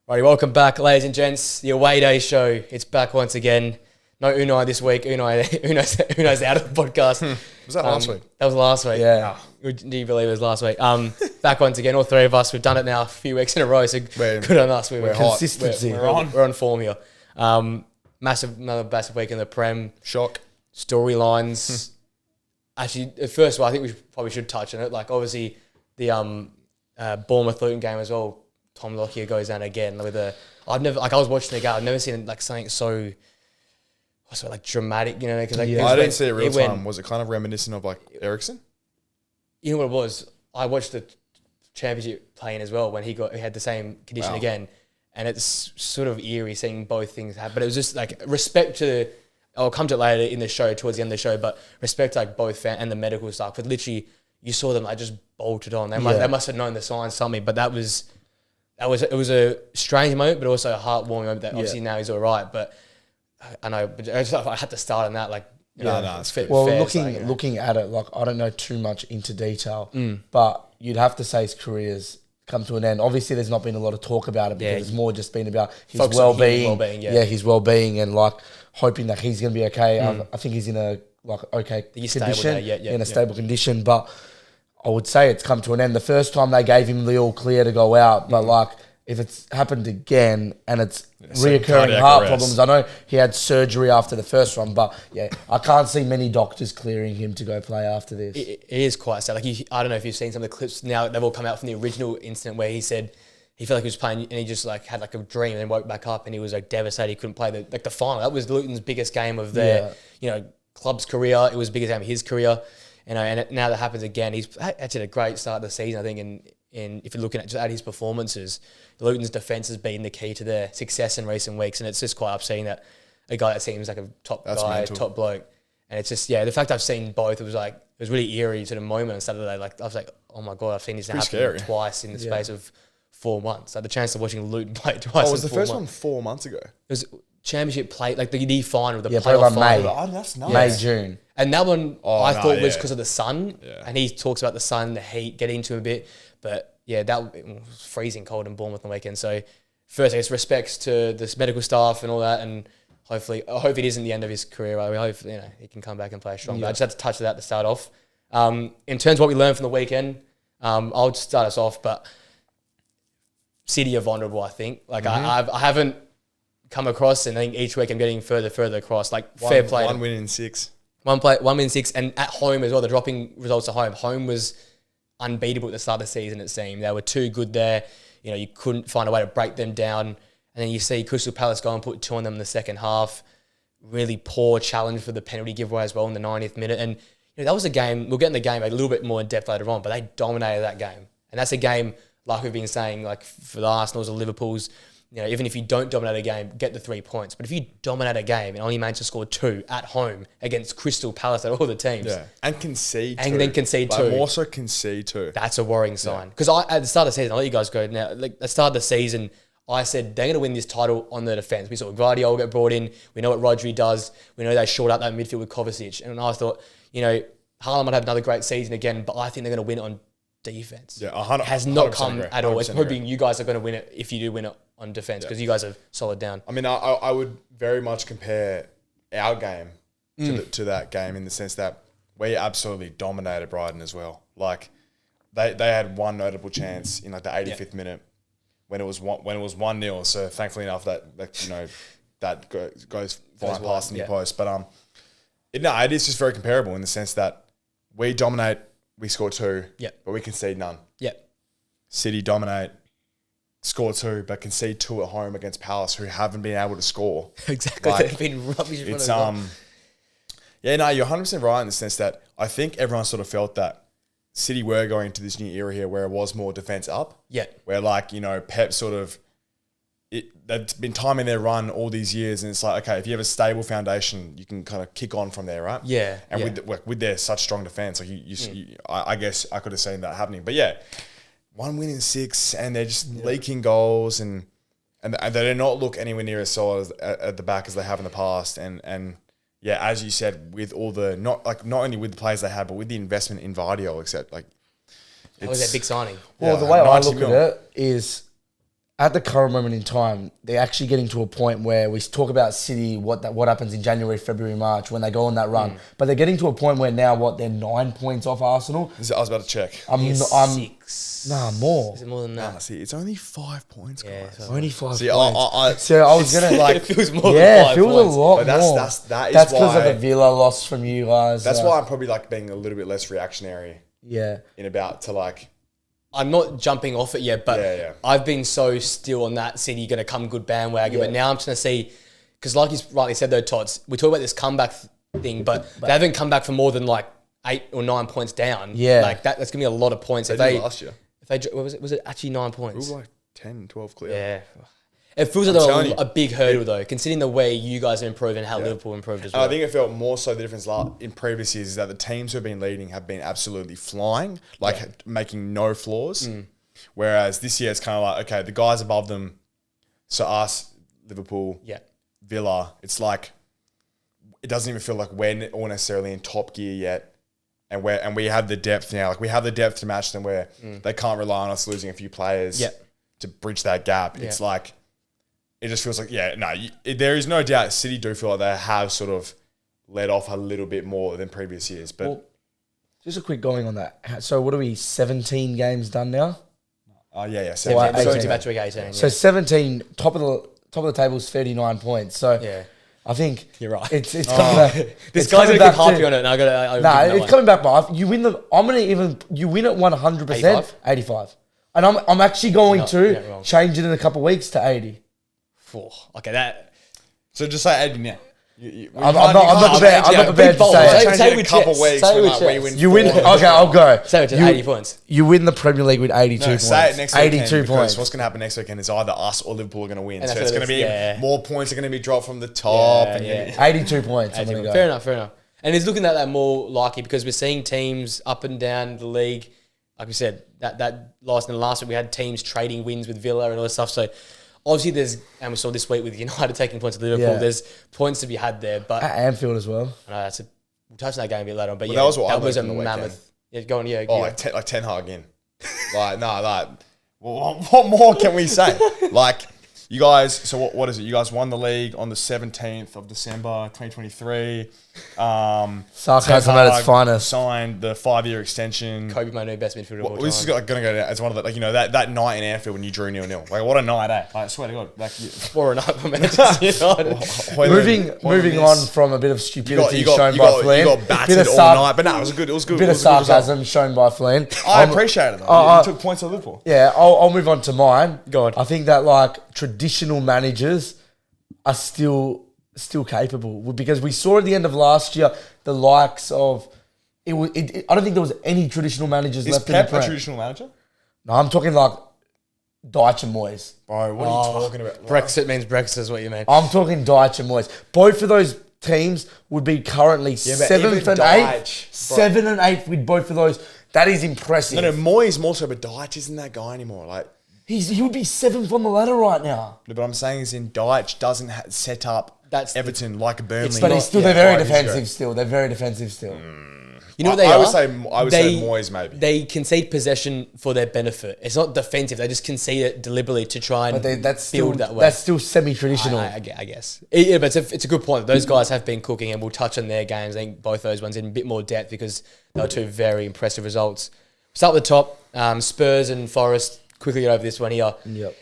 Righty, welcome back, ladies and gents. The Away Day Show. It's back once again. No Unai this week. Unai's out of the podcast. Was that last week? That was last week. Yeah. Do you believe it was last week? Back once again, all three of us. We've done it now a few weeks in a row, so good on us. We're hot. Consistency. We're on form here. Another massive week in the Prem. Shock. Storylines. Actually, first of all, I think we probably should touch on it. Like, obviously, the Bournemouth-Luton game as well. Tom Lockyer goes down again with a. I was watching the game. I've never seen like something so dramatic, you know. Cause, like, I didn't see it real time. Was it kind of reminiscent of like Ericsson? You know what it was? I watched the championship playing as well when he had the same condition again, and it's sort of eerie seeing both things happen. But it was just like respect to. I'll come to it later in the show, towards the end of the show, but respect to like both fan and the medical staff. But literally, you saw them like just bolted on. They must have known the signs something, but it was a strange moment, but also a heartwarming moment that obviously now he's all right. But I know, but I had to start on that. Like, it's fair. Well, looking at it, like I don't know too much into detail, but you'd have to say his career's come to an end. Obviously, there's not been a lot of talk about it because it's more just been about his well-being. His well-being and like hoping that he's going to be okay. I think he's in a condition, in a stable condition, but I would say it's come to an end. The first time they gave him the all clear to go out, but like if it's happened again and it's reoccurring heart problems, I know he had surgery after the first one, but I can't see many doctors clearing him to go play after this. It is quite sad. Like I don't know if you've seen some of the clips now. They've all come out from the original incident where he said he felt like he was playing and he just like had like a dream and then woke back up and he was like devastated. He couldn't play the final. That was Luton's biggest game of their club's career. It was the biggest game of his career. And now that happens again. He's had a great start of the season, I think. And if you're looking at his performances, Luton's defence has been the key to their success in recent weeks. And it's just quite upsetting that a guy that seems like a top bloke. And it's just, the fact I've seen both, it was really eerie to the moment on Saturday. Like, I was like, oh my God, I've seen this happen twice in the space of 4 months. Like the chance of watching Luton play twice. Oh, was the first one 4 months ago? It was championship play, like the final, the playoff final. May. Oh, that's nice. May, June. And that one I thought was because of the sun. Yeah. And he talks about the sun, the heat, get into a bit. But that was freezing cold in Bournemouth on the weekend. So first, I guess respects to this medical staff and all that. And I hope it isn't the end of his career. We hope he can come back and play strong. But I just had to touch that to start off. In terms of what we learned from the weekend, I'll just start us off. But City are vulnerable, I think. Like I haven't come across, and I think each week I'm getting further across. Like fair play. One win in 6. One win in 6, and at home as well. The dropping results at home. Home was unbeatable at the start of the season. It seemed they were too good there. You couldn't find a way to break them down. And then you see Crystal Palace go and put 2 on them in the second half. Really poor challenge for the penalty giveaway as well in the 90th minute. And that was a game. We'll get in the game a little bit more in depth later on, but they dominated that game. And that's a game, like we've been saying, like for the Arsenals or Liverpools. Even if you don't dominate a game, get the 3 points. But if you dominate a game and only manage to score 2 at home against Crystal Palace at all the teams. Yeah. And concede 2. And then concede 2. More so concede 2. That's a worrying sign. Because at the start of the season, I'll let you guys go now. Like, at the start of the season, I said they're going to win this title on the defence. We saw Guardiola get brought in. We know what Rodri does. We know they short out that midfield with Kovacic. And I thought, Haaland might have another great season again, but I think they're going to win it on defence. Yeah, 100%. Has not come at all. It's hoping you guys are going to win it if you do win it on defence, because you guys are solid down. I mean, I would very much compare our game to that game in the sense that we absolutely dominated Brighton as well. Like they had one notable chance in like the 85th minute when it was 1-0. So thankfully enough that goes flying past the post. But it is just very comparable in the sense that we dominate, we score 2, but we concede none. City dominate, score 2, but concede 2 at home against Palace, who haven't been able to score. Exactly, they've been rubbish. It's you're 100% right in the sense that I think everyone sort of felt that City were going into this new era here where it was more defence up. Yeah, where Pep sort of they've been timing their run all these years, and it's like, okay, if you have a stable foundation, you can kind of kick on from there, right? Yeah, and with their such strong defence, like I guess I could have seen that happening, but 1 win in 6, and they're just leaking goals, and they do not look anywhere near as solid at the back as they have in the past. And as you said, with all the not only with the players they had, but with the investment in Vardio, except like that was that big signing. Well, the way I look at it is, at the current moment in time, they're actually getting to a point where we talk about City, what happens in January, February, March when they go on that run. But they're getting to a point where now they're 9 points off Arsenal. I was about to check. I'm 6. Nah, more. Is it more than that? Nah, see, it's only 5 points, guys. so Only 5 See, points. So I was gonna Like, it feels more than yeah, 5 it feels points. a lot But more. that's That's because why- of the Villa loss from you guys. That's why I'm probably like being a little bit less reactionary Yeah. in about to like. I'm not jumping off it yet, but Yeah. I've been so still on that City going to come good bandwagon. Yeah. But now I'm just going to see, because like you rightly said though, Tots, we talk about this comeback thing, but they haven't come back for more than like 8 or 9 points down. Yeah. Like that's going to be a lot of points. They did last year. If they, what was it actually 9 points? We were like 10, 12 clear. Yeah. It feels I'm like telling you. a big hurdle though, considering the way you guys have improved and how Liverpool improved as And well. I think it felt more so the difference in previous years is that the teams who have been leading have been absolutely flying, like making no flaws. Whereas this year it's kind of like, okay, the guys above them, so us, Liverpool, Villa, it's like, it doesn't even feel like we're all necessarily in top gear yet. And we have the depth now. Like we have the depth to match them where they can't rely on us losing a few players to bridge that gap. It's like, it just feels like, there is no doubt City do feel like they have sort of let off a little bit more than previous years. But Well, just a quick going on that. So what are we, 17 games done now? yeah. So what, 18. So 18. it's about to be 18. So 17, top of the table is 39 points. So I think You're right. It's coming back. This it's guy's coming going to back keep harping on it. And it's coming back. But you win you win it 100%. 85? 85. And I'm actually going to wrong. change it in a couple of weeks to 80. Okay, that. so just say 80 now. I'm not prepared to say it. Say in a with couple chest. weeks Say when, with like, we chest. win You win. 4. Okay, I'll go. So it's just 80 points. You win the Premier League with 82 points. Say it next weekend 82 because points. what's going to happen next weekend is either us or Liverpool are going to win. And So that's it's what going it to is, be more points are going to be dropped from the top. Yeah. 82 points. I'm going to go. Fair enough. And he's looking at that more likely because we're seeing teams up and down the league. Like we said, that last week we had teams trading wins with Villa and all this stuff. So obviously and we saw this week with United taking points to Liverpool, there's points to be had there. But At Anfield as well. I know we'll touch on that game a bit later on. But That was what I that was a learned on the mammoth. Yeah, go on. Like Ten Hag in. What more can we say? Like, you guys, so what is it? You guys won the league on the 17th of December, 2023. Sarcasm Ten at its Hag finest. signed the 5-year extension. Kobe, my new best midfielder of all time. This is going to go down as one of the, like, that night in Anfield when you drew 0-0. Like, what a night, eh? Like, I swear to God. Like, 4-0 for Manchester United. Moving on from a bit of stupidity shown by Flynn. You got battered all night, but no, it was good. It was good. Bit of sarcasm shown by Flynn. I appreciate it, though. You took points on Liverpool. Yeah, I'll move on to mine. Go on. I think that like traditional managers are still capable because we saw at the end of last year the likes of I don't think there was any traditional managers Is left in the Pep a Prem. traditional manager? No, I'm talking like Deitch and Moyes. Bro, what are you talking about? Brexit means Brexit is what you mean. I'm talking Deitch and Moyes. Both of those teams would be currently but 7th even and Deitch, 8th. 7th and 8th with both of those. That is impressive. No, Moyes more so, but Deitch isn't that guy anymore. Like, He would be 7th on the ladder right now. but I'm saying is in Deitch doesn't set up Everton like Burnley. But they're very defensive still. They're very defensive still. You know what they I are? would say Moyes maybe. They concede possession for their benefit. It's not defensive. They just concede it deliberately to try and That's build still, that way. That's still semi-traditional. I guess. Yeah, but it's a good point. Those guys have been cooking, and we'll touch on their games. I think both those ones in a bit more depth because they were two very impressive results. Start with the top. Spurs and Forest. Quickly get over this one here. Yep.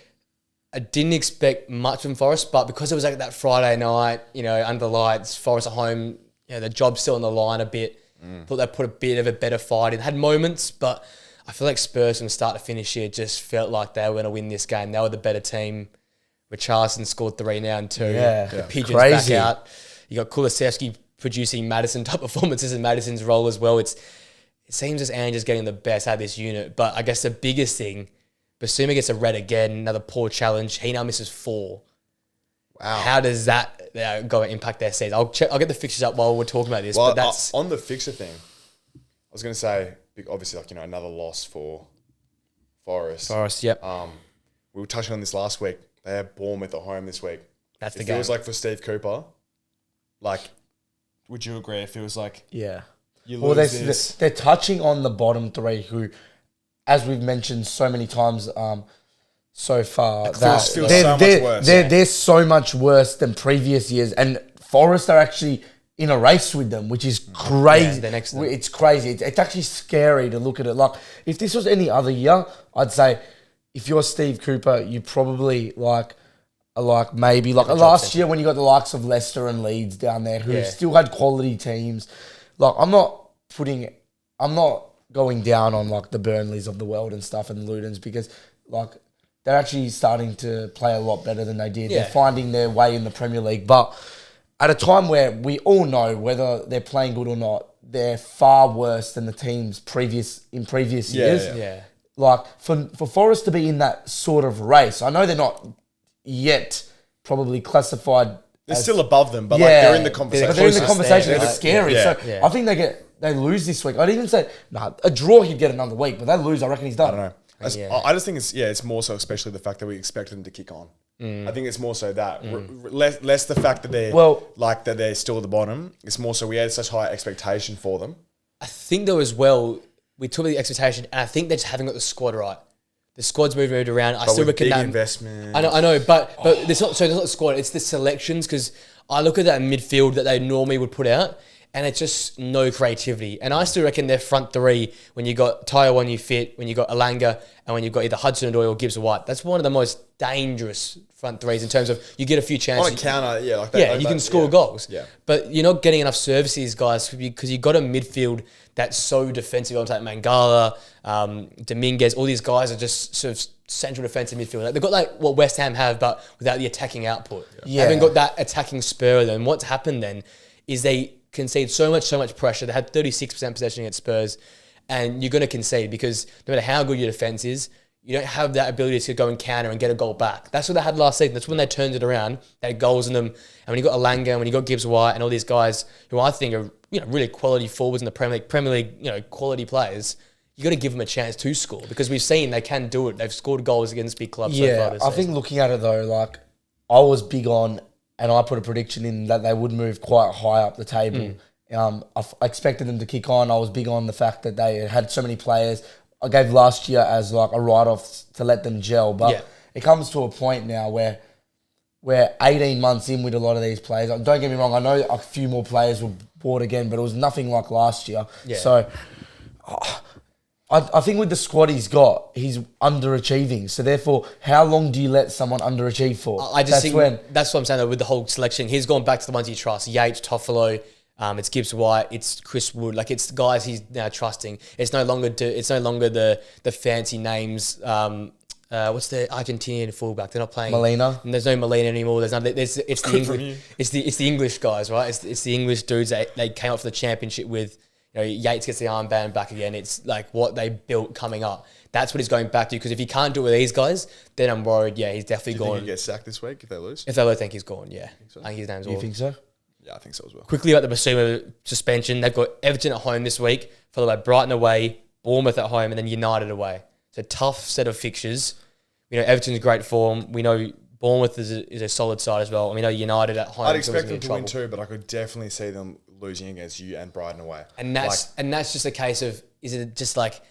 I didn't expect much from Forest, but because it was like that Friday night, under the lights, Forest at home, the job's still on the line a bit. Thought they put a bit of a better fight in. Had moments, but I feel like Spurs from start to finish here just felt like they were going to win this game. They were the better team. Richarlison scored 3 now and 2. Yeah. The Pigeons Crazy. back out. You got Kulusevski producing Maddison type performances in Maddison's role as well. It seems as Ange is getting the best out of this unit. But I guess the biggest thing, Basuma gets a red again, another poor challenge. He now misses 4. Wow. How does that go and impact their season? I'll get the fixtures up while we're talking about this. Well, but that's on the fixture thing, I was going to say, obviously, another loss for Forest. yep. We were touching on this last week. They have Bournemouth at home this week. That's the It game. feels like for Steve Cooper, would you agree? It feels like Yeah. you Well, lose this. they're touching on the bottom 3 who, as we've mentioned so many times, so far. Feels so much worse. They're so much worse than previous years, and Forest are actually in a race with them, which is crazy. They're next to them. It's crazy. It's actually scary to look at it. Like, if this was any other year, I'd say if you're Steve Cooper, you probably maybe last year when you got the likes of Leicester and Leeds down there who still had quality teams. Like, I'm not going down on like the Burnleys of the world and stuff and Lutons, because like they're actually starting to play a lot better than they did. Yeah. They're finding their way in the Premier League, but at a time where we all know whether they're playing good or not, they're far worse than the teams in previous years. Yeah. Like, for Forest to be in that sort of race, I know they're not yet probably classified. They're still above them, but like they're in the conversation. But they're in the conversation. There, It's scary. Yeah. So I think they lose this week. I'd even say a draw he'd get another week, but they lose, I reckon he's done. I don't know. I just think it's more so, especially the fact that we expect them to kick on. I think it's more so that less the fact that they're still at the bottom. It's more so we had such high expectation for them. I think though as well, we took the expectation, and I think they just haven't got the squad right. The squad's moved around. I still reckon big that investment. I know, but it's not the squad. It's the selections, because I look at that midfield that they normally would put out, and it's just no creativity. And I still reckon their front three, when you got Taiwan fit, when you got Alanga, and when you've got either Hudson-Odoi or Gibbs-White, that's one of the most dangerous front threes in terms of you get a few chances. On a counter, like that. Yeah, like you can that, score goals. Yeah. But you're not getting enough services, guys, because you've got a midfield that's so defensive. I'm like Mangala, Dominguez, all these guys are just sort of central defensive midfield. Like, they've got like what West Ham have, but without the attacking output. Yeah. They haven't got that attacking spur of them. What's happened then is they concede so much pressure. They had 36% possession against Spurs, and you're going to concede because no matter how good your defense is, you don't have that ability to go and counter and get a goal back. That's what they had last season. That's when they turned it around. They had goals in them. And when you got Alanga, and when you got Gibbs-White and all these guys who I think are really quality forwards in the Premier League, quality players, you got to give them a chance to score, because we've seen they can do it. They've scored goals against big clubs so far this I season. think looking at it though, like I was big on, and I put a prediction in that they would move quite high up the table. I expected them to kick on. I was big on the fact that they had so many players. I gave last year as like a write-off to let them gel, but it comes to a point now where we're 18 months in with a lot of these players. Don't get me wrong, I know a few more players were bought again, but it was nothing like last year. Yeah. So I think with the squad he's got, he's underachieving. So therefore, how long do you let someone underachieve for? That's what I'm saying though, with the whole selection. He's gone back to the ones he trusts. Yates, Toffolo, it's Gibbs-White, it's Chris Wood. Like, it's the guys he's now trusting. It's no longer the fancy names. What's the Argentinian fullback? They're not playing Molina. And there's no Molina anymore. It's the English guys, right? It's the English dudes that they came up for the championship with. Yates gets the armband back again. It's like what they built coming up. That's what he's going back to, because if he can't do it with these guys, then I'm worried. Yeah, he's definitely gone. Do you think he gets sacked this week if they lose? If they lose, I think he's gone. Yeah, I think his name's. You think so? Yeah, I think so as well. Quickly about the Basuma suspension, they've got Everton at home this week, followed by Brighton away, Bournemouth at home, and then United away. It's a tough set of fixtures. We know Everton's great form. We know Bournemouth is a solid side as well. And we know United at home. I'd expect them to win too, but I could definitely see them losing against you and Brighton away. And that's just a case of, is it just like,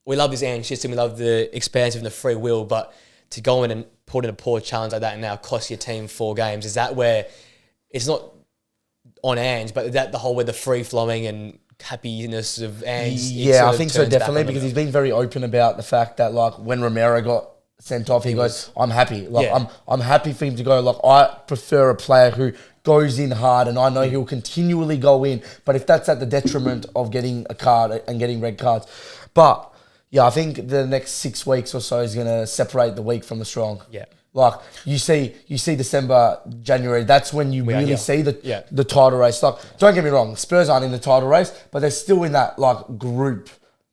we love this Ange system, we love the expansive and the free will, but to go in and put in a poor challenge like that and now cost your team 4 games, is that where it's not on Ange, but that the whole where the free flowing and happiness of Ange? Yeah, I think so, definitely, because he's been very open about the fact that like when Romero got sent off, he goes, I'm happy. Like I'm happy for him to go. Like, I prefer a player who goes in hard, and I know he'll continually go in. But if that's at the detriment of getting a card and getting red cards. But yeah, I think the next 6 weeks or so is going to separate the weak from the strong. Yeah. Like, you see December, January, that's when you really see the title race. Like, don't get me wrong, Spurs aren't in the title race, but they're still in that like group.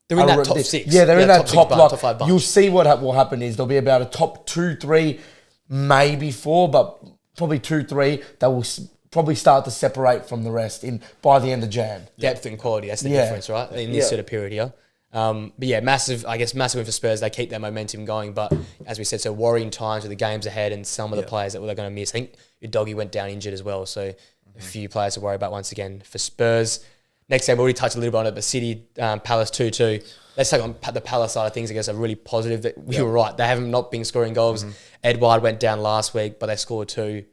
They're in that top 6. Yeah, they're in that top top 5 bunch. You'll see what will happen is there'll be about a top 2, 3, maybe 4, but probably 2, 3 that will probably start to separate from the rest by the end of Jan. Depth and quality, that's the difference, right? In this sort of period here. But yeah, massive win for Spurs. They keep their momentum going, but as we said, so worrying times with the games ahead and some of the players that they're going to miss. I think your doggy went down injured as well, so a few players to worry about once again for Spurs. Next game, we already touched a little bit on it, but City, Palace 2-2. Let's take on the Palace side of things. I guess are really positive that we were right. They haven't not been scoring goals. Edouard went down last week, but they scored 2.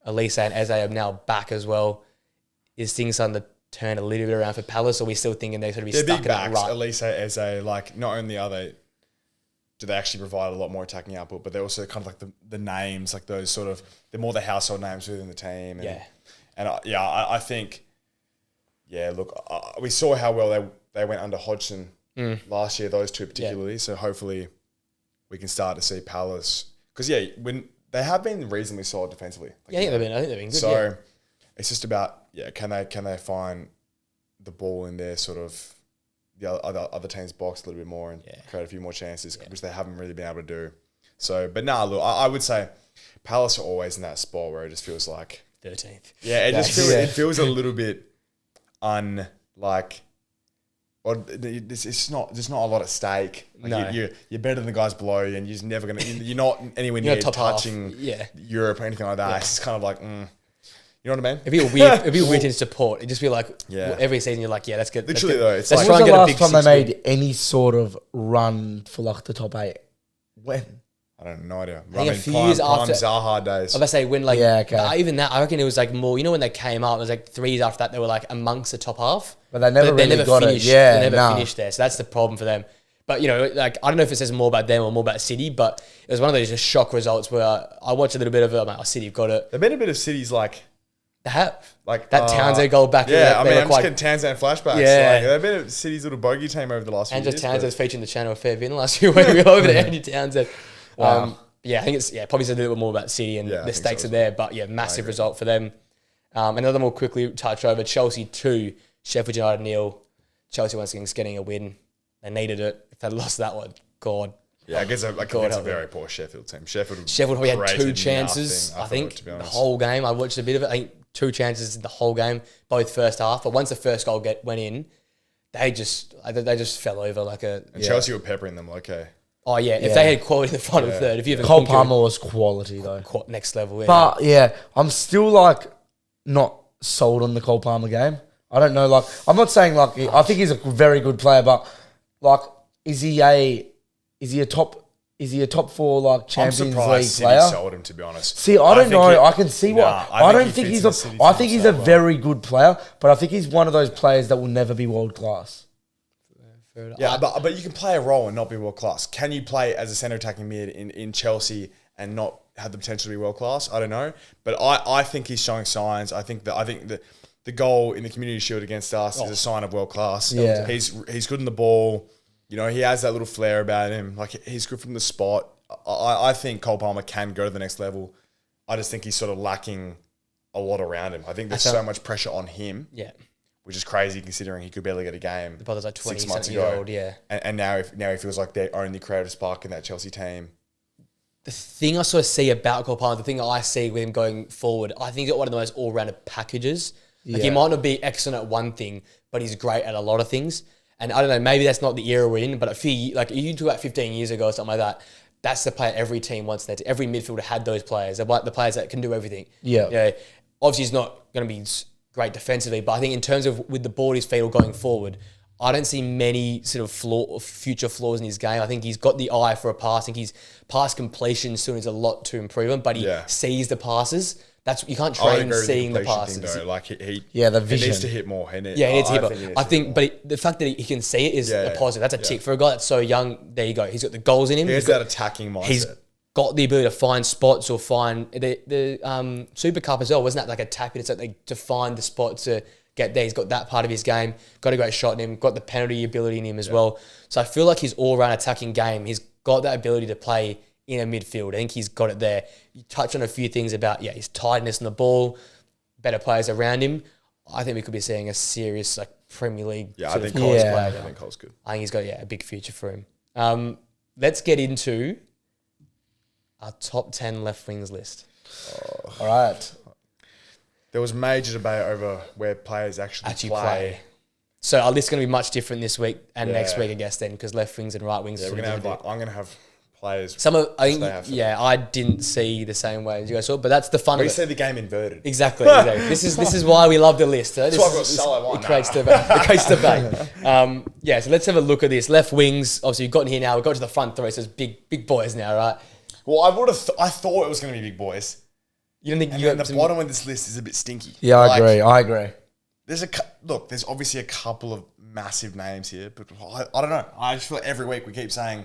Elise and Eze are now back as well. Is things starting to turn a little bit around for Palace, or are we still thinking they're sort of stuck in that rut? Elise, Eze, like not only are they, do they actually provide a lot more attacking output, but they're also kind of like the names, like those sort of, they're more the household names within the team. And, I think, look, we saw how well they went under Hodgson last year, those two particularly. Yeah. So hopefully we can start to see Palace, because when they have been reasonably solid defensively. Like, I think they've been good. So it's just about can they find the ball in their sort of the other team's box a little bit more and create a few more chances, which they haven't really been able to do. So, but look, I would say Palace are always in that spot where it just feels like 13th. Yeah, it feels a little bit it's not. There's not a lot at stake. Like no, you're better than the guys below you, and you're just never gonna. You're not anywhere near touching Europe or anything like that. Yeah. It's just kind of like, you know what I mean? It'd be a weird to support. It'd just be like every season you're like, that's good. Literally though, it's like, when was the last time they made any sort of run for like the top 8? When? I don't know, no idea. I think a few years after Zaha days. I was say when even that, I reckon it was like more. You know when they came up, it was like 3 years after that they were like amongst the top half, but they never got finished. It. Yeah, they never finished there. So that's the problem for them. But you know, like I don't know if it says more about them or more about City, but it was one of those just shock results where I watched a little bit of it. I'm like, City have got it. There've been a bit of City's like. They have. Like that Townsend goal back. Yeah, I'm just getting Townsend flashbacks. Yeah. They've been a City's little bogey team over the last few years. And Townsend's featured in the channel a fair bit in the last few weeks. We were over there, Andy Townsend. Wow. I think it's probably a little bit more about City and the stakes are there, but massive result for them. Another more quickly touch over, Chelsea 2, Sheffield United 0. Chelsea once again is getting a win. They needed it. If they lost that one, God. Yeah, I guess it's a very poor Sheffield team. Sheffield probably had 2 chances, I think, the whole game. I watched a bit of it. I think 2 chances in the whole game, both first half. But once the first goal went in, they just fell over like a... And Chelsea were peppering them, okay. Oh, yeah. If they had quality in the final third. If you Cole Palmer was quality, though. Next level, yeah. But, I'm still, like, not sold on the Cole Palmer game. I don't know, like... I'm not saying, like... I think he's a very good player, but, like, is he a top 4 like Champions League player? City sold him, to be honest. See, I don't know. I can see what I don't think he's I think he's a very good player, but I think he's one of those players that will never be world class. Yeah, but you can play a role and not be world class. Can you play as a centre attacking mid in Chelsea and not have the potential to be world class? I don't know, but I think he's showing signs. I think the goal in the Community Shield against us is a sign of world class. Yeah, he's good in the ball. You know, he has that little flair about him. Like, he's good from the spot. I think Cole Palmer can go to the next level. I just think he's sort of lacking a lot around him. I think there's so much pressure on him. Yeah. Which is crazy considering he could barely get a game. The brother's like 6 months ago. Year old, yeah. And now he feels like they only created a spark in that Chelsea team. The thing I sort of see about Cole Palmer, the thing I see with him going forward, I think he's got one of the most all-rounded packages. Like, he might not be excellent at one thing, but he's great at a lot of things. And I don't know, maybe that's not the era we're in, but like you talk about 15 years ago or something like that, that's the player every team wants. That every midfielder had those players. They're like the players that can do everything. Yeah. You know, obviously, he's not going to be great defensively, but I think in terms of with the ball at his feet or going forward, I don't see many sort of future flaws in his game. I think he's got the eye for a pass. I think his pass completion still needs a lot to improve on, but he sees the passes. You can't train seeing the passes. Thing, though. Like the vision. He needs to hit more. He needs to hit more. I think, but the fact that he can see it is a positive. That's a tick for a guy that's so young. There you go. He's got the goals in him. He has that attacking mindset. He's got the ability to find spots or find the Super Cup as well. Wasn't that like a tap in? It's like to find the spot to get there. He's got that part of his game. Got a great shot in him. Got the penalty ability in him as well. So I feel like his all-round attacking game, he's got that ability to play in a midfield. I think he's got it there. You touch on a few things about, his tiredness in the ball, better players around him. I think we could be seeing a serious Premier League I think Cole's player. I think Cole's good. I think he's got a big future for him. Let's get into our top 10 left wings list. All right. There was major debate over where players actually play. So our list's going to be much different this week and next week, I guess, then, because left wings and right wings. Yeah, we're going to have I'm going to have players. I didn't see the same way as you guys saw, but that's the fun of We it. see the game inverted. Exactly. This is why we love the list. That's why I've got Salah one. It creates debate. So let's have a look at this. Left wings, obviously you've gotten here now. We've got to the front three, so it's big boys now, right? Well, I thought it was going to be big boys. You don't think And you then got the some... bottom of this list is a bit stinky. Yeah, I agree. There's obviously a couple of massive names here, but I don't know. I just feel like every week we keep saying,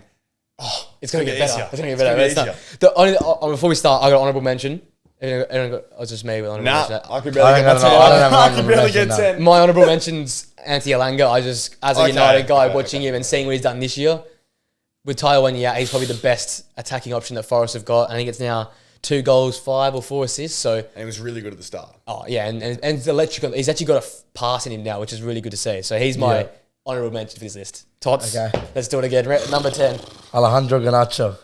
It's going to get better. easier. It's going to get better. It's gonna get easier. Before we start, I got an honourable mention. It's just me with honourable mention. I could barely get 10. I could barely get 10. My honourable mention's Anti Alanga. As a United guy watching him and seeing what he's done this year, with Taiwan, he's probably the best attacking option that Forest have got. I think it's now 2 goals, 5 or 4 assists. So, And he was really good at the start. oh yeah, and it's electrical. He's actually got a pass in him now, which is really good to see. So he's my honourable mention for this list. Tots, Okay. let's do it again. Number 10. Alejandro Garnacho.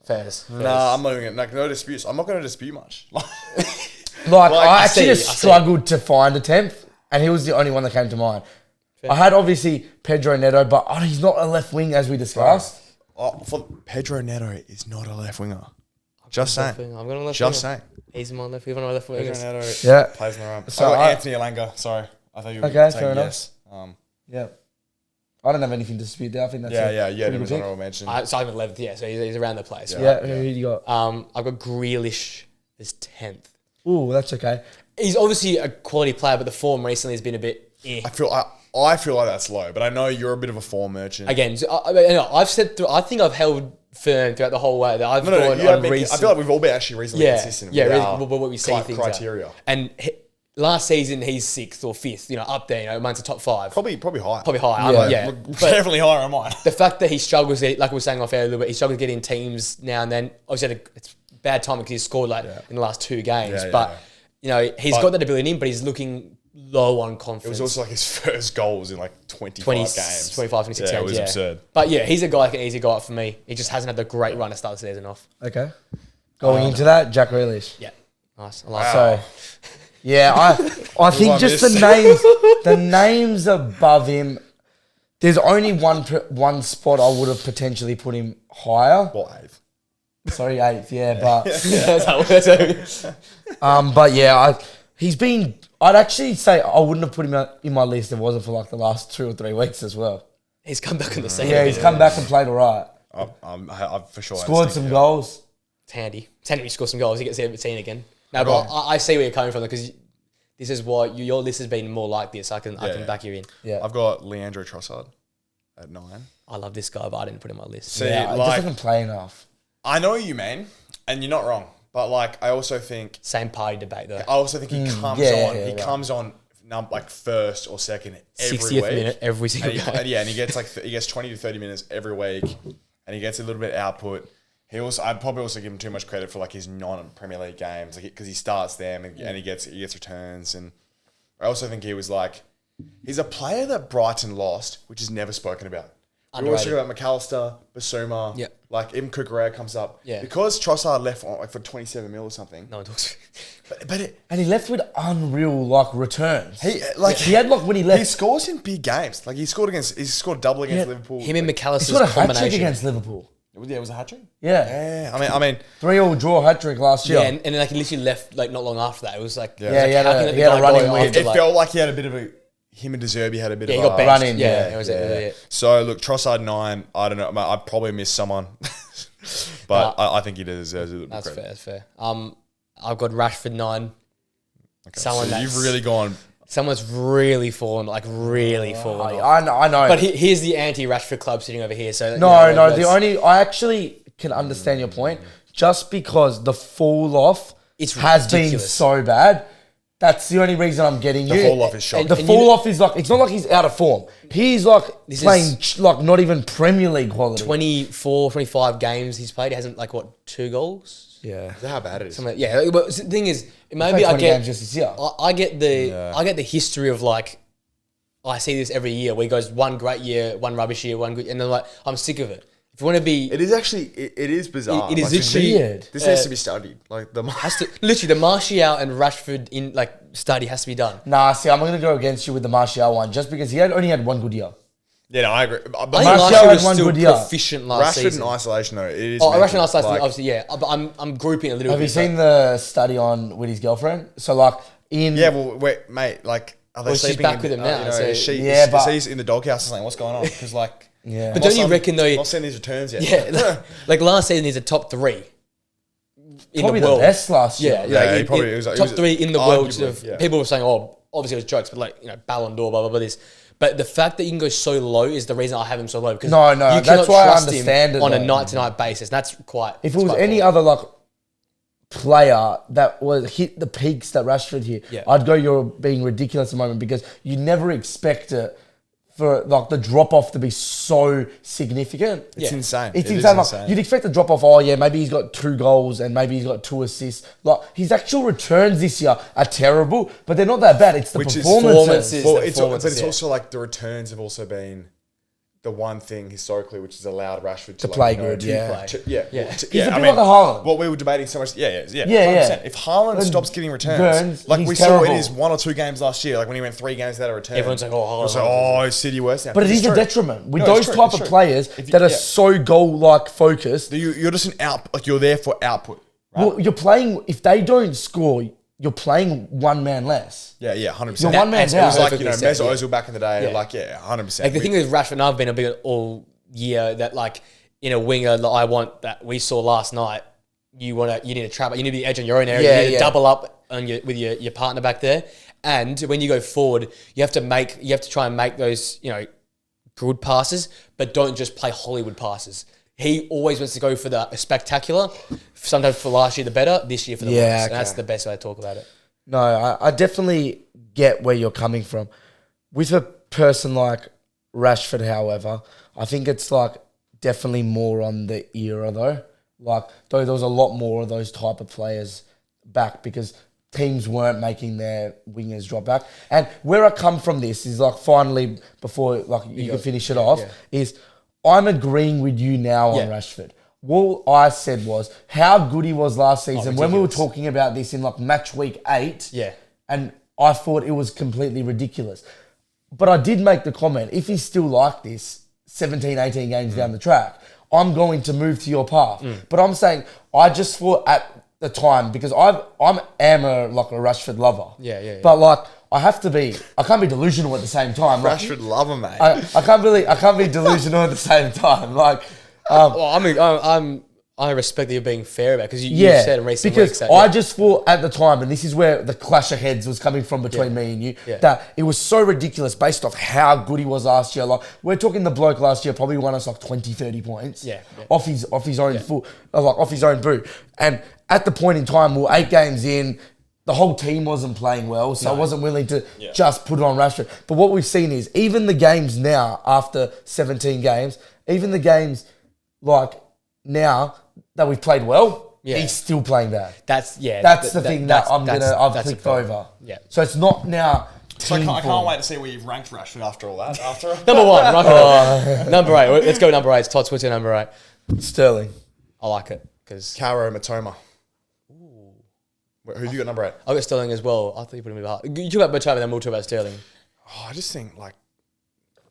Fairs. Nah, I'm not even no disputes. I'm not going to dispute much. I actually I just struggled to find a 10th, and he was the only one that came to mind. I had obviously Pedro Neto, but he's not a left wing as we discussed. Pedro Neto is not a left winger. Just saying. I'm going to left Just winger. saying. He's my left winger. One of my left Pedro wingers. Neto plays in the room. So I got I- Anthony Alanga. Sorry. I thought you were Okay, saying fair enough. yes. Yeah. I don't have anything to dispute there. I think that's Yeah, pretty him good as pick. honorable mention. So I'm 11th, so he's around the place. Right? Yeah, who do you got? I've got Grealish as 10th. Ooh, that's okay. He's obviously a quality player, but the form recently has been a bit I feel like that's low, but I know you're a bit of a form merchant. Again, so I've said through. I think I've held firm throughout the whole way that I've gone you have on been, recent. I feel like we've all been actually reasonably consistent. with what we see our things criteria. at. And last season he's 6th or 5th, up there, amongst the top 5. Probably high. Probably high. Yeah. But Definitely higher on mine. the fact that he struggles, like we were saying off air a little bit, he struggles getting teams now and then. Obviously, it's bad timing because he's scored in the last 2 games. He's got that ability in him, but he's looking low on confidence. It was also like his first goal was in like 25 games. 25, 26 Yeah, games. it was absurd. But he's a guy that can easily go up for me. He just hasn't had the great run to start the season off. Okay. Going into that, Jack Grealish. Yeah. Nice. I like So, yeah, I think just the names above him. There's only one spot I would have potentially put him higher. Well, 8th. Sorry, 8th. Yeah, but he's been. I'd actually say I wouldn't have put him in my list if it wasn't for like the last 2 or 3 weeks as well. He's come back on the scene. Yeah, he's come back and played all right. I've for sure Scored some goals. It's handy. It's handy to score some goals. He gets 17 again. No, but I see where you're coming from because this is why your list has been more like this. I can back you in. Yeah, I've got Leandro Trossard at 9. I love this guy, but I didn't put him on my list. See, yeah, like, just doesn't play enough. I know you, man, and you're not wrong. But like, I also think Same party debate though. he comes on like first or second every 60th week. minute every single game. And he gets he gets 20 to 30 minutes every week, and he gets a little bit of output. I'd probably also give him too much credit for like his non-Premier League games, because he starts them and he gets returns. And I also think he's a player that Brighton lost, which is never spoken about. We also talk about McAllister, Basuma, Yep. like even Kukurea comes up. Yeah. Because Trossard left for 27 mil or something. No one talks. And he left with unreal returns. He had when he left. He scores in big games. Like he scored double against Liverpool. Him and He McAllister's scored a hat trick combination. against Liverpool. Yeah, it was a hat trick. Yeah. Yeah, I mean, 3-3 draw hat trick last year. Yeah, and then he literally left not long after that. It was like he had a running weird. it felt like he had a bit of him and De Zerbi had a bit of he got a benched. run in. Yeah, Yeah. it was it. So look, Trossard 9. I don't know. I probably missed someone, but I think he deserves a little bit of credit. That's fair. I've got Rashford 9. Okay, Someone so you've really gone. Someone's really fallen, off. I know. But here's the anti-Rashford club sitting over here. So I actually can understand your point. Just because the fall off has been ridiculous. so bad, that's the only reason I'm getting you. The fall off is shocking. The fall off is it's not like he's out of form. He's playing not even Premier League quality. 24, 25 games he's played. He hasn't 2 goals. Yeah. Is that how bad it is? Yeah, but the thing is, maybe Played I 20 get games just this year. I get the history of I see this every year where he goes one great year, one rubbish year, one good, and then I'm sick of it. If you want to be, It is actually. It is bizarre. It is Like, literally weird. This needs to be studied. Like the literally the Martial and Rashford study has to be done. Nah, see, I'm going to go against you with the Martial one just because he only had one good year. Yeah, no, I agree. But I think Martial last year had was one still good year. proficient last Rashford season. in isolation, though, it is. Oh, mental. Rashford in isolation, Like, obviously, yeah. But I'm grouping a little bit. Have you seen the study on with his girlfriend? So like in Yeah, well, wait, mate, like, are they Well, she's sleeping back in, with him now, You know, so- Yeah, is he in the doghouse or something? What's going on? Because, like, yeah. But don't you reckon, though, Not seen his returns yet. yeah, like last season he's a top 3 in Probably the the world. best last year. Yeah, Yeah, he in- probably in was- he top was 3 in the world. arguably, Sort of, yeah. people were saying, "Oh, obviously it was jokes," but like Ballon d'Or, blah blah blah. This, but the fact that you can go so low is the reason I have him so low. Because No, you that's cannot why I trust understand him it, on a though. night to night basis. That's quite. If it was any other like player that was hit the peaks that Rashford hit, Yeah. I'd go, you're being ridiculous at the moment, because you never expect it for like the drop off to be so significant. It's Yeah. insane. It's It is insane. Like, you'd expect the drop off. Oh yeah, maybe he's got 2 goals and maybe he's got 2 assists. Like his actual returns this year are terrible, but they're not that bad. It's the Which is performances. Well, the it's but performances, it's yeah. also like the returns have also been the one thing historically which has allowed Rashford to like, play you know, good, yeah. play. Yeah, Yeah. well, He's a bit like a Haaland. What we were debating so much, yeah. Yeah, yeah. If Haaland And stops getting returns, Burns, like he's we saw in terrible. his 1 or 2 games last year, like when he went 3 games without a return, Everyone's like, "Oh, Haaland, it was like, Haaland." oh, City worse now. But it It's is a true. detriment with No, it's those true, type it's of true. players If you- that are yeah. so goal like focused. You're just an like you're there for output. Right? Well, you're playing. If they don't score, you're playing one man less. Yeah, 100%. You're one man It was down. like, Perfectly Mesut said, yeah. Ozil back in the day, Yeah. like, 100%. Like the thing with Rashford, and I've been a big all year that like in a winger that I want that we saw last night. You need to trap. You need the edge on your own area. Yeah, you need to yeah. double up on with your partner back there. And when you go forward, you have to try and make those good passes, but don't just play Hollywood passes. He always wants to go for the spectacular. Sometimes for last year the better, this year for the Yeah, worse. okay. And that's the best way to talk about it. No, I definitely get where you're coming from. With a person like Rashford, however, I think it's like definitely more on the era though. Like, though there was a lot more of those type of players back because teams weren't making their wingers drop back. And where I come from this is like finally, before like you can finish it off, is I'm agreeing with you now on Rashford. What I said was how good he was last season when we were talking about this in like match week 8. Yeah. And I thought it was completely ridiculous. But I did make the comment, if he's still like this 17, 18 games down the track, I'm going to move to your path. But I'm saying, I just thought at the time, because I'm a Rashford lover. Yeah. But like, I can't be delusional at the same time. Like, Rashford love him, mate. I can't be delusional at the same time. Like, Well, I respect that you're being fair about it because you said in recent because weeks that, I just thought at the time, and this is where the clash of heads was coming from between me and you, that it was so ridiculous based off how good he was last year. Like, we're talking the bloke last year probably won us like 20, 30 points off his own foot, like off his own boot. And at the point in time, we were 8 games in, the whole team wasn't playing well, so I wasn't willing to just put it on Rashford. But what we've seen is even the games now, after 17 games, even the games like now that we've played well, he's still playing bad. that's the thing that I've clicked over. Yeah. So it's not now. So I can't wait to see where you've ranked Rashford after all that. Number 1, right? Number 8. Let's go number 8. Todd's Twitter number 8. Sterling. I like it because Caro Matoma. Who have you got number 8? I got Sterling as well. I thought you put him in behind. You talk about Matoma, then we'll talk about Sterling. I just think like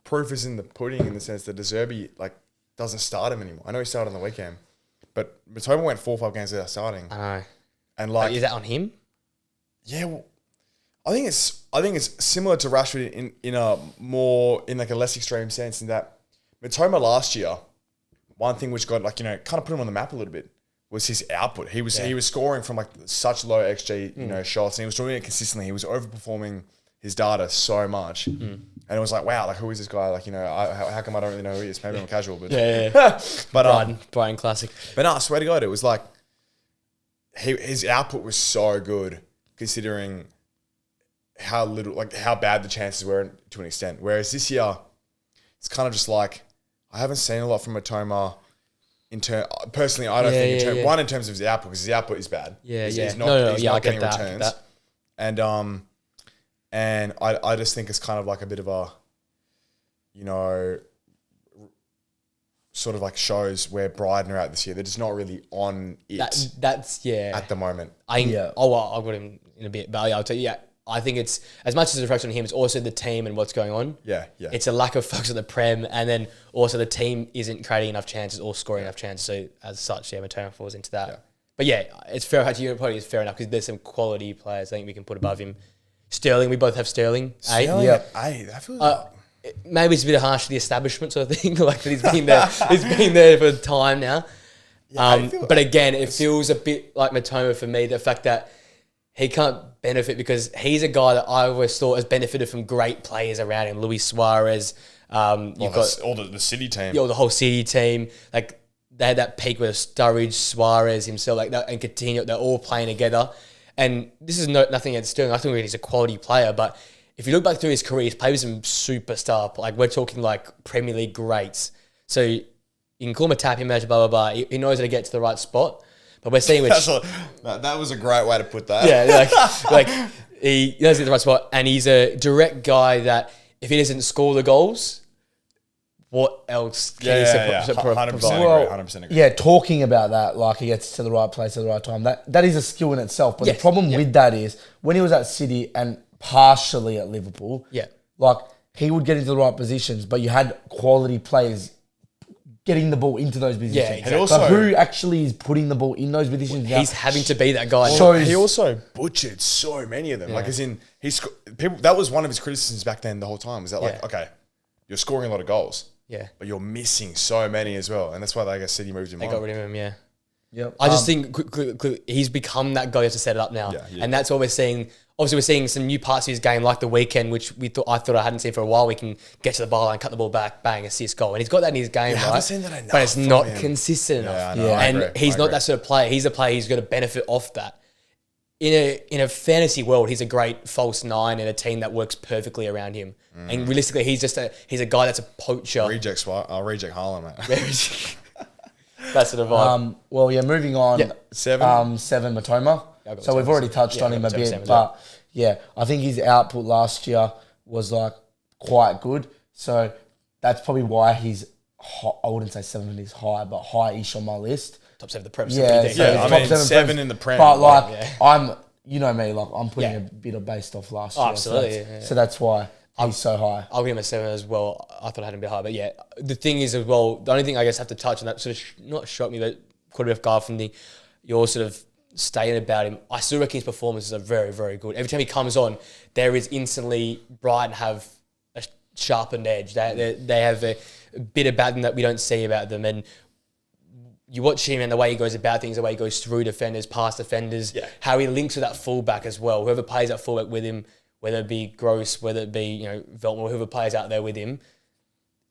proof is in the pudding in the sense that De Zerbi like doesn't start him anymore. I know he started on the weekend, but Matoma went 4 or 5 games without starting, I know. and like Is that on him? yeah, well, I think it's similar to Rashford in a less extreme sense in that Matoma last year, one thing which got like kind of put him on the map a little bit was his output. He was scoring from like such low XG shots, and he was doing it consistently. He was overperforming his data so much, and it was like, wow, like who is this guy? Like how come I don't really know who he is? Maybe I'm casual, but But Brian classic. But no, I swear to God, it was like his output was so good considering how bad the chances were to an extent. Whereas this year, it's kind of just like I haven't seen a lot from Matoma. Personally, I don't think in terms of his output, because his output is bad. He's not getting returns. And I just think it's kind of like a bit of a sort of like shows where Brighton are at this year. They're just not really on it That's at the moment. I've got him in a bit, but I'll tell you, I think it's as much as a reflection on him, it's also the team and what's going on. Yeah. It's a lack of focus on the Prem, and then also the team isn't creating enough chances or scoring enough chances. So as such, Matoma falls into that. Yeah. But yeah, it's fair. Actually, probably is fair enough because there's some quality players I think we can put above him. Sterling, we both have Sterling. Sterling, that feels maybe it's a bit harsh to the establishment sort of thing. Like that he's been there. He's been there for time now. Yeah, but again, it feels a bit like Matoma for me. The fact that he can't benefit because he's a guy that I always thought has benefited from great players around him. Luis Suarez. You've got all the City team. The whole City team. Like they had that peak with Sturridge, Suarez himself, like that, and Coutinho. They're all playing together. And this is nothing against Sterling. I think he's a quality player, but if you look back through his career, he's played with some superstar. Like we're talking like Premier League greats. So you can call him a tapping match, blah blah blah. He knows how to get to the right spot. But we're seeing that was a great way to put that. Yeah, like he knows at the right spot, and he's a direct guy that if he doesn't score the goals, what else can he provide? 100% agree. Yeah, talking about that, like he gets to the right place at the right time, that is a skill in itself. But the problem with that is when he was at City and partially at Liverpool, like he would get into the right positions, but you had quality players getting the ball into those positions. Yeah, exactly. But who actually is putting the ball in those positions? He's having to be that guy. He also butchered so many of them. Like as in, that was one of his criticisms back then the whole time. Was that okay, you're scoring a lot of goals. Yeah. But you're missing so many as well. And that's why I guess City moved him on. They got rid of him, yeah. Yep. I just think he's become that guy who has to set it up now. And that's what we're seeing. Obviously, we're seeing some new parts of his game, like the weekend, which I thought I hadn't seen for a while. We can get to the bar line, cut the ball back, bang, assist, goal. And he's got that in his game, right? Seen that enough but it's not consistent enough. And he's not that sort of player. He's a player who's going to benefit off that. In a fantasy world, he's a great false nine in a team that works perfectly around him. And realistically, he's a guy that's a poacher. Reject Haaland, mate. That's sort of vibe. Well, yeah, moving on. Yeah. Seven Matoma. So we've already touched on him a bit, but I think his output last year was like quite good. So that's probably why he's I wouldn't say 7 is high, but high-ish on my list. Top 7 of the Prem. Yeah, 7 in the Prem. But like, I'm, you know me, like I'm putting a bit of based off last year. Absolutely. So that's why he's so high. I'll give him a 7 as well. I thought I had him a bit high, but yeah, the thing is as well, the only thing I guess I have to touch on that sort of not shocked me, but caught a bit off guard from your sort of statement about him. I still reckon his performances are very, very good. Every time he comes on, there is instantly Brighton have a sharpened edge. They have a bit about them that we don't see about them, and you watch him and the way he goes about things, the way he goes through defenders, past defenders, how he links with that fullback as well. Whoever plays that fullback with him, whether it be Gross, whether it be Veltman, whoever plays out there with him,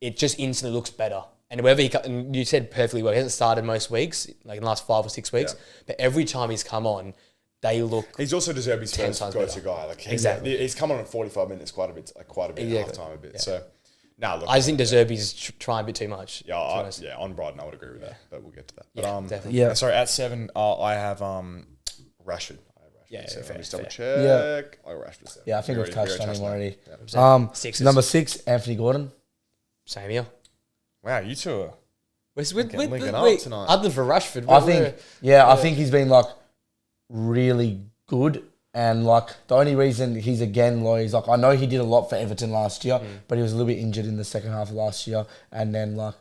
it just instantly looks better. And and you said perfectly well, he hasn't started most weeks, like in the last 5 or 6 weeks, but every time he's come on, they look. He's also deserved his first go-to guy. Like exactly, he's come on in 45 minutes, quite a bit, half time a bit. So. Look, I just think De Zerbi's trying a bit too much. Yeah, on Brighton I would agree with that, but we'll get to that. But, definitely. Sorry, at 7, I have Rashford. Fair. Just double check. Yeah. Rashford 7. Yeah, I think we've touched on him already. Yeah. Number 6, Anthony Gordon. Same here. Wow, you two are linking up tonight. Other than for Rashford, I think he's been like really good. And like the only reason he's again low is like I know he did a lot for Everton last year, but he was a little bit injured in the second half of last year. And then like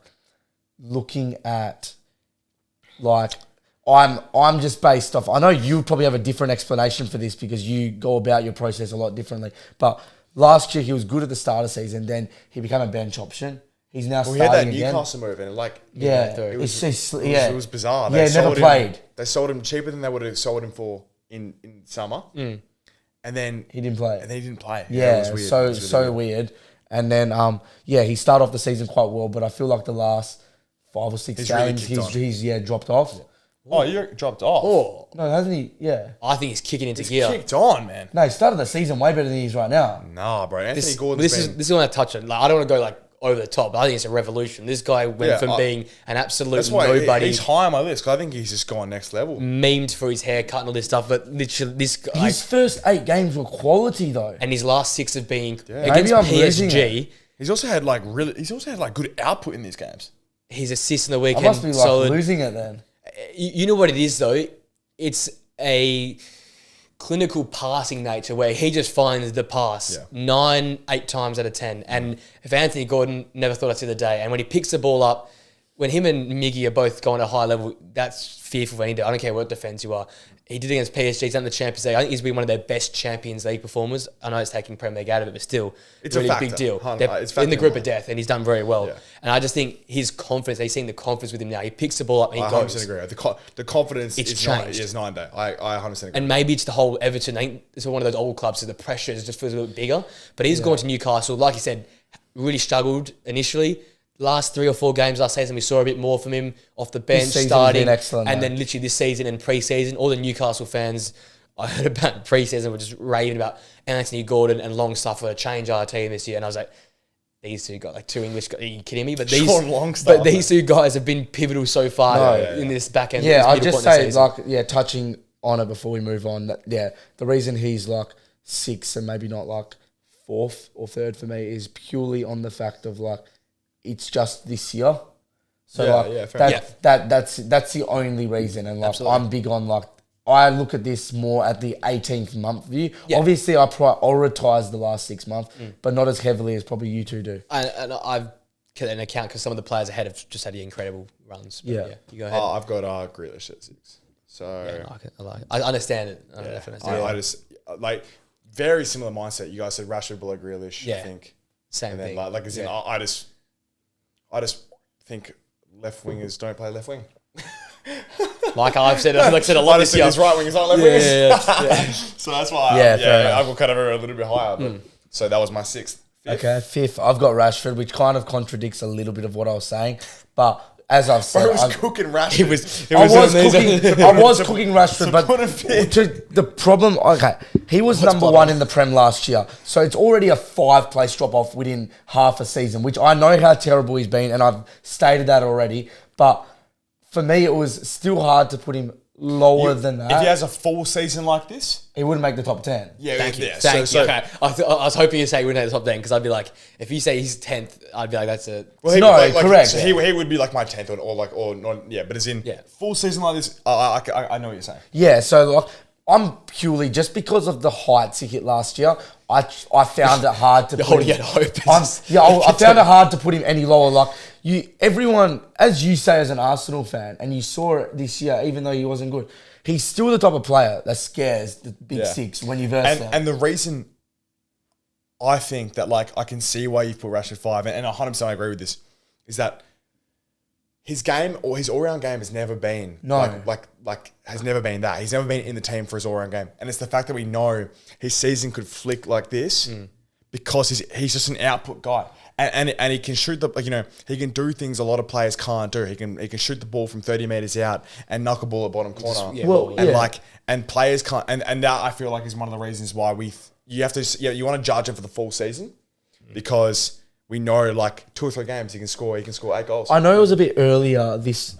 looking at like I'm just based off. I know you probably have a different explanation for this because you go about your process a lot differently. But last year he was good at the start of the season, then he became a bench option. He's now starting again. He had that Newcastle move and it was bizarre. Never played. They sold him cheaper than they would have sold him for. In summer, and then he didn't play. Yeah, it was weird. So weird. And then he started off the season quite well, but I feel like the last 5 or 6 games he's dropped off. Yeah. Oh, you dropped off. Oh no, hasn't he? Yeah, I think he's kicking into gear. Kicked on, man. No, he started the season way better than he is right now. Nah, bro. Anthony Gordon. This is what I touch on. Like, I don't want to go like over the top, but I think it's a revolution. This guy went from being an absolute nobody. He's high on my list because I think he's just gone next level. Memed for his haircut and all this stuff, but literally this guy. His first 8 games were quality though, and his last 6 have been against PSG. He's also had good output in these games. His assists in the weekend. I must be losing it then. You know what it is though? It's a clinical passing nature where he just finds the pass 8 times out of 10. And if Anthony Gordon, never thought I'd see the day. And when he picks the ball up, when him and Miggy are both going at a high level, that's fearful for any day. I don't care what defence you are. He did it against PSG. He's done the Champions League. I think he's been one of their best Champions League performers. I know it's taking Premier League out of it, but still, it's really a big deal. It's in the group of death, and he's done very well. Yeah. And I just think his confidence, he's seeing the confidence with him now. He picks the ball up and he goes. I 100% agree. The confidence is night and day. I 100% agree. And maybe it's the whole Everton. I think it's one of those old clubs, so the pressure just feels a little bit bigger. But he's gone to Newcastle. Like you said, really struggled initially. Last 3 or 4 games last season, we saw a bit more from him off the bench, starting, excellent, and then literally this season and pre-season, all the Newcastle fans I heard about pre-season were just raving about Anthony Gordon and Longstaff to change our team this year, and I was like, these two got like 2 English guys. Are you kidding me? But these 2 guys have been pivotal so far in this back end. Yeah, I'd just say touching on it before we move on. The reason he's like 6th and maybe not like 4th or 3rd for me is purely on the fact of like, it's just this year. So that's the only reason. And like absolutely. I'm big on like, I look at this more at the 18th month view. Yeah. Obviously I prioritise the last 6 months, but not as heavily as probably you 2 do. And I've kept an account because some of the players ahead have just had incredible runs. But you go ahead. I've got Grealish at 6. So I understand it. I just like very similar mindset. You guys said Rashford below Grealish. I think same thing. I just think left wingers don't play left wing. Like I've said, a lot this year. His right wingers aren't left wingers. So that's why I've got kind of a little bit higher. But, so that was my 6th. 5th. Okay, 5th. I've got Rashford, which kind of contradicts a little bit of what I was saying. But as I've said, I was cooking Rashford. I was cooking Rashford, but the problem, he was number 1 in the Prem last year. So it's already a 5-place drop-off within half a season, which I know how terrible he's been, and I've stated that already. But for me, it was still hard to put him lower than that. If he has a full season like this, he wouldn't make the top 10. Yeah, thank you. Okay. I was hoping you'd say he wouldn't make the top 10 because I'd be like, if you say he's 10th, I'd be like, that's a... Well, correct. So he would be like my 10th or not, but as in full season like this, I know what you're saying. Yeah, so like, I'm purely, just because of the heights he hit last year, I found it hard to put him... I found it hard to put him any lower. Like, everyone, as you say as an Arsenal fan, and you saw it this year, even though he wasn't good, he's still the type of player that scares the big 6 when you verse them. And the reason I think that, like, I can see why you've put Rashford 5, and 100% I agree with this, is that his game or his all-round game has never been has never been that. He's never been in the team for his all-round game. And it's the fact that we know his season could flick like this because he's just an output guy. And he can shoot he can do things a lot of players can't do. He can shoot the ball from 30 meters out and knock a ball at bottom corner. And players can't. And that I feel like is one of the reasons why you want to judge him for the full season because we know like 2 or 3 games he can score 8 goals. I know it was a bit earlier this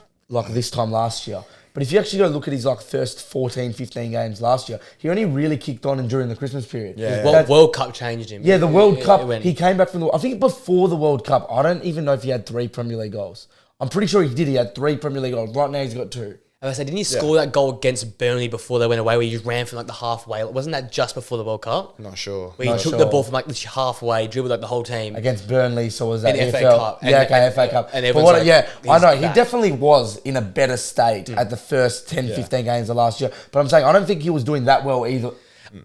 time last year. But if you actually go look at his first 14, 15 games last year, he only really kicked on during the Christmas period. Yeah. World Cup changed him. Yeah, the World Cup, he came back from I think before the World Cup, I don't even know if he had 3 Premier League goals. I'm pretty sure he did. He had 3 Premier League goals. Right now he's got 2. I was like, didn't he score that goal against Burnley before they went away where he just ran from like the halfway? Wasn't that just before the World Cup? Not sure. Where he took the ball from like the halfway, dribbled like the whole team. Against Burnley, so was that FA Cup. FA Cup. And everyone's I know. He definitely was in a better state at the first 10, 15 games of last year. But I'm saying, I don't think he was doing that well either.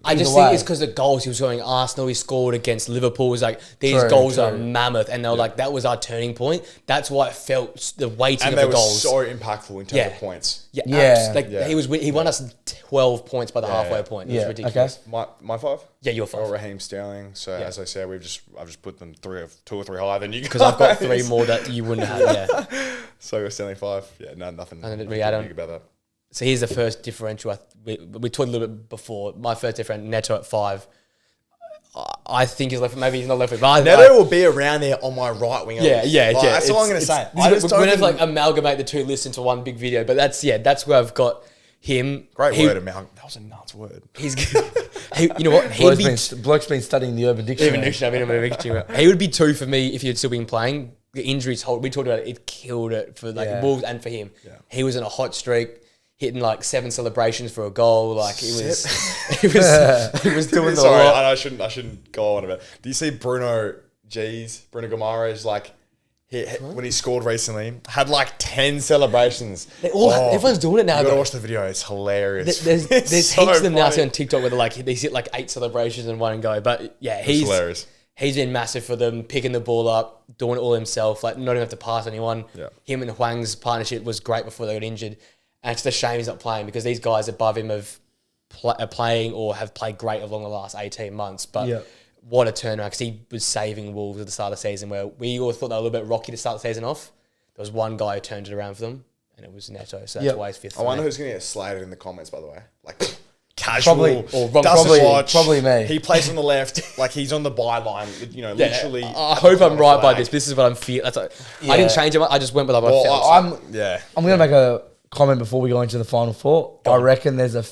I just think it's because the goals he was scoring. Arsenal, he scored against Liverpool. It was like, these goals are mammoth. And they were like, that was our turning point. That's why it felt the weighting of the goals. And they were so impactful in terms of points. He won us 12 points by the halfway point. It was ridiculous. Okay. My 5? Yeah, your 5. Raheem Sterling. So as I said, I've just put them 2 or 3 higher than you guys. Because I've got 3 more that you wouldn't have. So you're Sterling 5. Yeah, nothing. And then we add on about that. So here's the first differential. We talked a little bit before. My first differential, Neto at 5. I think he's left. Maybe he's not left. But Neto will be around there on my right wing. That's all I'm going to say. We're going to like amalgamate the 2 lists into one big video. But that's where I've got him. Great word, amalgamate. That was a nuts word. He's you know what? Bloke's been studying the Urban Dictionary. He would be 2 for me if he had still been playing. The injuries, we talked about it. It killed it for Wolves and for him. Yeah. He was in a hot streak. hitting like 7 celebrations for a goal. Like he was doing the Sorry, lot. I shouldn't go on about it. Do you see Bruno Guimaraes, like, when he scored recently, had like 10 celebrations. Everyone's doing it now. You gotta watch the video; it's hilarious. There's so heaps of them now funny. see on TikTok where they hit like 8 celebrations in one go. But yeah, It's hilarious. he's been massive for them, picking the ball up, doing it all himself. Like not even have to pass anyone. Yeah. Him and Huang's partnership was great before they got injured, and it's just a shame he's not playing because these guys above him are playing or have played great along the last 18 months. But Yeah. what a turnaround because he was saving Wolves at the start of the season where we all thought they were a little bit rocky to start the season off. There was one guy who turned it around for them, and it was Neto. So that's why he's fifth. I wonder who's going to get slated in the comments, by the way. Like, casual, Probably me. He plays on the left, like he's on the byline, literally. I hope I'm right by this. This is what I'm feeling. I didn't change it. I just went with what I felt. I'm going to make a comment before we go into the final four. I reckon there's a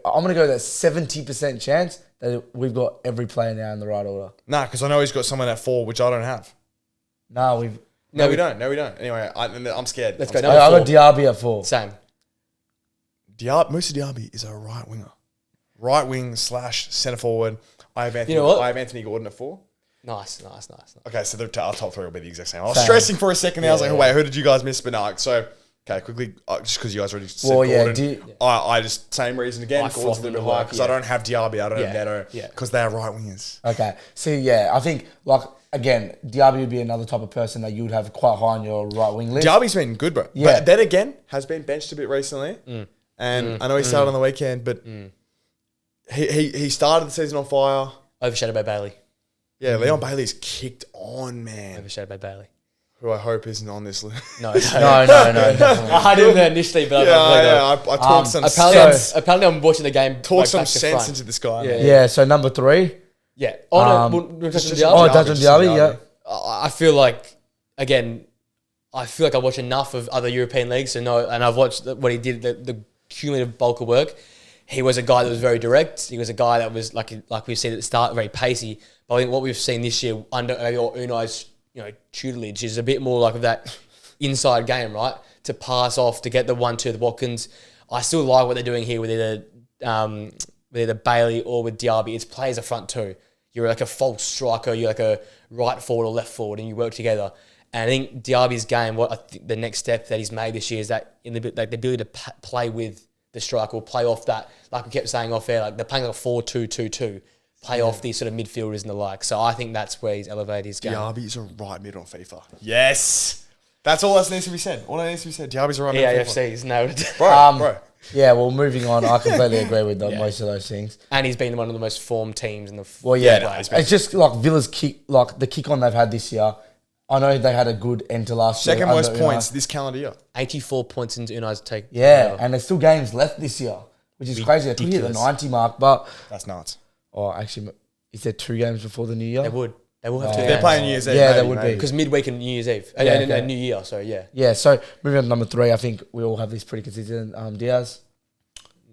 I'm going to go that 70% chance that we've got every player now in the right order. Nah, because I know he's got someone at 4, which I don't have. No, we don't. Anyway, I'm scared. Let's go. I got Diaby at 4. Same. Musa Diaby is a right winger. Right wing / centre forward. I have Anthony Gordon at 4. Nice. Okay, so our top 3 will be the exact same. I was stressing for a second there. I was like, wait, who did you guys miss? But no, so... Okay, quickly, just because you guys already said Gordon, I just, same reason again, Gordon's a little bit higher because I don't have Diaby, I don't have Neto, because they are right wingers. Okay, so I think, like, again, Diaby would be another type of person that you would have quite high on your right wing list. Diaby's been good, bro. Yeah. But then again, has been benched a bit recently, and I know he started on the weekend, but he started the season on fire. Overshadowed by Bailey. Yeah, Leon Bailey's kicked on, man. Overshadowed by Bailey. Who I hope isn't on this list. No, definitely. I had him there initially, but I talked some sense. Apparently, I'm watching the game. Talk some sense into this guy. Yeah, so number 3. Yeah. We'll touch on Diaby. Touch on Diaby, yeah. I feel like, again, I watch enough of other European leagues and I've watched what he did, the cumulative bulk of work. He was a guy that was very direct. He was a guy that was, like we've seen at the start, very pacey. But I think what we've seen this year under Unai's tutelage is a bit more like of that inside game, right? To pass off, to get the 1-2, the Watkins. I still like what they're doing here with either Bailey or with Diaby. It's players up front too. You're like a false striker, you're like a right forward or left forward, and you work together. And I think Diaby's game, what I think the next step that he's made this year is that the ability to play with the striker or play off that, like we kept saying off air, like they're playing like a 4-2-2-2. Play off these sort of midfielders and the like. So I think that's where he's elevated his game. Diaby's a right mid on FIFA. Yes. That's all that needs to be said. All that needs to be said. Diaby's a right mid on FIFA. EAFC, he's nailed it. Bro. Yeah, well, moving on, I completely agree with most of those things. And he's been one of the most formed teams in the... It's just like Villa's kick, like the kick on they've had this year. I know they had a good end to last year. Second most points this calendar year. 84 points into Unai's take. Yeah, and there's still games left this year, which is crazy. They could hit the 90 mark, but... That's nuts. Oh, actually... Is there 2 games before the New Year? They would have 2 games. They're playing New Year's Eve. Yeah, they would be. Because midweek and New Year's Eve. And New Year, so yeah. Yeah, so moving on to number 3, I think we all have this pretty consistent. Diaz.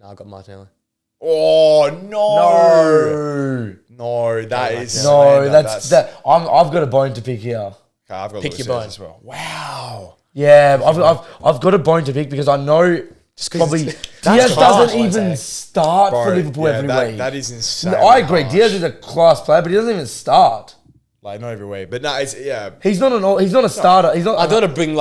No, I got Martinelli. Oh, no. No, that is... No, that's... I've got a bone to pick here. Okay, I've got pick your bone as well. Wow. Yeah, I've got a bone to pick because I know... Probably Diaz doesn't even start for Liverpool every week. That is insane. I agree. Diaz is a class player, but he doesn't even start. Like not every week, but no, it's He's not a starter. He's not. I got to bring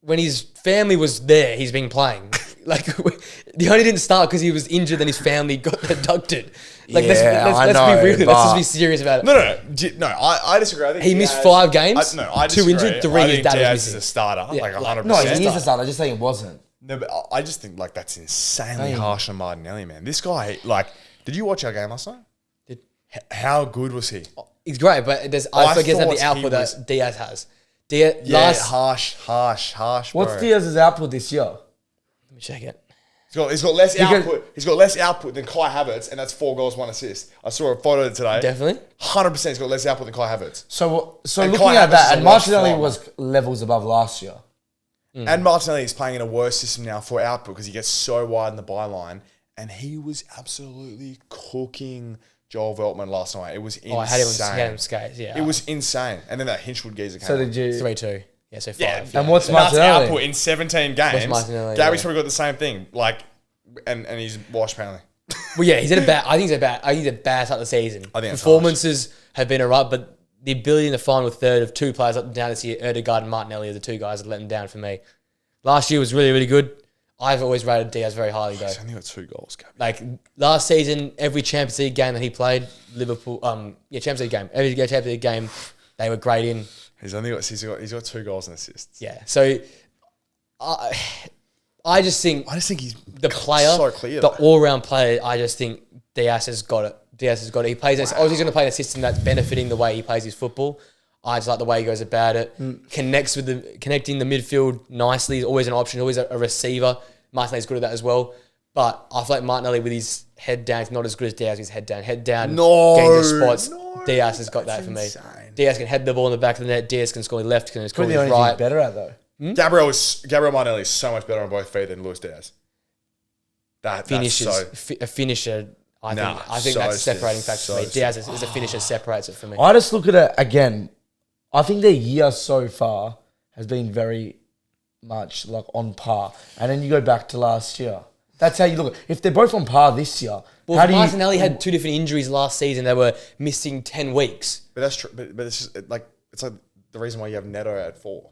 when his family was there, he's been playing. He only didn't start because he was injured and his family got abducted. Let's be real. Let's just be serious about it. No, I disagree. I think he missed 5 games. I 2 injured, 3 his dad was Diaz missing. is a starter, 100%. No, he is a starter. I just saying it wasn't. No, but I just think that's insanely harsh on Martinelli, man. This guy, did you watch our game last night? Did. How good was he? He's great, but I forget that the output that Diaz has. Harsh, bro. What's Diaz's output this year? Let me check it. He's got less output. He's got less output than Kai Havertz, and that's 4 goals, 1 assist. I saw a photo today. Definitely. 100% he's got less output than Kai Havertz. So And looking Kai at Havertz that, is and a lot Martinelli slower. was levels above last year. And Martinelli is playing in a worse system now for output because he gets so wide in the byline, and he was absolutely cooking Joel Veltman last night. It was insane. I had him skates, yeah. It was insane. And then that Hinchwood geezer came So on. did you? 3-2. Yeah, so 5. Yeah, And what's that's Martinelli? output in 17 games. Martinelli, Gabby's yeah. probably got the same thing. Like, and he's washed apparently. Well, yeah, he's at a bad. I think he's a bad start of the season. I think that's performances have been alright, but the ability in the final third of 2 players up and down this year, Erdegaard and Martinelli, are the 2 guys that let him down for me. Last year was really, really good. I've always rated Diaz very highly though. He's only got 2 goals, Gabby. Like last season, every Champions League game that he played, Liverpool, Champions League game, every Champions League game, they were great in. He's got 2 goals and assists. Yeah, so I just think he's the player, so clear, the though. all-round player. I just think Diaz has got it. He plays. Obviously, he's going to play in a system that's benefiting the way he plays his football. I just like the way he goes about it. Connecting the midfield nicely is always an option. Always a receiver. Martinelli's good at that as well. But I feel like Martinelli with his head down is not as good as Diaz with his head down. Head down, getting the spots. Diaz has got that for me. Insane. Diaz can head the ball in the back of the net. Diaz can score left, can score Probably the only right. thing better at though. Gabriel Martinelli is so much better on both feet than Luis Diaz. Finishes, That's so... a finisher. I think so that's a separating factor so for me. Diaz is a finisher, separates it for me. I just look at it again. I think their year so far has been very much like on par. And then you go back to last year. That's how you look at it. If they're both on par this year, Well, if Martinelli had 2 different injuries last season. They were missing 10 weeks. But that's true. But it's just it's like the reason why you have Neto at 4.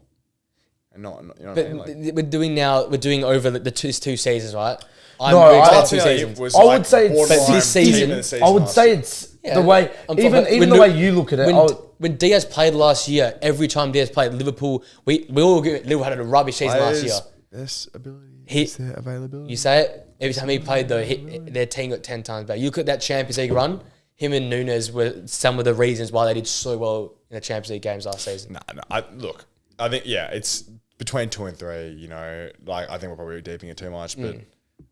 And not you know what I mean? Like, we're doing over the 2 seasons, right? I would say but this season, I would say it's the way, even the way you look at it. When Diaz played last year, every time Diaz played Liverpool, we all agree Liverpool had a rubbish season last year. Best ability, their availability. You say it every time he played though, their team got 10 times better. You look at that Champions League run. Him and Nunes were some of the reasons why they did so well in the Champions League games last season. I think it's between 2 and 3. You know, like I think we're probably deeping it too much, but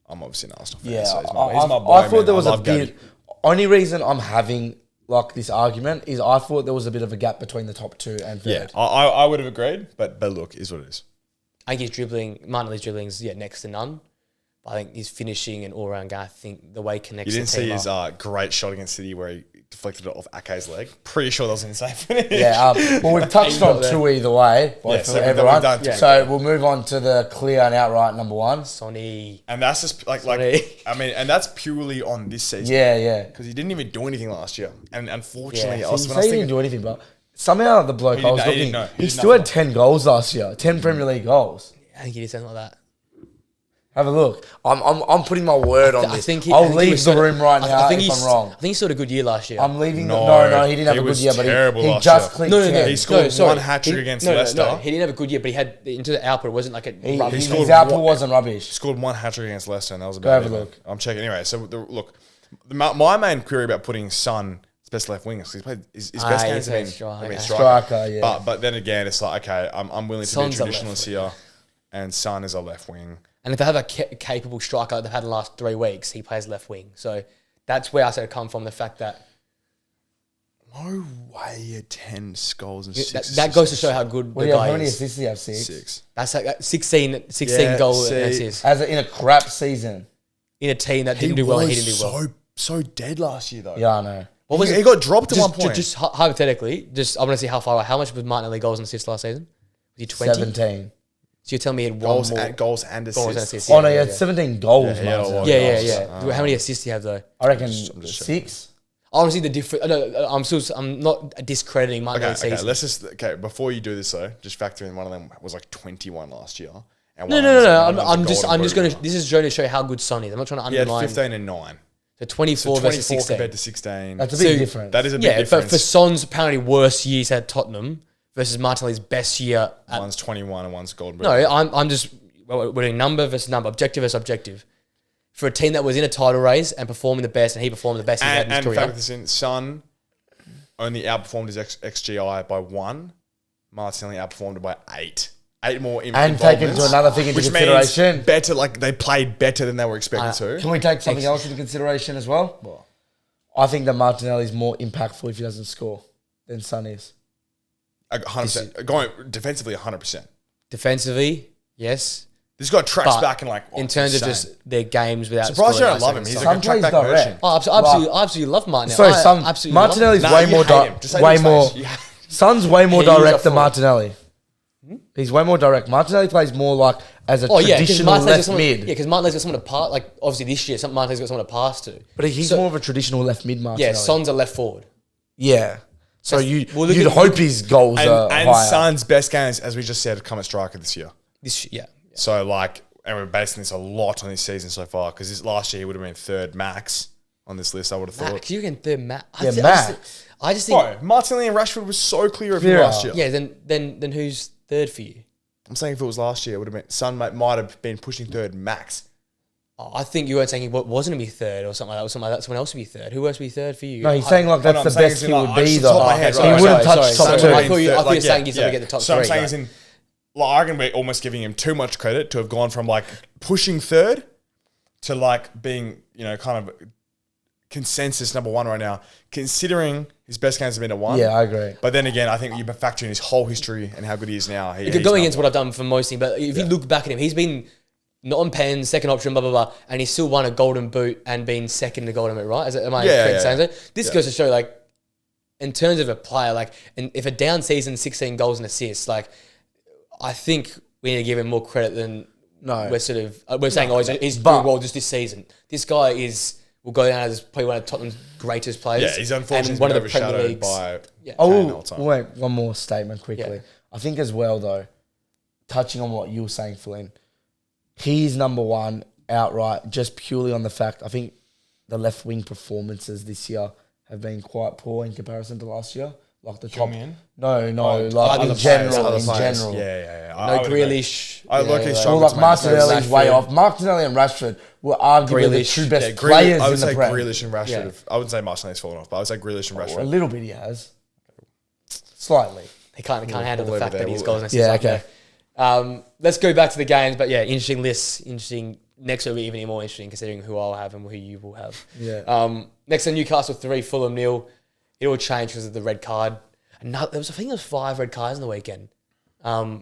I'm obviously an Arsenal fan. Yeah, So I thought there was a bit. Only reason I'm having like this argument is I thought there was a bit of a gap between the top 2 and 3rd. Yeah, I would have agreed, but look, is what it is. I think Martinelli's dribbling is next to none. But I think his finishing and all-round guy, I think the way he connects You didn't the team see his great shot against City where he deflected it off Ake's leg? Pretty sure that was an insane finish. Yeah, well, we've touched on 2 either way for everyone. So we'll move on to the clear and outright number 1. Sonny. And that's just and that's purely on this season. Yeah. Because he didn't even do anything last year. And unfortunately, So you say he didn't do anything, but somehow the bloke he still had 10 goals last year, 10 Premier League goals. I think he did something like that. Have a look. I'm putting my word on this. I'll leave the room right now if I'm wrong. I think he scored a good year last year. I'm leaving. No, he didn't have a good year, but he just clicked. No. He scored one hat-trick against Leicester. No, he didn't have a good year, but he had into the output. It wasn't like a rubbish. His output wasn't rubbish. He scored one hat-trick against Leicester, and that was about Go have a look. I'm checking. Anyway, so my main query about putting Son as best left winger, because he's played his best games have been striker. Yeah. But then again, it's like, okay, I'm willing to be traditionalist here, and Son is a left wing. And if they have a capable striker they've had in the last 3 weeks, he plays left wing. So that's where I said it come from, the fact that... No way he had 10 goals and 6 That goes to show how good the guy is. How many assists do you have? 6? That's like 16 goals and assists. In a crap season. In a team that didn't do well and he didn't do well. So dead last year, though. Yeah, I know. What was he got dropped at one point. Just hypothetically, I want to see how far away. How much was Martinelli goals and assists last season? Was he 20? 17. So you're telling me he had goals and assists. Oh, no, he had 17 goals. Yeah. How many assists do you have, though? I reckon 6. Honestly, the difference... I'm not discrediting Martinelli's season. Before you do this, though, just factor in one of them was like 21 last year. And No. I'm just going to... This is going to show how good Son is. I'm not trying to undermine... He had 15 and 9. So 24 versus 16. compared to 16. That's a big difference. That is a big difference. But for Son's apparently worst years at Tottenham versus Martinelli's best year at... One's 21 and one's Golden Boot. No, I'm just... We're doing number versus number, objective versus objective. For a team that was in a title race and performing the best, and he performed the best he's had in his career. And factor this in, Son only outperformed his XGI by 1. Martinelli outperformed it by 8. 8 more and take into another thing into consideration. Means better, like they played better than they were expected to. Can we take something else into consideration as well? What? I think that Martinelli is more impactful if he doesn't score than Son is. 100%. Going defensively, 100%. Defensively, yes. This guy tracks back and in terms of just their games without. Surprised you don't love him. He's like a track back merchant. I absolutely love Martinelli. Sorry, Martinelli's way more direct. Son's way more direct than Martinelli. He's way more direct. Martinelli plays more like as a traditional left mid. Yeah, because Martinelli's got someone to pass. Like obviously this year, Martinelli's got someone to pass to. But he's more of a traditional left mid. Martinelli. Yeah, Son's a left forward. Yeah. So you'd hope his goals are higher. And Son's best games, as we just said, come at striker this year. Yeah. So and we're basing this a lot on this season so far because this last year he would have been third max on this list. I would have thought. You can third max. I just think. Bro, Martinelli and Rashford was so clear of him last year. Yeah. Then who's third for you? I'm saying if it was last year, it would have been Son might have been pushing third max. I think you weren't saying he wasn't to be third or something like that. Or something like that. Someone else would be third. Who else would be third for you? No, he's saying like that's the best he would be though. He wouldn't touch top two. I thought you were saying he's going to get the top three. So I'm saying is in, I can be almost giving him too much credit to have gone from like pushing third to like being, kind of consensus number one right now, considering his best games have been at one. Yeah, I agree. But then again, I think you factor in his whole history and how good he is now. Going against what I've done for most things, but if you look back at him, he's been not on pen, second option, blah, blah, blah, and he's still won a golden boot and been second in the golden boot, right? Am I correct saying that? This goes to show, like, in terms of a player, like, and if a down season, 16 goals and assists, like, I think we need to give him more credit than we're saying, he's doing well just this season. This guy will go down as probably one of Tottenham's greatest players. Yeah, he's unfortunately one been of the Premier overshadowed Leagues. by wait, one more statement quickly. Yeah. I think as well, though, touching on what you were saying, Flynn, he's number one outright just purely on the fact, I think the left wing performances this year have been quite poor in comparison to last year. Like the top. In general. Yeah. No Grealish. Martinelli's way off. Martinelli and Rashford were arguably the two best players in the Prem. Grealish and Rashford. I wouldn't say Martinelli's fallen off, but I would say Grealish and Rashford. A little bit he has. Slightly. He can't handle the fact that he's goals and assists. Yeah, okay. Let's go back to the games, but yeah, interesting lists. Interesting. Next will be even more interesting considering who I'll have and who you will have. Yeah. Next on Newcastle 3, Fulham 0. It all changed because of the red card. I think there was 5 red cards in the weekend. But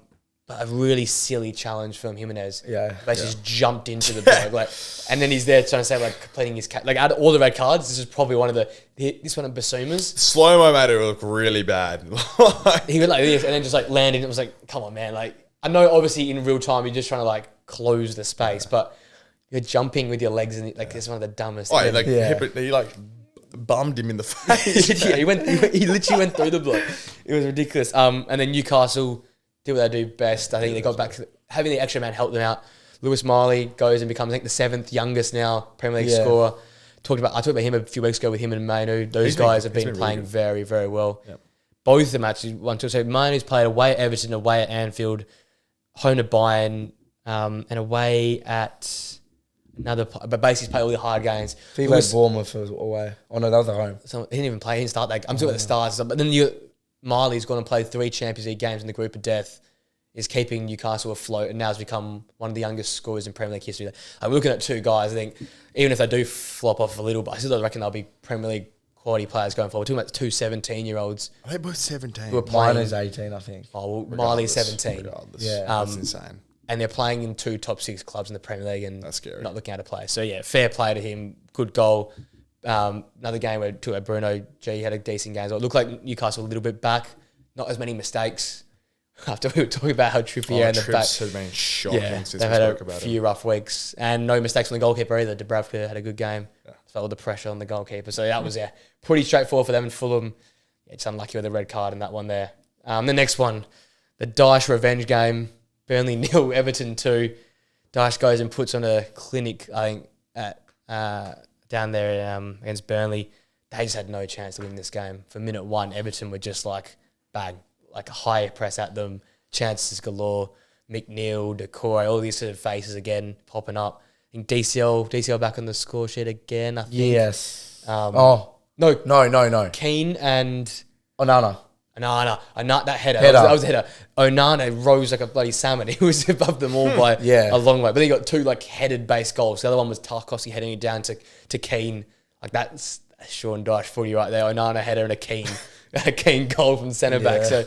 a really silly challenge from Jimenez. Yeah. Basically just jumped into the bloke. And then he's there trying to say, completing his cat. Out of all the red cards, this is probably one of this one of Basuma's. Slow-mo made it look really bad. He went like this and then just landed. It was like, come on, man. I know obviously in real time you're just trying to close the space, but you're jumping with your legs and this is one of the dumbest. He bummed him in the face. Yeah, he literally went through the block. It was ridiculous. And then Newcastle did what they do best. I think they got back to having the extra man help them out. Lewis Miley goes and becomes, I think, the 7th youngest now Premier League scorer. I talked about him a few weeks ago with him and Manu. Those guys have been playing really very, very well. Yep. Both of the matches, 1-2. So Manu's played away at Everton, away at Anfield, home to Bayern, and away at but basically played all the hard games. He played Bournemouth away. Oh no, that was at home. So he didn't even play. He didn't start that. I'm talking about the stars. But then Miley's gone and played 3 Champions League games in the group of death, is keeping Newcastle afloat, and now has become one of the youngest scorers in Premier League history. We're looking at 2 guys. I think even if they do flop off a little, but I still reckon they'll be Premier League quality players going forward. We're talking about 2 17-year-olds. Are they both 17? Who are playing as 18, I think. Oh, well, Miley's 17. Yeah, that's insane. And they're playing in 2 top 6 clubs in the Premier League and that's scary. Not looking out of play. So, yeah, fair play to him. Good goal. Another game where Bruno G had a decent game. So it looked like Newcastle a little bit back. Not as many mistakes. After we were talking about how Trippier and the back has been shocking since they've had a few rough weeks. And no mistakes on the goalkeeper either. Dubravka had a good game. Yeah. Felt the pressure on the goalkeeper. So that was pretty straightforward for them. And Fulham, it's unlucky with the red card in that one there. The next one, the Dyche revenge game. Burnley 0, Everton 2. Dyche goes and puts on a clinic, I think, at down there against Burnley. They just had no chance to win this game. For minute 1, Everton were just bang, a high press at them, chances galore. McNeil, Decore, all these sort of faces again popping up. I think DCL back on the score sheet again, I think. Yes. No. Keane and Onana. That header. That was a header. Onana rose like a bloody salmon. He was above them all by a long way. But then he got 2 headed base goals. The other one was Tarkowski heading it down to Keane. That's Sean Dyche footy right there. Onana header and a Keane goal from centre back. So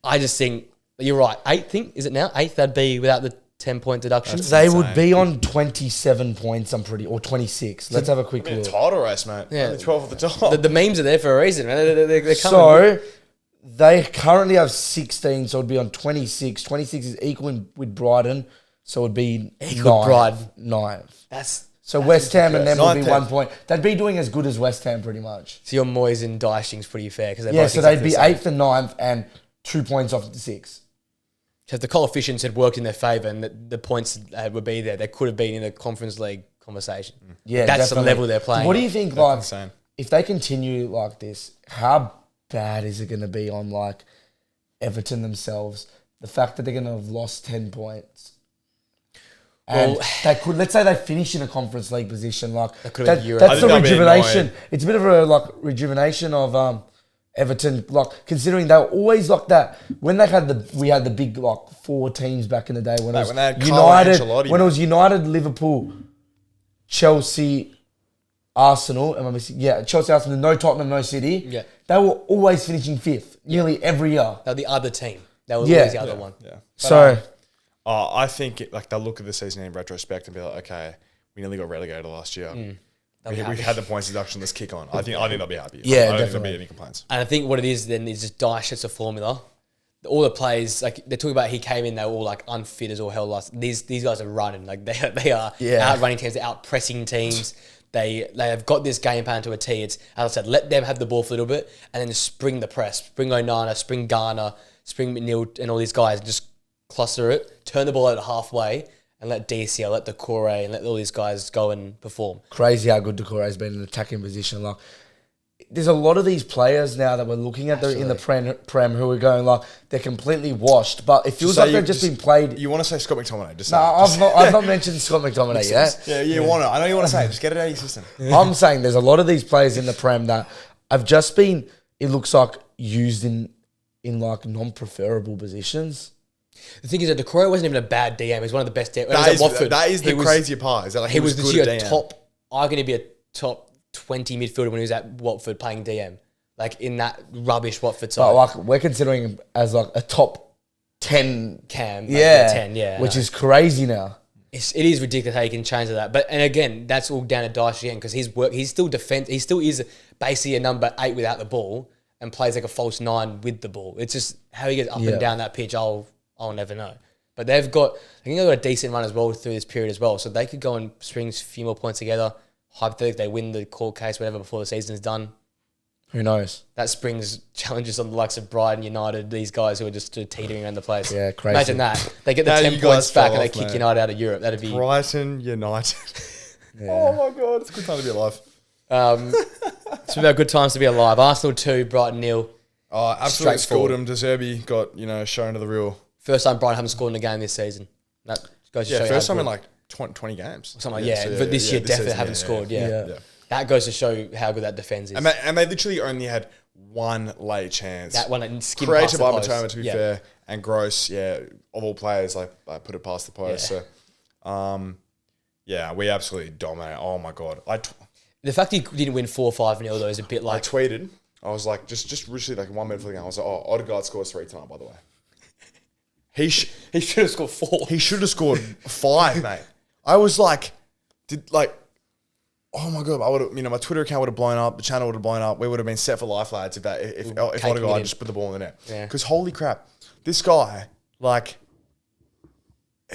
I just think you're right. 8th, is it now? 8th, that'd be without the 10-point deduction. They would be on 27 points, or 26. Let's have a quick look. Title race, mate. Yeah. Only 12 at the top. The memes are there for a reason, man. They're coming. So, They currently have 16, so it'd be on 26. 26 is equal with Brighton, so it'd be Equal Brighton. 9. That's West Ham and them would be 9-10. 1 point. They'd be doing as good as West Ham pretty much. so your Moyes and Dyching's pretty fair because So they'd be 8th and 9th and 2 points off the 6th. So if the coefficients had worked in their favour and the points would be there, they could have been in the Conference League conversation. Yeah, that's definitely. the level they're playing. What do you think, like, insane. if they continue like this, how bad is it going to be on, like, Everton themselves? The fact that they're going to have lost 10 points. And they could, let's say they finish in a Conference League position, like, that's the rejuvenation. It's a bit of a, like, rejuvenation of Everton, like, considering they were always like that. When we had the big, like, 4 teams back in the day when it was when they had United, Ancelotti, when it was United, Liverpool, Chelsea, Arsenal, am I missing? Yeah, Chelsea, Arsenal, no Tottenham, no City. Yeah. They were always finishing 5th, nearly every year. They're the other team. They were always the other one. Yeah. But, So, I think they'll look at the season in retrospect and be like, okay, we nearly got relegated last year. We had the points deduction. Let's kick on. I think they'll be happy. Yeah, I don't think definitely. there'll be any complaints. And I think what it is then is just Dyche sets a formula. All the players, like they're talking about, he came in, they were all like unfit as all hell. These guys are running, like they are out running teams, they're out pressing teams. They have got this game plan to a T. It's, as I said, let them have the ball for a little bit and then spring the press. Spring Onana, spring Garner, spring McNeil and all these guys. Just cluster it, turn the ball out halfway and let DCL, let Decore and let all these guys go and perform. crazy how good Decore has been in an attacking position. Like, there's a lot of these players now that we're looking at in the Prem who are going like they're completely washed, but it feels like they've just been played. You want to say Scott McTominay? I've not mentioned Scott McTominay yet. Yeah, you want to. I know you want to say it. Just get it out of your system. I'm saying there's a lot of these players in the Prem that have just been, it looks like, used in like non-preferable positions. The thing is that Decore wasn't even a bad DM. He was one of the best DMs. That is the crazier part. Is that like he was good this year at DM. going to be a top 20 midfielder when he was at Watford playing DM. Like in that rubbish Watford side. But like we're considering him as like a top 10 Cam. Like 10, which is crazy now. It is ridiculous how you can change that. But and again, that's all down to Dyche again because he's still defense. He still is basically a number 8 without the ball and plays like a false 9 with the ball. It's just how he gets up and down that pitch. I'll never know. But I think they've got a decent run as well through this period as well. So they could go and string a few more points together. Hypothetically, they win the court case, whatever, before the season's done. Who knows? That springs challenges on the likes of Brighton, United, these guys who are just teetering around the place. Yeah, crazy. Imagine that. They get the 10 points back and they kick United out of Europe. That'd be... Brighton United. Oh my God, it's a good time to be alive. It's about good times to be alive. Arsenal 2, Brighton 0. Oh, absolutely schooled him. De Zerbi got, shown to the real. First time Brighton haven't scored in a game this season. That goes to show you first how time good. in like 20 games. Something like, but this year definitely haven't scored. Yeah. That goes to show how good that defence is. And they literally only had one late chance. That one and skimmed created past by the Matoma, post. to be fair, and Gross, of all players, I put it past the post. Yeah. So, we absolutely dominate. Oh my God, The fact he didn't win 4-5-0 though is a bit I like... tweeted. I was like, just literally like 1 minute for the game. I was like, Odegaard scores 3 tonight, by the way. He should have scored 4. He should have scored 5, mate. I was like, oh my God, I would have, my Twitter account would have blown up, the channel would have blown up, we would have been set for life, lads, if Odegaard just put the ball in the net. Because holy crap, this guy, it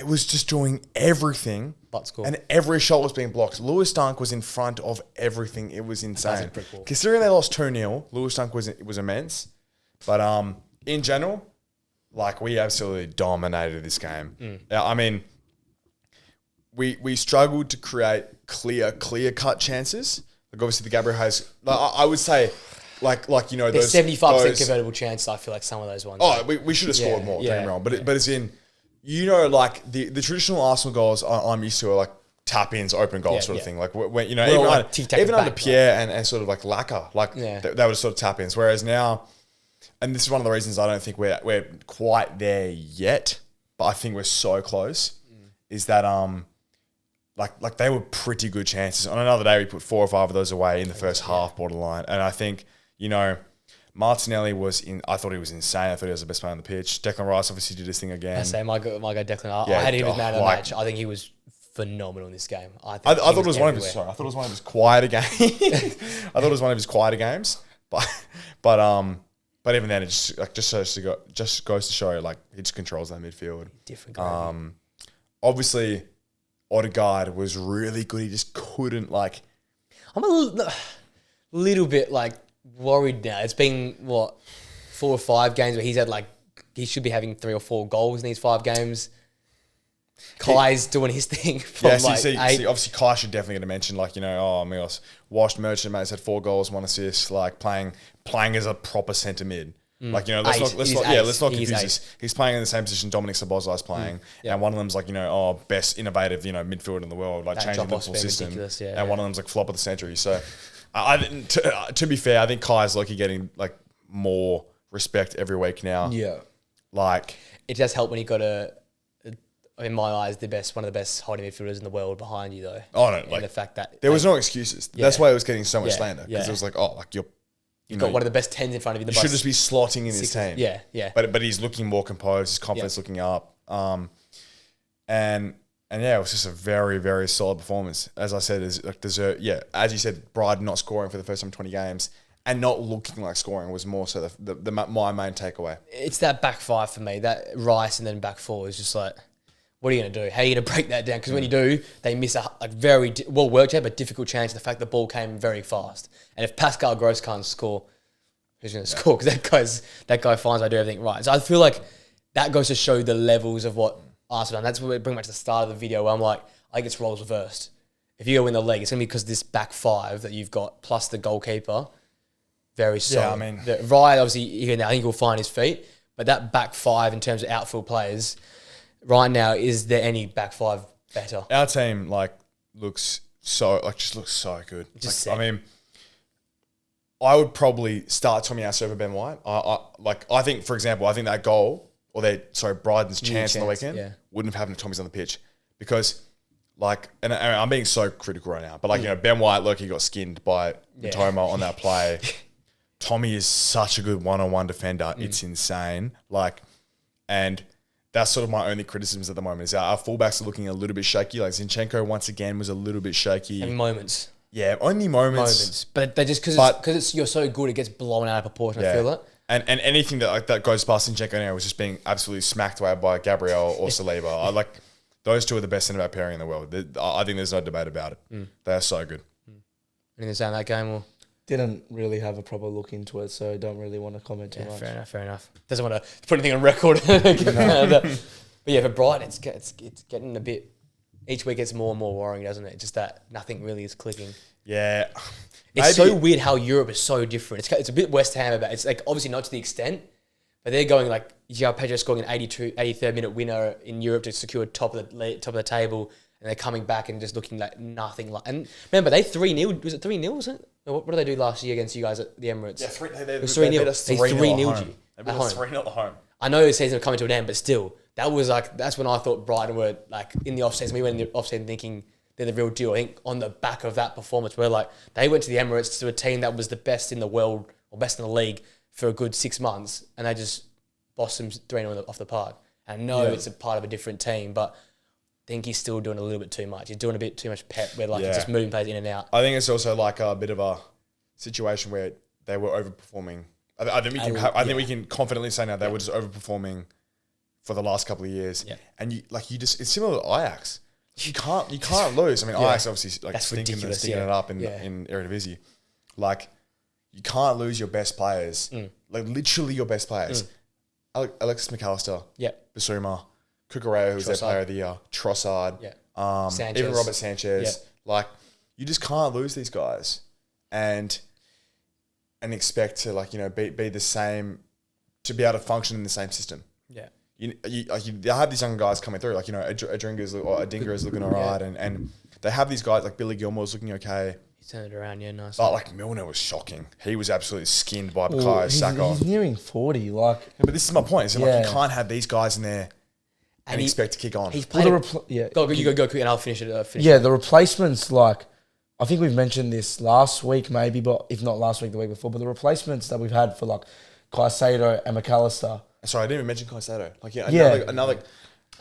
was just doing everything. But score. And every shot was being blocked. Lewis Dunk was in front of everything. It was insane. Considering they lost 2-0, Lewis Dunk was immense. But in general, we absolutely dominated this game. I mean, we struggled to create clear-cut chances. Obviously, the Gabriel has... I would say, There's those... 75% convertible chance, I feel like some of those ones. Oh, we should have scored more, don't get me wrong. But it's in... the traditional Arsenal goals I'm used to are tap-ins, open goals sort of thing. When even under Pierre and sort of Lacquer, they were sort of tap-ins. Whereas now, and this is one of the reasons I don't think we're quite there yet, but I think we're so close, is that they were pretty good chances. On another day, we put 4 or 5 of those away in the first half, borderline. And I think, Martinelli I thought he was insane. I thought he was the best player on the pitch. Declan Rice obviously did his thing again. I say, my guy Declan. I had him as man of the match. I think he was phenomenal in this game. I thought it was one of his. Sorry, I thought it was one of his quieter games. But But even then, it just goes to show like he just controls that midfield. Different guy. Obviously, Odegaard was really good. He just couldn't like. I'm a little bit like worried now. It's been 4 or 5 games where he's had like he should be having 3 or 4 goals in these 5 games. Kai's doing his thing. From see, obviously Kai should definitely get a mention. Like Milos washed merchant mates had 4 goals, 1 assist. Like playing as a proper centre mid. Like let's not confuse this. He's playing in the same position Dominic Szoboszlai's playing, and one of them's like best innovative midfield in the world, like changing the Liverpool system, and one of them's like flop of the century. So, to be fair, I think Kai's lucky getting like more respect every week now. Yeah, like it does help when you got in my eyes, one of the best holding midfielders in the world behind you, though. Oh no, like the fact that there was no excuses. That's why it was getting so much slander because it was like, you've got one of the best 10s in front of you. You should just be slotting in this team. Yeah. But he's looking more composed. His confidence looking up. And it was just a very, very solid performance. As I said, as you said, Bryden not scoring for the first time in 20 games and not looking like scoring was more so my main takeaway. It's that back 5 for me. That Rice and then back 4 is just like, what are you going to do? How are you going to break that down? Because when you do, they miss a very well worked out but difficult chance. The fact the ball came very fast, and if Pascal Gross can't score, who's going to score? Because that guy finds I do everything right. So I feel like that goes to show the levels of what Arsenal done. That's what we bring back to the start of the video where I'm like, I think it's roles reversed. If you go win the league, it's going to be because this back 5 that you've got plus the goalkeeper, very solid. Yeah, I mean, Ryan obviously I think he'll find his feet, but that back 5 in terms of outfield players. Right now, is there any back 5 better? Our team looks so good. I mean, I would probably start Tommy Asu over Ben White. I think, for example, that goal Bryden's chance on the weekend wouldn't have happened if Tommy's on the pitch because, and I'm being so critical right now, but Ben White, look, he got skinned by Matoma on that play. Tommy is such a good one-on-one defender. It's insane. And that's sort of my only criticisms at the moment is our fullbacks are looking a little bit shaky. Like Zinchenko once again was a little bit shaky. And moments. Yeah, only moments. But they just because you're so good, it gets blown out of proportion. I feel that. And anything that goes past Zinchenko now was just being absolutely smacked away by Gabriel or Saliba. Those two are the best centre-back pairing in the world. I think there's no debate about it. They are so good. Anything to say on that game or? Didn't really have a proper look into it, so don't really want to comment too much. Fair enough. Doesn't want to put anything on record. But for Brighton, it's getting a bit. Each week it's more and more worrying, doesn't it? Just that nothing really is clicking. Yeah, it's so weird how Europe is so different. It's a bit West Ham about. It's obviously not to the extent, but they're going João Pedro scoring an 83rd minute winner in Europe to secure top of the table. And they're coming back and just looking like nothing. And remember, they 3-0. Was it 3-0? Was it? What did they do last year against you guys at the Emirates? Yeah, it was 3-0. They 3-0'd you at home. 3-0 at home. I know the season was coming to an end, but still, that's when I thought Brighton were in the off season. We went in the off season thinking they're the real deal. I think on the back of that performance, where they went to the Emirates to a team that was the best in the world or best in the league for a good 6 months, and they just bossed them 3-0 off the park. And I know it's a part of a different team, but I think he's still doing a little bit too much. He's doing a bit too much pep where he's just moving players in and out. I think it's also a bit of a situation where they were overperforming. I think we can confidently say now they were just overperforming for the last couple of years. Yeah. And it's similar to Ajax. You can't lose. I mean, Ajax obviously stinking it up in Eredivisie. You can't lose your best players. Literally your best players. Alexis McAllister. Yeah. Basuma. Cucurella, who's their player of the year, Trossard, even Robert Sanchez. Yeah. You just can't lose these guys and expect to be the same, to be able to function in the same system. Yeah. You have these young guys coming through, Adingra is looking all right, and they have these guys like Billy Gilmore's looking okay. He turned it around, nice. But Milner was shocking. He was absolutely skinned by Bukayo Saka. He's nearing 40. But this is my point. You can't have these guys in there and expect to kick on. He's played. Go quick, and I'll finish it. The replacements, I think we've mentioned this last week, maybe, but if not last week, the week before. But the replacements that we've had for Caicedo and McAllister. Sorry, I didn't even mention Caicedo.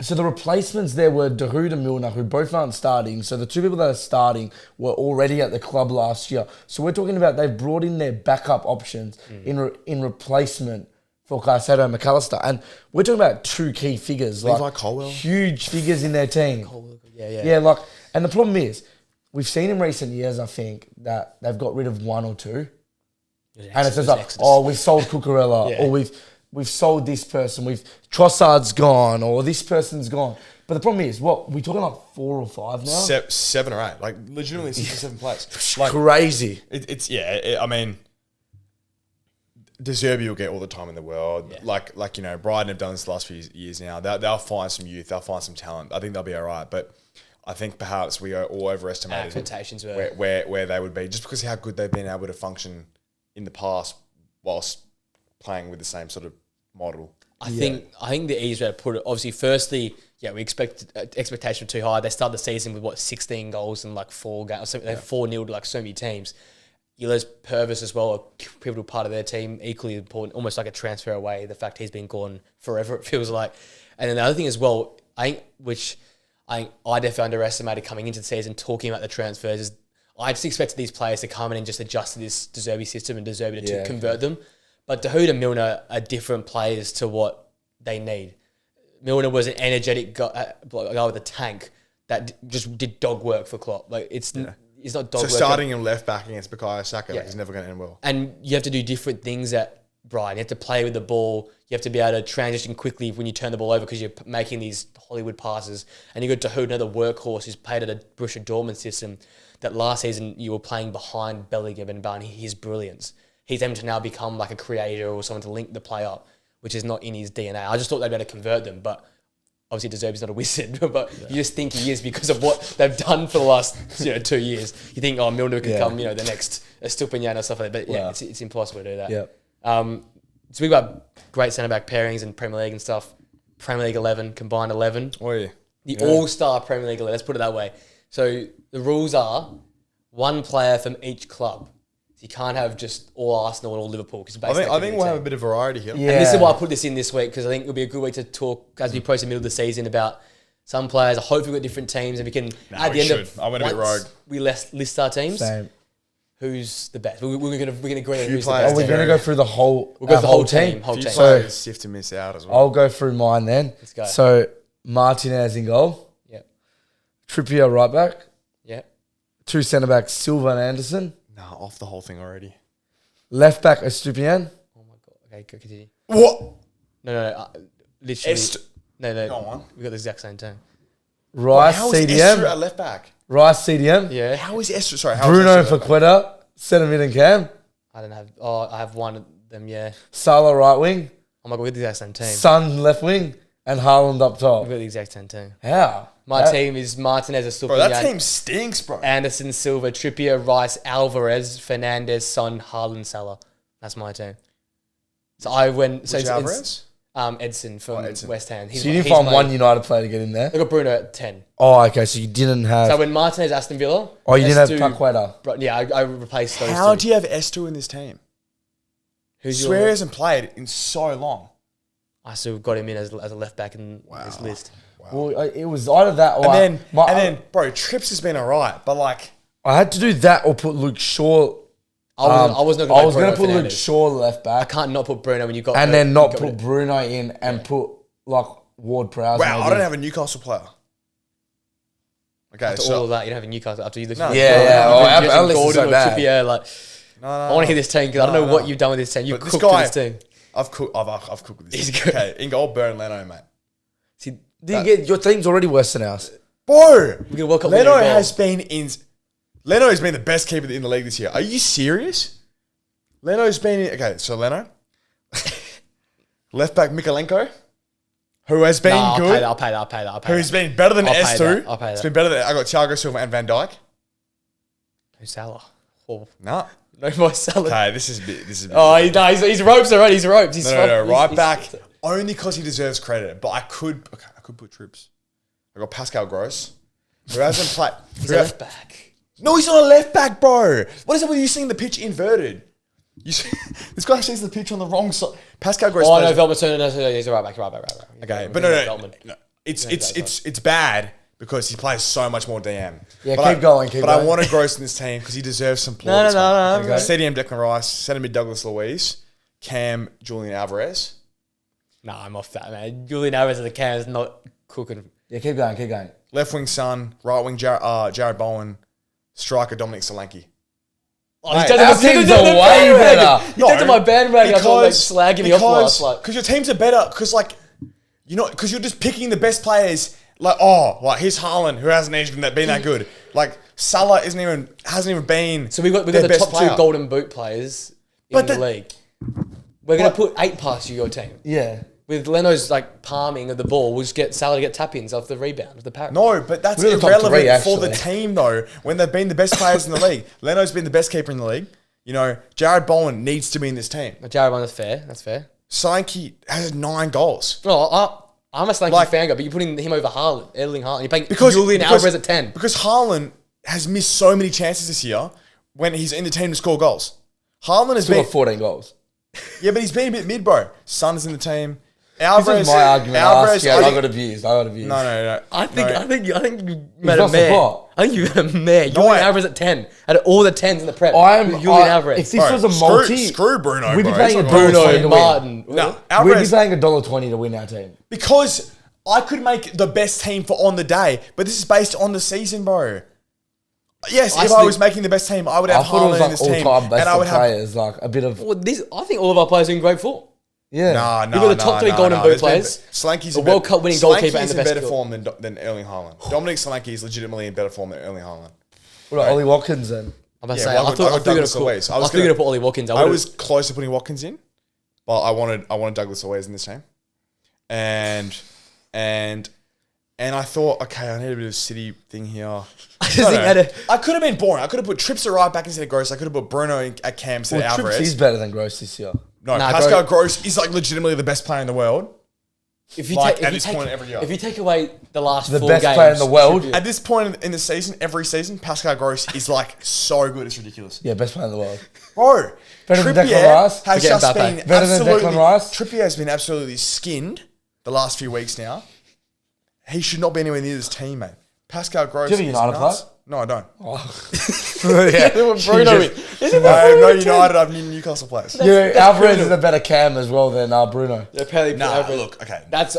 So the replacements there were Dahoud and Milner, who both aren't starting. So the two people that are starting were already at the club last year. So we're talking about they've brought in their backup options in replacement for Caicedo and McAllister. And we're talking about two key figures. Levi Colwill. Huge figures in their team. Yeah. Yeah, and the problem is, we've seen in recent years, I think, that they've got rid of one or two. And it's just like, we've sold Cucurella, or we've sold this person, Trossard's gone, or this person's gone. But the problem is, we're talking like 4 or 5 now? 7 or 8. Like, legitimately 6 or 7 players. Like, crazy. I mean, De Zerbi will get all the time in the world. Yeah. Like you know, Brighton have done this the last few years now. They'll find some youth. They'll find some talent. I think they'll be all right. But I think perhaps we are all overestimated expectations where they would be, just because of how good they've been able to function in the past whilst playing with the same sort of model. I think the easiest way to put it, obviously, firstly, we expect expectation too high. They start the season with 16 goals in like 4 games. So they're 4-0 to like so many teams. You lose Purvis as well, a pivotal part of their team, equally important, almost like a transfer away. The fact he's been gone forever, it feels like. And then the other thing as well, I definitely underestimated coming into the season, talking about the transfers, is I just expected these players to come in and just adjust to this De Zerbi system and De Zerbi to convert them. But Dahoud and Milner are different players to what they need. Milner was an energetic guy with a tank that just did dog work for Klopp. Like it's not dog work. So starting him left back against Bukayo Saka, he's never going to end well. And you have to do different things at Brighton. You have to play with the ball. You have to be able to transition quickly when you turn the ball over because you're making these Hollywood passes. And you got Dahoud, another workhorse who's played at a Borussia Dortmund system that last season you were playing behind Bellingham and Barney. His brilliance. He's able to now become like a creator or someone to link the play up, which is not in his DNA. I just thought they'd be able to convert them, but obviously De Zerbi's not a wizard, but you just think he is because of what they've done for the last 2 years. You think, Milner could come, the next Estupiñán or stuff like that. But it's impossible to do that. Yeah. So we've got great centre-back pairings in Premier League and stuff. Premier League 11, combined 11. Oh, yeah. The all-star Premier League 11, let's put it that way. So the rules are 1 player from each club. So you can't have just all Arsenal and all Liverpool. I think we'll have a bit of variety here. Yeah. And this is why I put this in this week, because I think it'll be a good week to talk as we approach the middle of the season about some players. I hope we've got different teams and we can, at the end of I went a bit rogue. We list our teams. Same. Who's the best? We're going to agree on who's the best. best. We're going to go through the whole We'll go through the whole team. Few players have to miss out as well. I'll go through mine then. Let's go. So Martinez in goal. Yep. Trippier right back. Yep. 2 centre backs, Silva and Anderson. Nah, off the whole thing already. Left back, Estupiñán. Oh my god. Okay, continue. What? No. Literally. No. Go on. We got the exact same team. Rice, how is CDM. Esther at left back? Rice, CDM. Yeah. How is Esther? Sorry, how Bruno is Esther Paqueta, centre mid and cam. I don't have. Oh, I have one of them. Yeah. Salah right wing. Oh my god, we got the exact same team. Son left wing. And Haaland up top. We got the exact same team. How? My team is Martinez, Estupiñán. Bro, that team stinks, bro. Anderson, Silva, Trippier, Rice, Alvarez, Fernandes, Son, Haaland, Salah. That's my team. So I went. Which Alvarez? Edson from West Ham. So you didn't find one United player to get in there? I got Bruno at 10. Oh, okay. So you didn't have... So when Martinez, Aston Villa... Oh, you didn't have Paqueta? Yeah, I replaced those two. How do you have Esther in this team? Who's Swear hasn't played in so long. I still got him in as a left back in this list. Wow. Well, it was either that or... And then, bro, Trips has been all right, but like... I had to do that or put Luke Shaw... I was going to put Luke Shaw left back. I can't not put Bruno when you got... And then not put Bruno in and put, like, Ward-Prowse. Wow, I don't have a Newcastle player. Okay, after all of that, you don't have a Newcastle after you look at Gordon or Trippier, like... I want to hear this team because I don't know what you've done with this team. You've cooked with this team. I've cooked with this He's team. good. Okay, in goal, Burn Leno, mate. See, your team's already worse than ours. Bro, Leno has been the best keeper in the league this year. Are you serious? Leno's been in... Okay, so Leno. Left back Mikalenko, who has been good. I'll pay that. Who's been better than S2. I'll pay that. It's been better than... I got Thiago Silva and Van Dijk. Who's Salah? Oh. Nah. No more Salah. Okay, this is a bit... Oh, he's ropes already. He's ropes. No. Right back, only because he deserves credit. But I could put Trips. I got Pascal Gross, who hasn't played... He's a left back. No, he's not a left back, bro. What is it with you seeing the pitch inverted? This guy sees the pitch on the wrong side. Pascal Gross. Oh, no, Veltman. No, he's a right back. Okay, but no. It's bad because he plays so much more DM. Yeah, keep going. But I want to Gross in this team because he deserves some plaudits. No. CDM Declan Rice, centre mid Douglas Luiz, Cam Julian Alvarez. No, I'm off that, man. Julian Alvarez as the cam is not cooking. Yeah, keep going. Left wing Son, right wing Jared Bowen, striker Dominic Solanke. Oh, Mate, he's our teams are way better. He's done to my bandwagon. I thought slagging me off last night. Because your teams are better. Because because you're just picking the best players. Like here's Haaland who hasn't even been that good. Like Salah hasn't even been. So we got the top two Golden Boot players in the league. We're gonna put 8 past your team. Yeah. With Leno's palming of the ball, we'll just get Salah to get tap-ins off the rebound of the parrot. No, but that's irrelevant for the team though. When they've been the best players in the league, Leno's been the best keeper in the league. Jared Bowen needs to be in this team. Jared Bowen, that's fair. Solanke has 9 goals. No, I'm a Solanke fan guy, but you're putting him over Haaland, Erling Haaland. You're playing Julian Alvarez at 10. Because Haaland has missed so many chances this year when he's in the team to score goals. Haaland has got 14 goals. Yeah, but he's been a bit mid, bro. Son is in the team. Alvarez, this is my argument. Alvarez, I got abused. No. I think you made a mare. I think you made a mare. Julian Alvarez at 10. Out of all the 10s in the prep. Julian Alvarez. If this was a multi... Screw Bruno, we'd be bro. playing Bruno, Martin. No, Alvarez, we'd be paying $1.20 to win our team. Because I could make the best team for on the day, but this is based on the season, bro. Yes, if I was making the best team, I would have Haaland in this team. And I would have players, a bit of... I think all of our players are in great form. Yeah. No. You've got the top 3 Golden Boot players. Solanke's a World Cup winning goalkeeper and the best in better form than Erling Haaland. Dominic Solanke is legitimately in better form than Erling Haaland. What about Ollie Watkins then? I'm about to say, I thought you were going to put Ollie Watkins. I was close to putting Watkins in, but I wanted Douglas Luiz in this team. And I thought, okay, I need a bit of a City thing here. I could have been boring. I could have put Trips at right back instead of Gross. I could have put Bruno at Cam instead of Alvarez. Trips is better than Gross this year. No, Pascal Gross is legitimately the best player in the world. If you take away the last 4 games, the best player in the world at this point in the season, every season, Pascal Gross is so good, it's ridiculous. Yeah, best player in the world, bro. Better than Declan Rice. Has just been better than Declan Rice. Trippier has been absolutely skinned the last few weeks now. He should not be anywhere near this team, mate. Pascal Gross. Do you have a United player? No, I don't. Bruno. I have no United. I have Newcastle players. Alvarez is a better Cam as well than Bruno. Look, okay.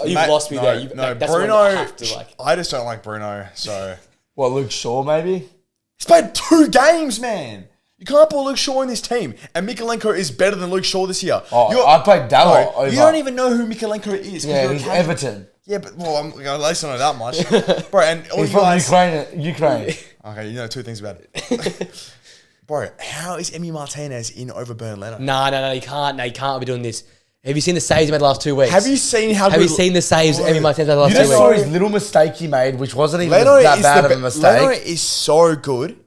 You've lost me there. Bruno. I just don't like Bruno. So what? Luke Shaw maybe. He's played 2 games, man. You can't put Luke Shaw in this team. And Mikalenko is better than Luke Shaw this year. I played Dalot over. You don't even know who Mikalenko is. Yeah, he's Everton. Yeah, but at least I know that much, bro. And all he's from Ukraine. Okay, you know 2 things about it, bro. How is Emi Martinez in over Bernd Leno? No, you can't. No, you can't be doing this. Have you seen the saves he made the last 2 weeks? Have you seen the saves Emi Martinez made the last 2 weeks? You saw his little mistake he made, which wasn't even that bad of a mistake. Leno is so good.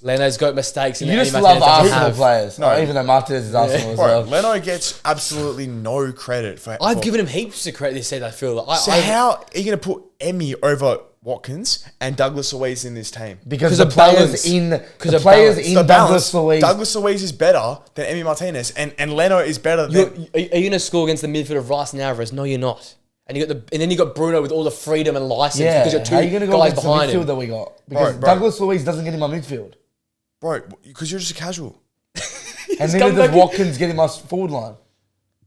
Leno's got mistakes. You just love Arsenal players. No, even though Martinez is Arsenal as well. Leno gets absolutely no credit for. I've given him heaps of credit this season. I feel like. How are you going to put Emi over Watkins and Douglas Luiz in this team? Because the players in Douglas Luiz. Douglas Luiz is better than Emi Martinez, and Leno is better than. Are you going to score against the midfield of Rice and Alvarez? No, you're not. And then you got Bruno with all the freedom and license because you're 2 how are you gonna go guys against behind the midfield him. that we got? Because Douglas Luiz doesn't get in my midfield. Bro, because you're just a casual. And neither does Watkins get in my forward line.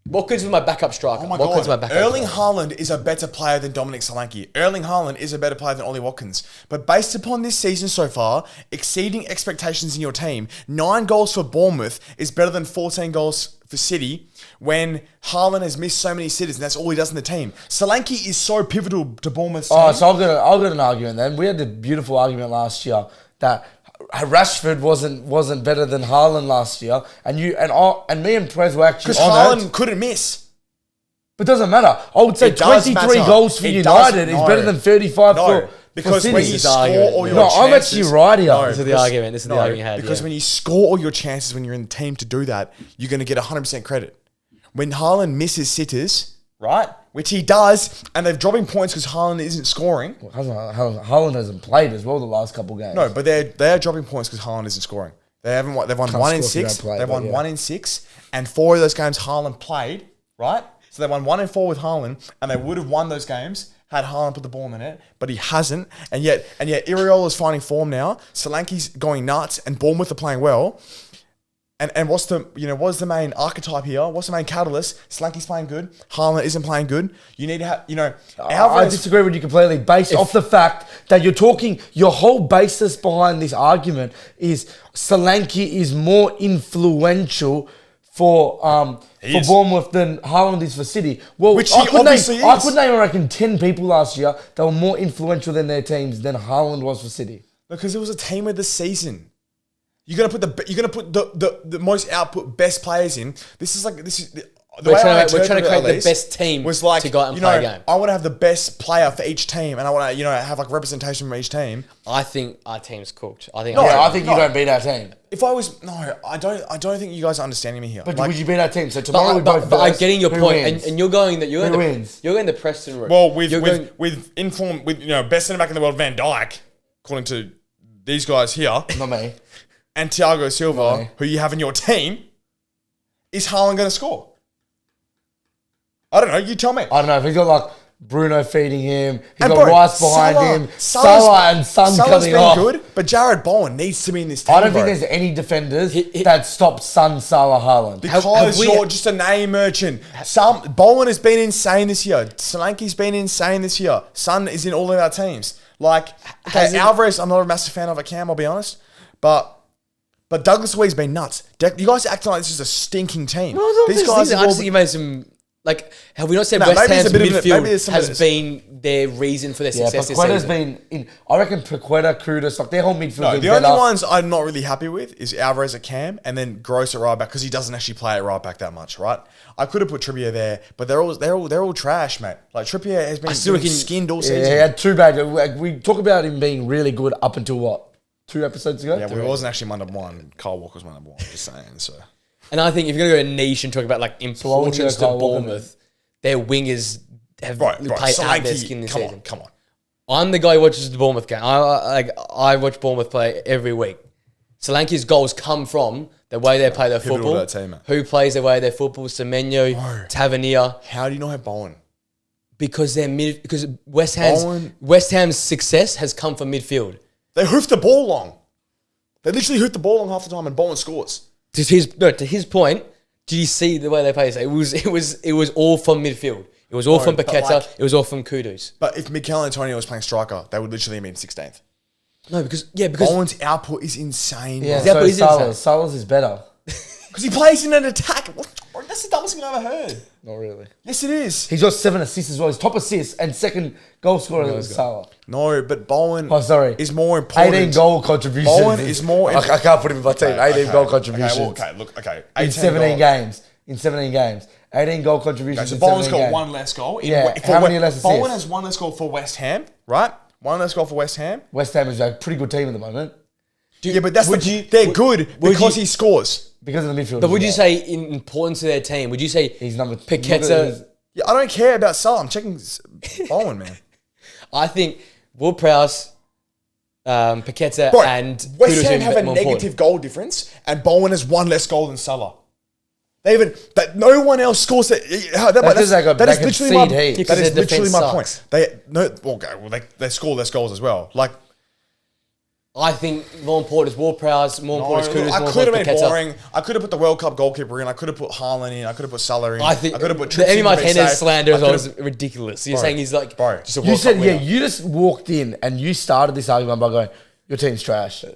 Watkins is my backup striker. Oh my God. Erling Haaland is a better player than Dominic Solanke. Erling Haaland is a better player than Ollie Watkins. But based upon this season so far, exceeding expectations in your team, 9 goals for Bournemouth is better than 14 goals for City when Haaland has missed so many sitters and that's all he does in the team. Solanke is so pivotal to Bournemouth's team. So I've got an argument then. We had a beautiful argument last year that Rashford wasn't better than Haaland last year, and me and Prez were actually because Haaland couldn't miss. But it doesn't matter. I would say 23 goals for United is better than 35 for because City. when you score all your chances... I'm actually right here. This is the argument. This is the argument you had. Because when you score all your chances when you're in the team to do that, you're going to get 100% credit. When Haaland misses sitters, right, which he does, and they're dropping points because Haaland isn't scoring. Well, Haaland hasn't played as well the last couple of games. No, but they're dropping points because Haaland isn't scoring. They've won 1 in 6. They've won 1 in 6, and 4 of those games Haaland played, right? So they won 1 in 4 with Haaland, and they would have won those games had Haaland put the ball in the net, but he hasn't. And yet Iriola's finding form now. Solanke's going nuts, and Bournemouth are playing well. And what's the main archetype here? What's the main catalyst? Solanke's playing good. Haaland isn't playing good. You need to have, I disagree with you completely based off the fact that you're talking, your whole basis behind this argument is Solanke is more influential for Bournemouth than Haaland is for City. Well, Which he obviously is. I could name, I reckon, 10 people last year that were more influential than their teams than Haaland was for City. Because it was a team of the season. You're gonna put the most output best players in. We're trying to create the best team was like, to go out and play a game. I want to have the best player for each team, and I want to have like representation from each team. I think our team's cooked. I think you don't beat our team. I don't think you guys are understanding me here. But would you beat our team? So tomorrow we both. But I'm getting your point, and you're going that you're going the Preston route. Well, with best centre back in the world, Van Dijk, according to these guys here, not me, and Thiago Silva, who you have in your team, is Haaland going to score? I don't know. You tell me. I don't know if he's got like Bruno feeding him. He's got Rice behind him. Salah and Son coming off. Good, but Jared Bowen needs to be in this team. I don't think there's any defenders that stop Son, Salah, Haaland. Because you're just a name merchant. Bowen has been insane this year. Solanke's been insane this year. Son is in all of our teams. Like, Alvarez, I'm not a massive fan of at Cam, I'll be honest. But Douglas Luiz's been nuts. You guys are acting like this is a stinking team. These guys I just think you made some... Like, have we not said West Ham's midfield has been their reason for their success this season? Been in... I reckon Paqueta, Kudus, like their whole midfield No, the only ones I'm not really happy with is Alvarez at Cam and then Gross at right back because he doesn't actually play at right back that much, right? I could have put Trippier there, but they're all trash, mate. Like, Trippier has been skinned all season. Yeah, he had 2 bad... We talk about him being really good up until what? 2 episodes ago? Yeah, well, he wasn't actually my number 1. Kyle Walker was my number 1, just saying, so... And I think if you're going to go niche and talk about, like, importance to Bournemouth... Their wingers have played out their skin this season. Come on. I'm the guy who watches the Bournemouth game. I watch Bournemouth play every week. Solanke's goals come from the way they play their football. Who plays the way their football? Semenyo, Tavernier. How do you not have Bowen? Because West Ham's success has come from midfield. They hoof the ball long. They literally hoof the ball long half the time, and Bowen scores. To his point. Did you see the way they play? It was all from midfield. It was all from Paqueta. It was all from Kudus. But if Mikel Antonio was playing striker, they would literally be in 16th. No, because Bowen's output is insane. Yeah, so Salah's is better. Because he plays in an attack. That's the dumbest thing I've ever heard. Not really. Yes, it is. He's got 7 assists as well. He's top assists and second goal scorer than Salah. No, but Bowen is more 18 goal contributions. Bowen is more... I can't put him in my team. 18 goal contributions. In 17 games. 18 goal contributions. So Bowen's got 1 less goal. How many less assists? Bowen has 1 less goal for West Ham, right? 1 less goal for West Ham. West Ham is a pretty good team at the moment. But they're good because he scores. Because of the midfield. But would you say in importance to their team, would you say he's number Paqueta? Yeah, I don't care about Salah. I'm checking Bowen, man. I think Ward-Prowse, Paqueta, and West Ham have a negative goal difference, and Bowen has 1 less goal than Salah. No one else scores that. That is literally my point. They score less goals as well. Like, I think more important is Ward-Prowse, more important is Kudus, I could have been boring. I could have put the World Cup goalkeeper in. I could have put Haaland in. I could have put Salah in. I could have put the Emi Martinez slander as well is ridiculous. You're saying he's like just a World Cup winner. You just walked in and you started this argument by going, your team's trash.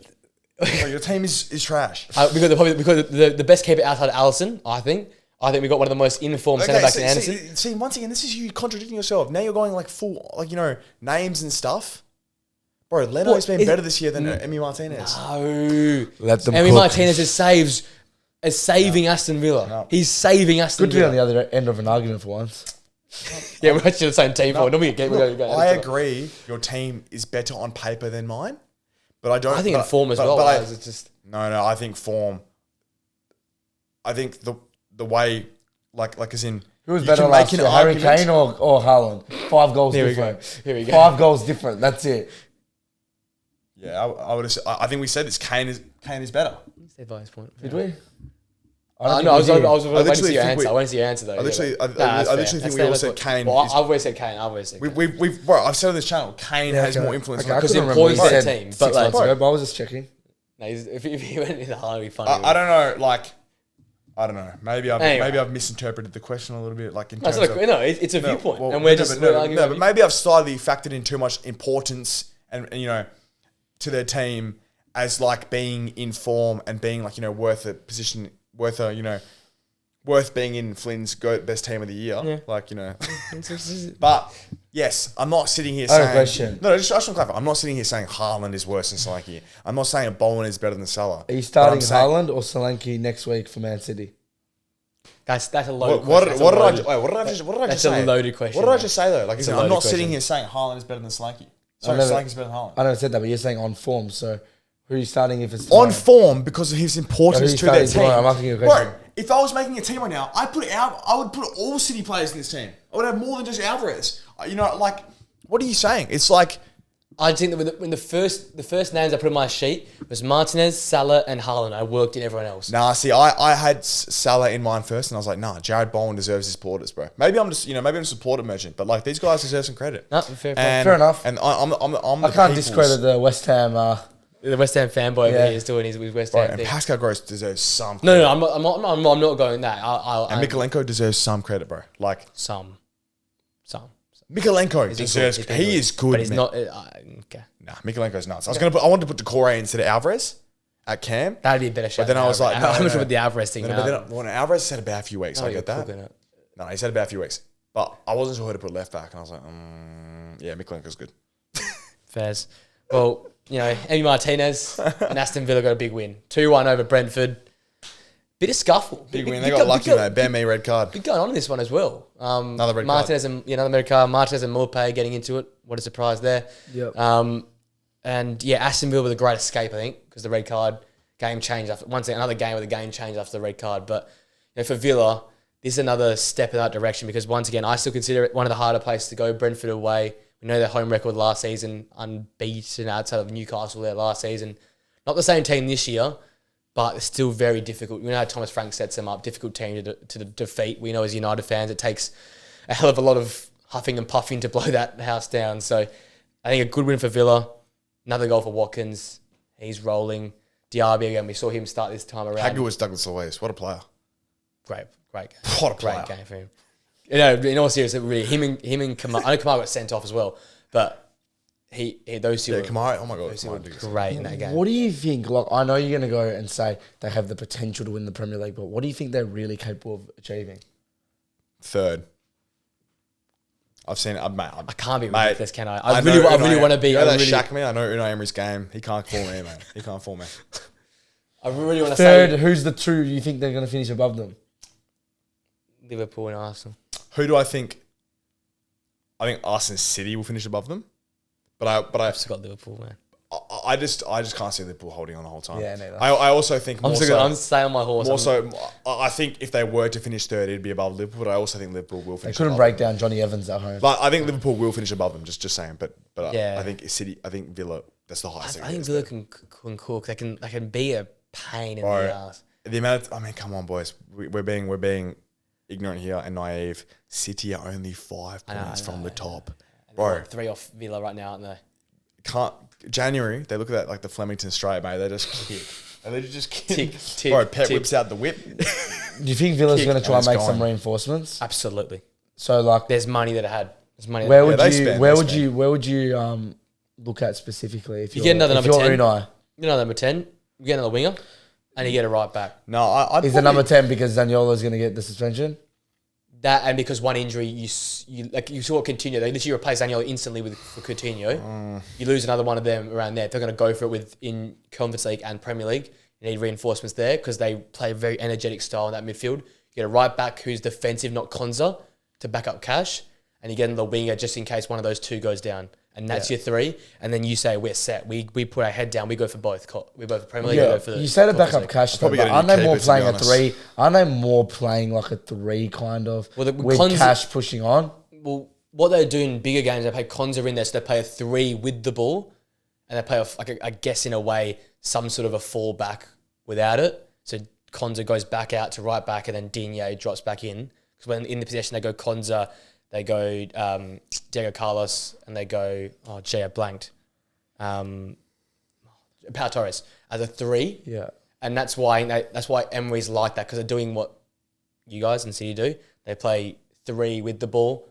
Your team is trash. Because the best keeper outside Alisson, I think we got one of the most informed centre backs in Anderson. See, once again, this is you contradicting yourself. Now you're going like full, names and stuff. Bro, Leno's been better this year than Emi Martinez. No. Let them Emi Martinez is saving Aston Villa. No. He's saving Aston Villa. Good to be on the other end of an argument for once. Yeah, we're actually the same team. I agree your team is better on paper than mine, but I don't... I think in form as well. But it's just... No, I think form... I think the way... Like as in... Who was better last year, Harry Kane or Haaland? 5 goals different. Here we go. 5 goals different. That's it. Yeah, I would have. I think we said this. Kane is better. Say Vi's point. Did we? No, I was waiting to see your think answer. I want to see your answer though. I literally think we all said Kane. Well, I've always said Kane. Bro, I've said on this channel, Kane has more influence because he employs their team. But like, I was just checking. No, if he went in the heart, it'd be funny. I don't know. Like, I don't know. Maybe I've misinterpreted the question a little bit. Like, in terms of, it's a viewpoint, and but maybe I've slightly factored in too much importance and to their team as like being in form and being like worth a position, worth being in Flynn's best team of the year. Yeah. Like but yes, I'm not sitting here saying. Question. No, just want to clarify. I'm not sitting here saying Haaland is worse than Solanke. I'm not saying Bowen is better than Salah. Are you starting Haaland or Solanke next week for Man City? Guys, that's a loaded question. What did I just say? That's a loaded question. What did I just say though? Like, I'm not sitting here saying Haaland is better than Solanke. Solanke is better than Haaland. I never said that, but you're saying on form. So who are you starting if it's tomorrow? On form because of his importance to their team? I'm asking you a question. Bro, if I was making a team right now, I would put all City players in this team. I would have more than just Alvarez. What are you saying? It's like I think that when the first names I put on my sheet was Martinez, Salah, and Haaland. I worked in everyone else. Nah, see, I had Salah in mind first, and I was like, nah, Jared Bowen deserves his plaudits, bro. Maybe I'm just a plaudit merchant, but like these guys deserve some credit. No, fair enough. And I can't discredit the West Ham. The West Ham fanboy over here is doing his West Ham thing. And Pascal Gross deserves some credit. No, I'm not going that. And Mikolenko deserves some credit, bro. Like some. Mikolenko deserves. He is good, but he's not. Okay. Nah, Mikolenko's nuts. I wanted to put Decore instead of Alvarez at Cam. That'd be a better shot. But then I was like, I'm not sure with the Alvarez thing. But then when Alvarez had a bad few weeks, I get that. No, he's had a bad few weeks, but I wasn't sure who to put left back, and I was like, yeah, Mikolenko's good. Fairs. Well, Emi Martinez and Aston Villa got a big win, 2-1 over Brentford. Bit of scuffle. Big win. They got lucky, mate. Bare me red card. Big going on in this one as well. Another red Martinez card. Another red card. Martinez and Mulpay getting into it. What a surprise there. Yep. And yeah, Aston Villa with a great escape, I think, because the red card game changed after another game where the game changed after the red card. But for Villa, this is another step in that direction because once again, I still consider it one of the harder places to go. Brentford away. We know their home record last season, unbeaten outside of Newcastle there last season. Not the same team this year, but it's still very difficult. We know how Thomas Frank sets them up. Difficult team to defeat. We know as United fans, it takes a hell of a lot of huffing and puffing to blow that house down. So I think a good win for Villa. Another goal for Watkins. He's rolling. Diaby again. We saw him start this time around. How good was Douglas Luiz? What a player. Great game. What a player. Great game for him. In all seriousness, really, him and Kamara. I know Kamara got sent off as well, but those two. Yeah, Kamara. Oh my god, those two were great in that game. What do you think? Like, I know you're going to go and say they have the potential to win the Premier League, but what do you think they're really capable of achieving? Third. I've seen it. Mate, I can't be ridiculous, can I? I really want to be. Shaq me. I know Unai Emery's game. He can't fool me, man. He can't fool me. I really want to say third. Who's the two you think they're going to finish above them? Liverpool and Arsenal. Who do I think? I think Arsenal City will finish above them, but I've just got Liverpool, man. I just can't see Liverpool holding on the whole time. Yeah, neither. I also think I'm staying on my horse. I think if they were to finish third, it'd be above Liverpool. But I also think Liverpool will finish. They couldn't break down Johnny Evans at home. But I think Liverpool will finish above them. Just saying. But yeah. I think City. I think Villa. That's the highest. I think Villa can cook. They can be a pain in the ass. The amount. Come on, boys. We're being ignorant here and naive. City are only 5 points from the top, bro. 3 off Villa right now, aren't they? January, they look at that like the Flemington straight, mate. They just kick. And they just kick. Tick, bro, Pep whips out the whip. Do you think Villa's going to try and make some reinforcements? Absolutely. So like, there's money that I had. There's money. Where would you look at specifically? If you get another number 10, Unai. You know number 10. You get another winger, and you get a right back. No, is the number 10 because Zaniolo's going to get the suspension? That and because one injury, you saw Coutinho. They literally replaced Daniel instantly for Coutinho. You lose another one of them around there. If they're going to go for it in Conference League and Premier League, you need reinforcements there because they play a very energetic style in that midfield. You get a right back who's defensive, not Konza, to back up Cash, and you get another winger just in case one of those two goes down. And that's your 3. And then you say we're set. We put our head down. We go for both. We go for Premier League. Yeah, we go for you say to back up Cash. Though, but aren't they more playing a 3? Aren't they more playing like a 3 kind of with Cash pushing on? Well, what they do in bigger games, they play Konza in there, so they play a 3 with the ball, and they play I guess in a way some sort of a fallback without it. So Konza goes back out to right back, and then Digne drops back in. Because when in the possession, they go Konza, they go Diego Carlos, and they go, I blanked. Pau Torres as a 3. Yeah. And that's why Emery's like that, because they're doing what you guys in City do. They play 3 with the ball,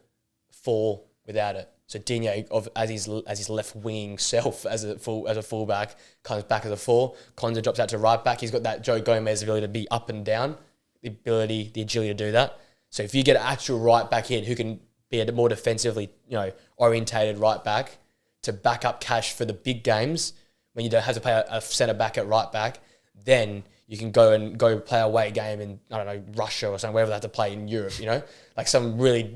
4 without it. So Digne, as his left winging self as a fullback, comes back as a 4. Konza drops out to right back. He's got that Joe Gomez ability to be up and down, the agility to do that. So if you get an actual right back in who can be a more defensively, orientated right back to back up Cash for the big games when you don't have to play a centre back at right back, then you can go play a away game in, I don't know, Russia or something, wherever they have to play in Europe, like some really,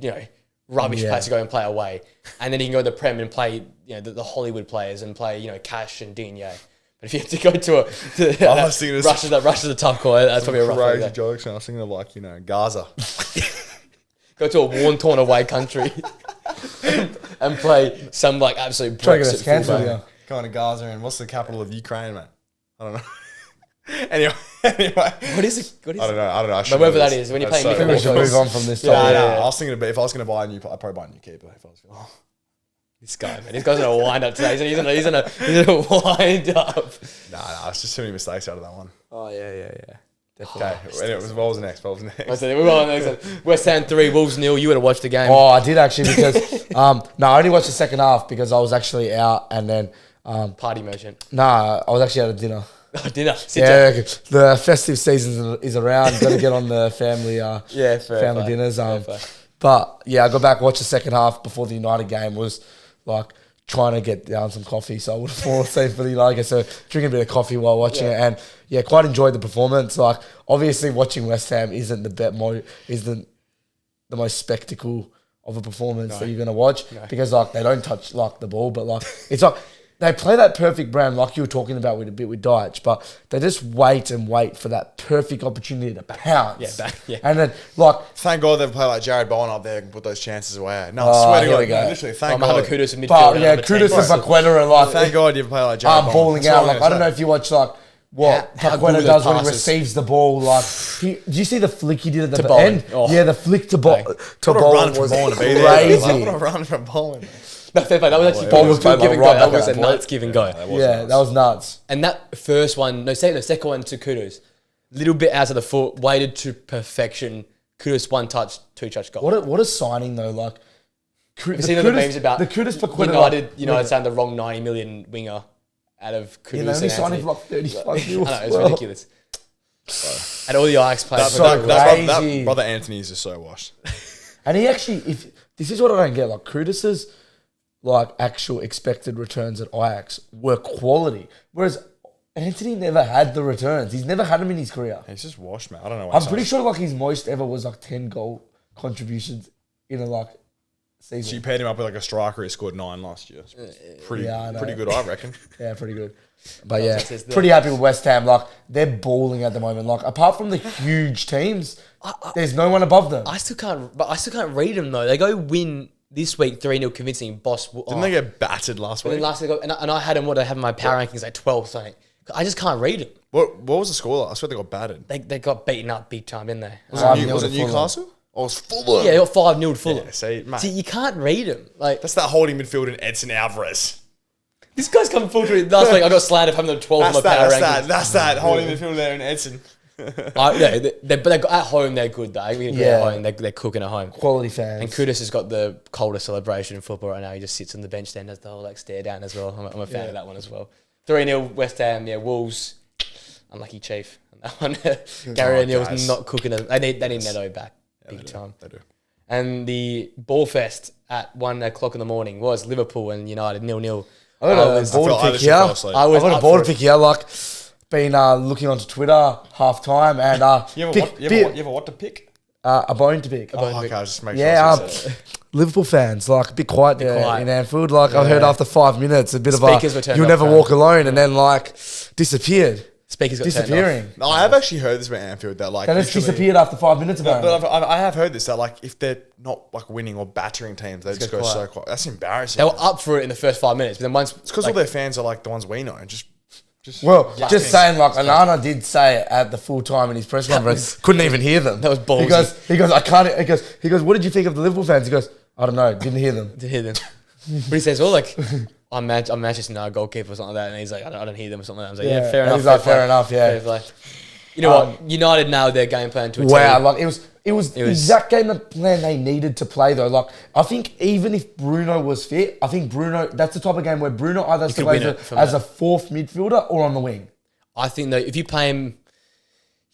rubbish place to go and play away. And then you can go to the Prem and play, the Hollywood players and play, Cash and Digne. But if you have to go to Russia's a tough call. That's probably a rough crazy one. jokes. I was thinking of Gaza. Go to a war-torn away country and play some absolute Brexit fullback. Going to Gaza, and what's the capital of Ukraine, mate? I don't know. Anyway. What is it? I don't know. But whatever that is, when you're playing I think we should move on from this topic. I was thinking if I was going to buy a new, I'd probably buy a new keeper. If I was going, this guy, man, this guy's in a wind up today. He's in a wind up. Nah, it's just too many mistakes out of that one. Oh yeah. Okay. Anyway, what was next? We're on next. West Ham 3, Wolves 0. You would have watched the game. Oh, I did actually because I only watched the second half because I was actually out and then Party merchant. I was actually at a dinner. Dinner. The festive season is around. Got to get on the family family dinners. But yeah, I got back, watched the second half before the United game. Was like trying to get down some coffee, so I would have fallen asleep for the United game. So drinking a bit of coffee while watching it, and quite enjoyed the performance. Like obviously, watching West Ham isn't the most spectacle of a performance that you're gonna watch because they don't touch the ball, but it's like. They play that perfect brand like you were talking about with Deitch, but they just wait for that perfect opportunity to pounce. And then thank God they've played like Jared Bowen up there and put those chances away. No, I swear to God, literally, thank God. Kudus in midfield. But Kudus and Paqueta are thank God you've played like Jared Bowen. Balling out. I don't know if you watch what Paqueta does when he receives the ball. Do you see the flick he did at the end? Oh. Yeah, the flick to Bowen was crazy. What a run from Bowen. No, fair play. That was actually that was a nuts give and go. That was nuts. And that first one, the second one to Kudus, little bit out of the foot, waited to perfection. Kudus 1 touch, 2 touch goal. What a signing though! You've seen the memes about the Kudus Paqueta. United signed the wrong 90 million winger out of Kudus. They only signed him for 35 million. I know, it's ridiculous. And all the Ajax players. That brother Anthony is just so washed. And he actually, this is what I don't get. Kudus's actual expected returns at Ajax were quality, whereas Anthony never had the returns. He's never had them in his career. He's just washed, man. I don't know. I'm pretty sure his most ever was 10 goal contributions in a season. So you paired him up with a striker who scored 9 last year. Pretty good, I reckon. Yeah, pretty good. But pretty happy with West Ham. They're balling at the moment. Apart from the huge teams, there's no one above them. I still can't read them though. They go win this week 3-0 convincing. Didn't they get battered last week? And I had them. What I have in my power rankings 12th. Something. I just can't read them. What was the score? I swear they got battered. They got beaten up big time, didn't they? Was it Newcastle? Or was Fulham? Yeah, they got 5-0 Fulham. Yeah, see, you can't read them. That's that holding midfield in Edson Alvarez. This guy's come full through. Last week I got slandered from the 12th on my power rankings. That's that holding midfield there in Edson. But at home they're good though. At home, they're cooking at home. Quality fans. And Kudus has got the coldest celebration in football right now. He just sits on the bench there and does the whole stare down as well. I'm a fan of that one as well. 3-0 West Ham. Yeah, Wolves. Unlucky Chief. That one. Gary O'Neill's not cooking. They need Neto back big time. They do. And the ball fest at 1 o'clock in the morning was Liverpool and United 0-0. I got a ball to pick here. I got a ball to pick here. Been looking onto Twitter half time and you ever what to pick? A bone to pick. Okay, I'll just make sure. Liverpool fans, a bit quiet there in Anfield. I heard after 5 minutes a bit Speakers of you'll never walk alone, and then disappeared. Speakers got disappearing. No, I have actually heard this about Anfield that they just disappeared after 5 minutes. But I have heard this that if they're not winning or battering teams, they just go so quiet. That's embarrassing. They were up for it in the first 5 minutes, but then once it's because all their fans are the ones we know, and just Just saying, like, Onana did say it at the full time in his press conference. Couldn't even hear them. That was ballsy. He goes, I can't. He goes, what did you think of the Liverpool fans? He goes, I don't know, didn't hear them. Didn't hear them. But he says, well, like, I'm Manchester United goalkeeper or something like that, and he's like, I don't hear them or something like that. I was like, fair enough. He's like, fair enough, yeah. Fair you know what? United nailed their game plan to a T. Wow, like it was the exact game plan they needed to play though. Like I think even if Bruno was fit, I think Bruno, that's the type of game where Bruno either has to play as a fourth midfielder or on the wing. I think though, if you play him,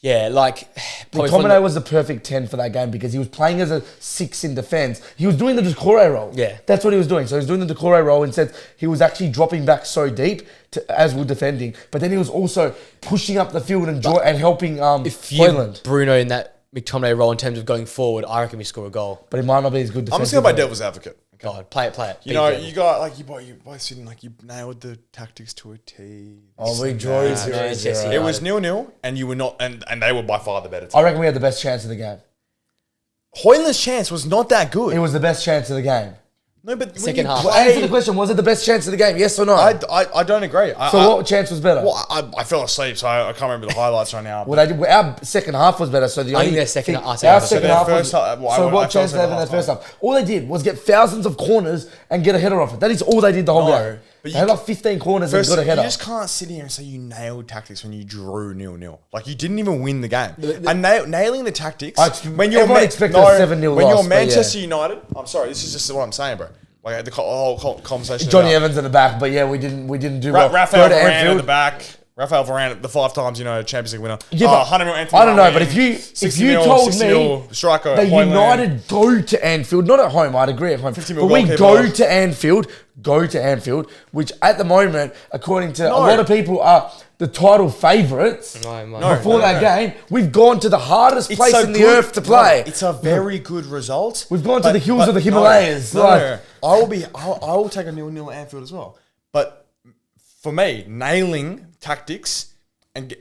McTominay was the perfect 10 for that game because he was playing as a 6 in defence. He was doing the Decore role. Yeah. That's what he was doing. So he was doing the Decore role instead. He was actually dropping back so deep as we're defending. But then he was also pushing up the field and helping if you have Bruno in that McTominay role in terms of going forward, I reckon we score a goal. But it might not be as good defensive. I'm just going to play devil's advocate. God, play it. You know, you got like you both sitting like you nailed the tactics to a T. Oh, we drew 0-0. It was 0-0, and you were not, and they were by far the better team. I reckon we had the best chance of the game. Hoyland's chance was not that good. It was the best chance of the game. No, but second half. Answer the question: was it the best chance of the game? Yes or no? I don't agree. What chance was better? Well, I fell asleep, so I can't remember the highlights right now. Well, our second half was better. So I think their second half. Was. So what chance did they have in their first half? All they did was get thousands of corners and get a header off it. That is all they did the whole game. They had like 15 corners and got a header. You just can't sit here and say you nailed tactics when you drew 0-0. Like you didn't even win the game. And nailing the tactics when you're expected a 7-0 when loss, you're Manchester United. I'm sorry, this is just what I'm saying, bro. Like the whole conversation. Johnny Evans in the back, but yeah, we didn't do well. Rafael Varane at the back. Rafael Varane, the 5 times Champions League winner. Yeah, 100 million. I don't know, but if you told me striker, that United go to Anfield, not at home, I'd agree at home, but we go to Anfield, which at the moment, according to a lot of people, are the title favourites before that game. We've gone to the hardest place in the earth to play. It's a very good result. We've gone to the hills of the Himalayas. I will take a 0-0 at Anfield as well. But for me, nailing tactics and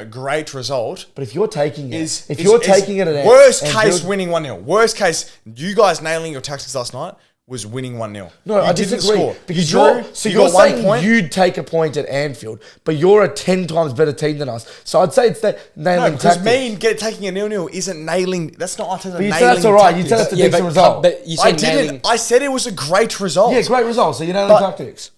great result. But if you're taking it, at worst case, winning 1-0. Worst case, you guys nailing your tactics last night was winning 1-0. No, I disagree. Because you're saying you'd take a point at Anfield, but you're a 10 times better team than us. So I'd say it's that nailing tactics. Because taking a 0-0 isn't nailing. That's not Arteta nailing. You said that's all right. You said that's a decent result. But you said I didn't. I said it was a great result. Yeah, great result. So you're nailing tactics.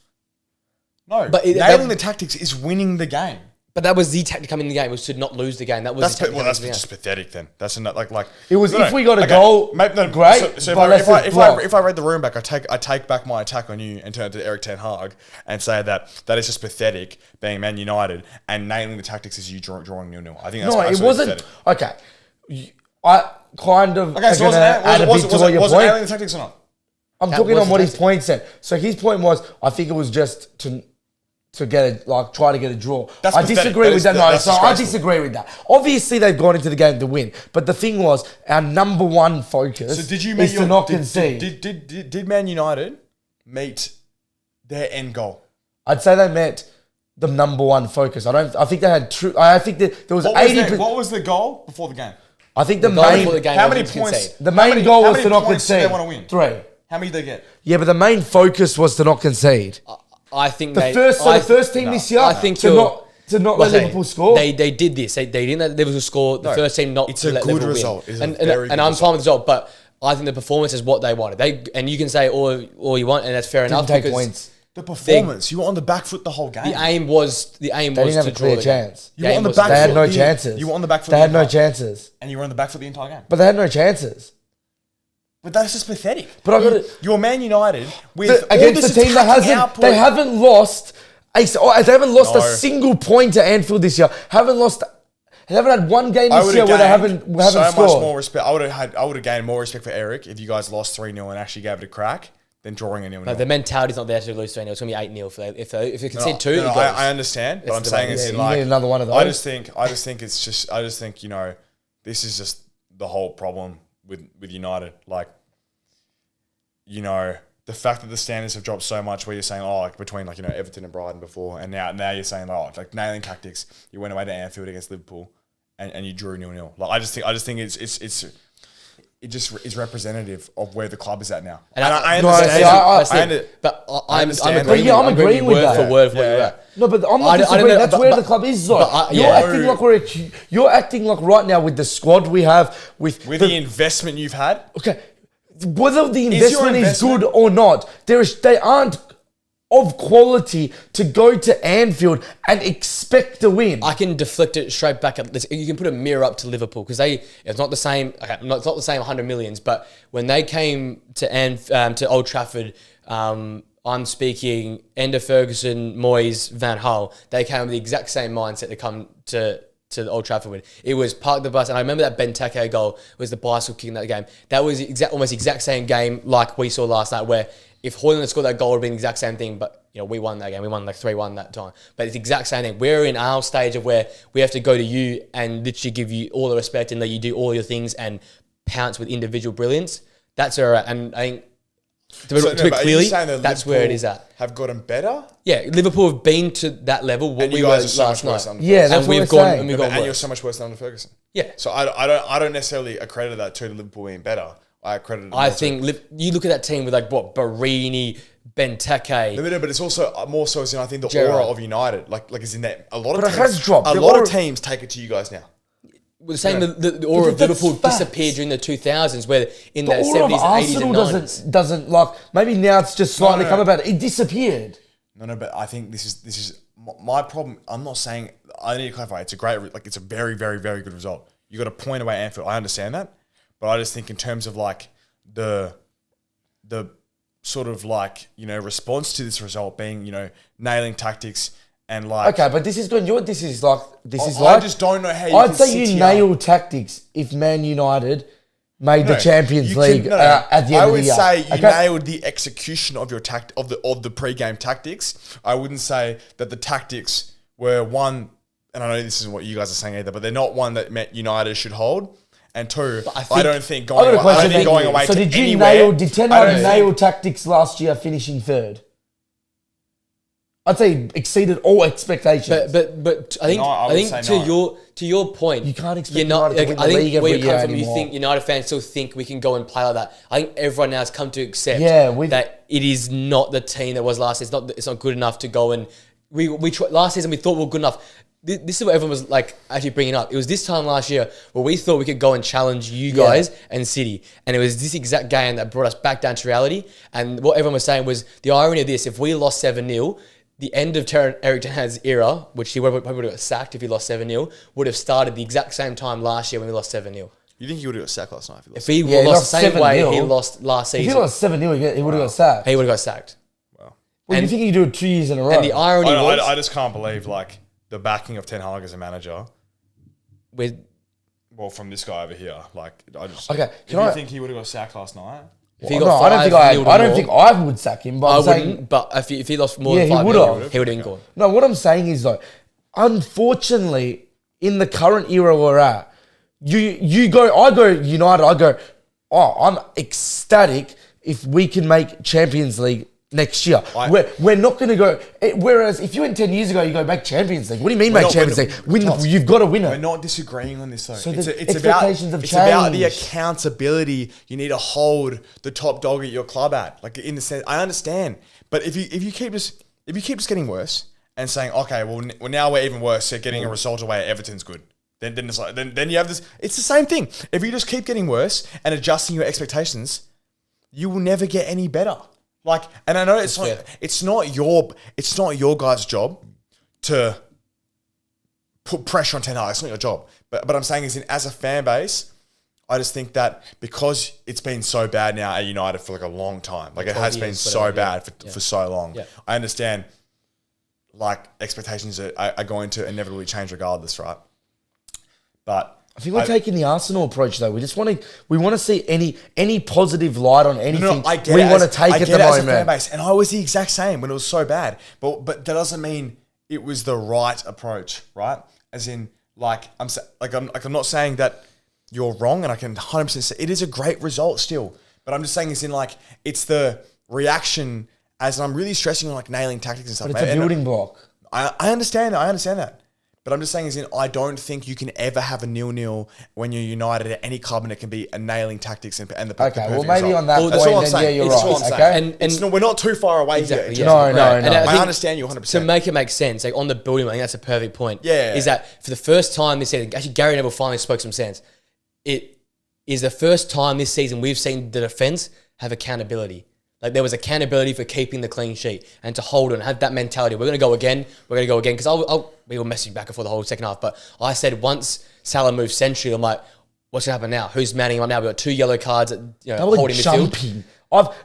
No, but nailing the tactics is winning the game. But that was the tactic coming in the game, was to not lose the game. That's just pathetic then. That's not like it was. If we got a goal, great. So if I read the room back, I take back my attack on you and turn it to Eric Ten Hag and say that is just pathetic being Man United and nailing the tactics is you drawing 0-0. I think that's it wasn't pathetic. Okay. I kind of so add a bit to what your point. Was it nailing the tactics or not? I'm talking on what his point said. So his point was, I think it was just to try to get a draw. I disagree with that. I disagree with that. Obviously, they've gone into the game to win, but the thing was, our number one focus is to not concede. Did Man United meet their end goal? I'd say they met the number one focus. I think they had true. I think that there was 80%. What was the goal before the game? I think the main. How many points? The main goal was to not concede. They want to win 3. How many did they get? Yeah, but the main focus was to not concede. I think the first team this year. I think to not let Liverpool score. They did this. They didn't let Liverpool score. The first team not to let Liverpool win. And I'm fine with the result, but I think the performance is what they wanted. And you can say all you want, and that's fair enough. Take points. The performance. You were on the back foot the whole game. The aim was they didn't have a clear chance. You were on the back foot. They had no chances. You were on the back foot. They had no chances. And you were on the back foot the entire game. But they had no chances. But that's just pathetic. But you're Man United with against a team that they haven't lost a single point at Anfield this year. They haven't had one game this year where they haven't scored. So much more respect. I would have gained more respect for Eric if you guys lost 3-0 and actually gave it a crack than drawing a 0-0. No, the mentality's not there to lose 3-0. It's going to be 8-0 if they concede 2. I understand, but I'm saying it's you need another one of those. I just think this is just the whole problem with United. Like, the fact that the standards have dropped so much, where you're saying, between Everton and Brighton before, and now you're saying, nailing tactics. You went away to Anfield against Liverpool, and you drew 0-0. Like I just think it's it just is representative of where the club is at now. And I no, understand. I'm agreeing with that. For word for where you're at. No, but I'm not disagreeing. That's where the club is, though. You're acting like right now with the squad we have, with the investment you've had. Okay, whether the investment is good or not, they aren't of quality to go to Anfield and expect to win. I can deflect it straight back up. You can put a mirror up to Liverpool because it's not the same. Okay, it's not the same 100 millions, but when they came to Old Trafford, I'm speaking Ender Ferguson, Moyes, Van Gaal. They came with the exact same mindset to come to the Old Trafford with. It was park the bus, and I remember that Benteke goal was the bicycle kick in that game. That was almost the exact same game like we saw last night, where if Højlund had scored that goal, it would have been the exact same thing, but we won that game. We won like 3-1 that time. But it's the exact same thing. We're in our stage of where we have to go to you and literally give you all the respect and let you do all your things and pounce with individual brilliance. That's where we're at. And I think, to put it clearly, that's where it is at. Have gotten better? Yeah, Liverpool have been to that level. What we were last night. Yeah, that's what we're saying. And you're so much worse than under Ferguson. Yeah. So I don't necessarily accredit that to Liverpool being better. I think you look at that team with Barini, Benteke. No, but it's also more so as in I think the aura of United, like is in that a lot of teams, has dropped. A lot of teams take it to you guys now. The same, the aura of Liverpool disappeared during the 2000s, where in the 70s and 80s and 90s. doesn't like, maybe now it's just slightly come about. It disappeared. No, but I think this is my problem. I'm not saying, I need to clarify. It's a great, it's a very, very, very good result. You got a point away at Anfield. I understand that. But I just think in terms of the sort of response to this result being, nailing tactics and okay, but this is good. You know what this is like? I just don't know how you I'd say you nail tactics if Man United made the Champions League at the end of the year. I would say you nailed the execution of your of the pre-game tactics. I wouldn't say that the tactics were one, and I know this isn't what you guys are saying either, but they're not one that United should hold. And two, I don't think going away. So did Ten Hag nail tactics last year, finishing third? I'd say exceeded all expectations. But I think to your point, you can't expect United to win the league every year anymore. You think United fans still think we can go and play like that. I think everyone now has come to accept that it is not the team that was last season. It's not good enough to go and we last season we thought we were good enough. This is what everyone was actually bringing up. It was this time last year where we thought we could go and challenge you guys and City. And it was this exact game that brought us back down to reality. And what everyone was saying was the irony of this, if we lost 7-0, the end of Eric Ten Hag's era, which he probably would have got sacked if he lost 7-0, would have started the exact same time last year when we lost 7-0. You think he would have got sacked last night? If he lost the same way he lost last season. If he lost 7-0, he would have got sacked. He would have got sacked. Well, you think he could do it 2 years in a row? And the irony was... I just can't believe, the backing of Ten Hag as a manager. From this guy over here, I just... Okay, do you think he would have got sacked last night? I don't think I would sack him. But I wouldn't. But if he lost more than 5-0, he would have been gone. No, what I'm saying is though, unfortunately, in the current era we're at, I go United. I'm ecstatic if we can make Champions League next year. We're not going to go. Whereas if you went 10 years ago, you go back Champions League. What do you mean make Champions League? You've got to win it. We're not disagreeing on this though. So it's about the accountability you need to hold the top dog at your club at. In the sense, I understand, but if you keep just getting worse and saying, okay, well now we're even worse. So getting a result away at Everton's good. Then it's then you have this. It's the same thing. If you just keep getting worse and adjusting your expectations, you will never get any better. And I know it's not your guys' job to put pressure on Ten Hag. It's not your job. But I'm saying as a fan base, I just think that because it's been so bad now at United for a long time, it has been so bad for so long. Yeah. I understand expectations are going to inevitably change regardless, right? But I think we're taking the Arsenal approach though. We just want to see any positive light on anything. I get it. Want to take at the moment. As a fan base, and I was the exact same when it was so bad. But that doesn't mean it was the right approach, right? As in, I'm not saying that you're wrong, and I can 100% say it is a great result still. But I'm just saying it's the reaction. As I'm really stressing on nailing tactics and stuff. But it's a building block. I understand that. But I'm just saying, I don't think you can ever have a 0-0 when you're United at any club, and it can be a nailing tactics and the okay, well, perfect maybe result. on that point, that's all I'm then, saying. yeah, you're That's right. all I'm Okay? saying. And we're not too far away here. No. And I understand you 100%. To make it make sense, like on the building, I think that's a perfect point. Yeah. Is that for the first time this season, actually Gary Neville finally spoke some sense. It is the first time this season we've seen the defence have accountability. Like there was accountability for keeping the clean sheet and to hold on, have that mentality. We're going to go again. Because we were messaging back and forth the whole second half. But I said once Salah moves century, I'm like, what's going to happen now? Who's manning him up now? We've got 2 yellow cards at, holding midfield.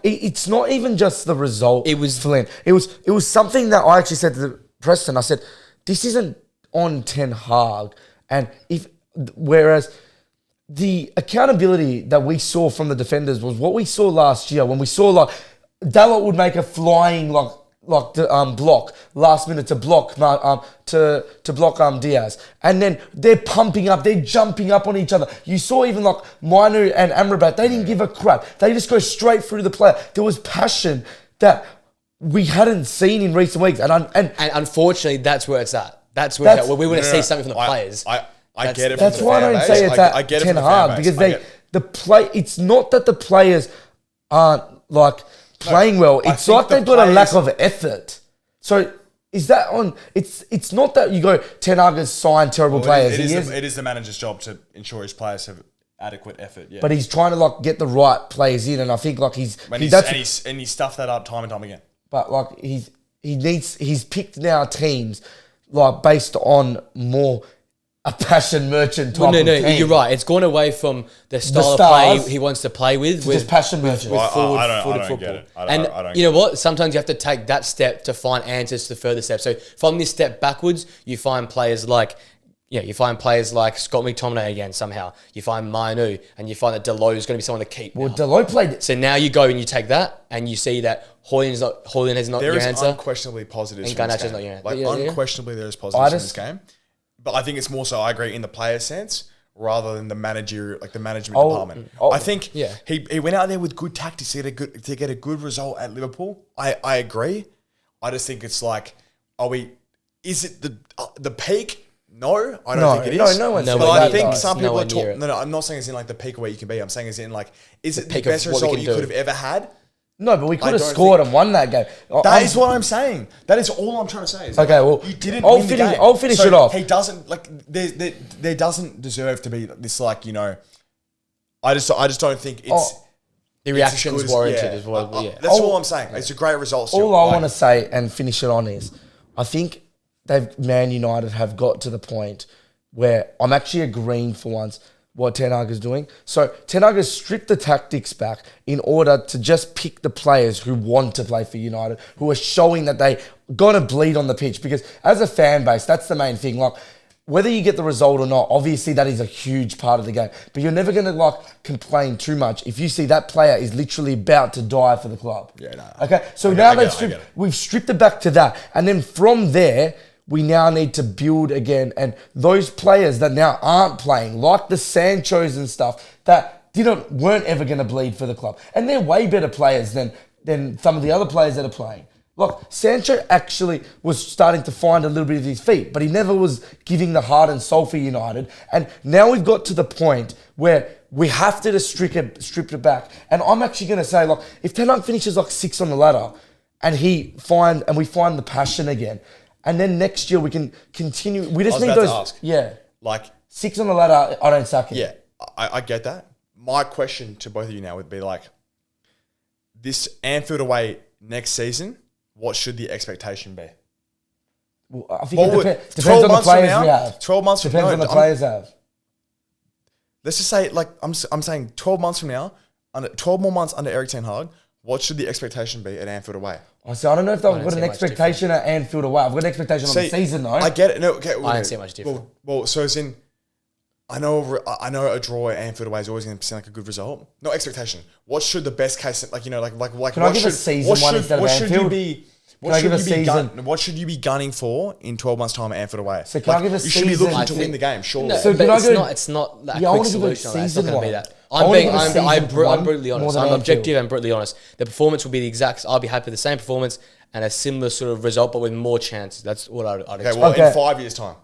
It's not even just the result. It was Flynn. It was something that I actually said to Preston. I said, this isn't on Ten Hag. And whereas the accountability that we saw from the defenders was what we saw last year when we saw like Dalot would make a flying block last minute to block to block Diaz, and then they're pumping up, they're jumping up on each other. You saw even like Mainu and Amrabat, they didn't give a crap. They just go straight through the player. There was passion that we hadn't seen in recent weeks, and unfortunately that's where it's at. That's where we want to see something from the players. I get it. That's why I don't say it's at Ten Hag, because it's not that the players aren't like playing well. It's like they've got a lack of effort. So is that on? It's not that you go Ten Hag has signed terrible players. It is the manager's job to ensure his players have adequate effort. Yeah, but he's trying to like get the right players in, and I think like he's stuffed that up time and time again. But like he's picked now teams like based on more a passion merchant type of team. You're right. It's gone away from the style of play he wants to play with. Just passion merchant. With forward football. Get it. I don't you know what? Sometimes you have to take that step to find answers to the further steps. So from this step backwards, you find players like Scott McTominay again somehow. You find Mainu, and you find that Delot is going to be someone to keep. Well, Delot played it. So now you go and you take that, and you see that Hoyland is not your answer. There is unquestionably positives from this game. Not your answer. Unquestionably there is positives in this game. But I think it's more so, I agree, in the player sense rather than the management department. I think he went out there with good tactics to get a good result at Liverpool. I agree. I just think it's like, is it the peak? No, I don't think it is. No one's saying but that. I think some people are talking. No, I'm not saying it's in like the peak of where you can be. I'm saying it's in like, is it the best result you could have ever had? No, but we could have scored and won that game. That is what I'm saying. That is all I'm trying to say. Okay, well, you didn't win the game. I'll finish it off. He doesn't there doesn't deserve to be this I just don't think it's the reaction's warranted as well. That's all I'm saying. It's a great result. All I want to say and finish it on is, I think Man United have got to the point where I'm actually agreeing for once what Ten Hag is doing. So Ten Hag has stripped the tactics back in order to just pick the players who want to play for United, who are showing that they got to bleed on the pitch. Because as a fan base, that's the main thing. Like, whether you get the result or not, obviously that is a huge part of the game. But you're never going to complain too much if you see that player is literally about to die for the club. Yeah, no. Okay, so we've stripped it back to that. And then from there, we now need to build again. And those players that now aren't playing, like the Sanchos and stuff, that weren't ever going to bleed for the club. And they're way better players than some of the other players that are playing. Look, Sancho actually was starting to find a little bit of his feet, but he never was giving the heart and soul for United. And now we've got to the point where we have to just strip it back. And I'm actually going to say, if Ten Hag finishes 6th on the ladder and we find the passion again, and then next year we can continue. We just need those. Ask, 6th on the ladder, I don't sack him. Yeah, I get that. My question to both of you now would be this Anfield away next season, what should the expectation be? Well, I think it depends on the players we have. 12 months from now. Depends on the players have. Let's just say, I'm saying 12 months from now, 12 more months under Eric Ten Hag, what should the expectation be at Anfield away? I don't know if I've got an expectation at Anfield away. I've got an expectation on the season, though. I get it. No, okay. I don't see much different. Well, so as in, I know a draw at Anfield away is always going to sound like a good result. No expectation. What should the best case, Can I give a season one instead of Anfield? What should you be gunning for in 12 months' time at Anfield away? So can I give a season? You should be looking to win the game, surely. No, so it's not that quick solution. It's not going to be that. I'm brutally honest. I'm objective and brutally honest. The performance will be the exact. I'll be happy with the same performance and a similar sort of result, but with more chances. That's what I'd expect. In 5 years' time.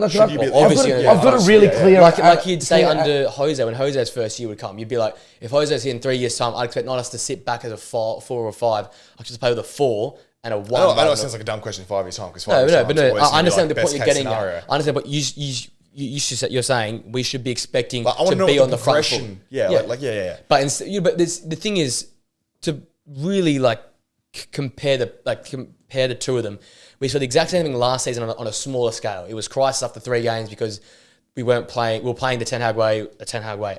Should you be- Obviously, I've got a really clear... like you'd say under Jose, when Jose's first year would come, you'd be like, if Jose's here in 3 years' time, I'd expect not us to sit back as a 4 or 5. I just play with a 4 and a 1. I know it sounds like a dumb question in 5 years' time. No, I understand the point you're getting at. I understand, but you're saying we should be expecting to be on the front foot. Yeah. But the thing is, to really compare the two of them, we saw the exact same thing last season on a smaller scale. It was crisis after 3 games because we were playing the Ten Hag way,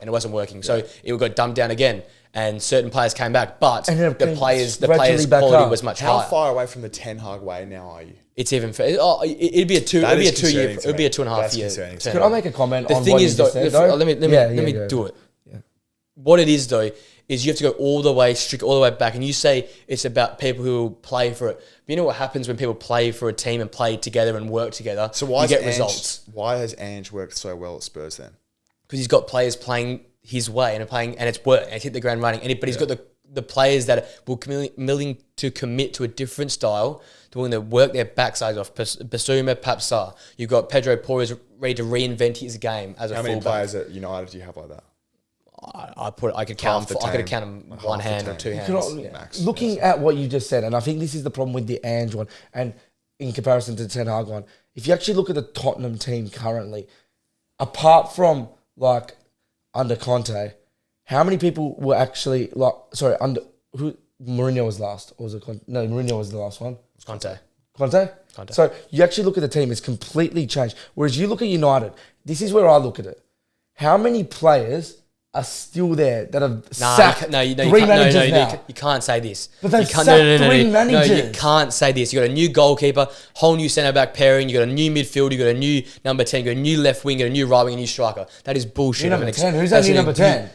and it wasn't working. So it got dumbed down again, and certain players came back, but the players' quality was much higher. How far away from the Ten Hag way now are you? It's even fair. It'd be a 2 year. It'd be a 2.5 year. Can I make a comment? The on thing what is, you just said, though? let me do it. Yeah. What it is though is you have to go all the way back, and you say it's about people who play for it. But you know what happens when people play for a team and play together and work together? So why you get results. Why has Ange worked so well at Spurs then? Because he's got players playing his way and it's worked, and it's hit the ground running. But he's got the players that will willing to commit to a different style, to willing to work their backsides off. Basuma, Papsar. You've got Pedro Porres ready to reinvent his game as a fullback. How many players at United do you have like that? I could count them one hand or two hands. Looking at what you just said, and I think this is the problem with the Ange one, and in comparison to the Ten Hag one, if you actually look at the Tottenham team currently, apart from under Conte, how many people were actually Mourinho was last, or was it Conte? No, Mourinho was the last one. Conte. So you actually look at the team, it's completely changed. Whereas you look at United, this is where I look at it. How many players are still there that have sacked three managers now? You can't say this. But they've sacked three managers. No, you can't say this. You got a new goalkeeper, whole new centre-back pairing, you got a new midfield, you got a new number 10, you got a new left wing, you got a new right wing, a new striker. That is bullshit. New number 10? Who's that new number 10?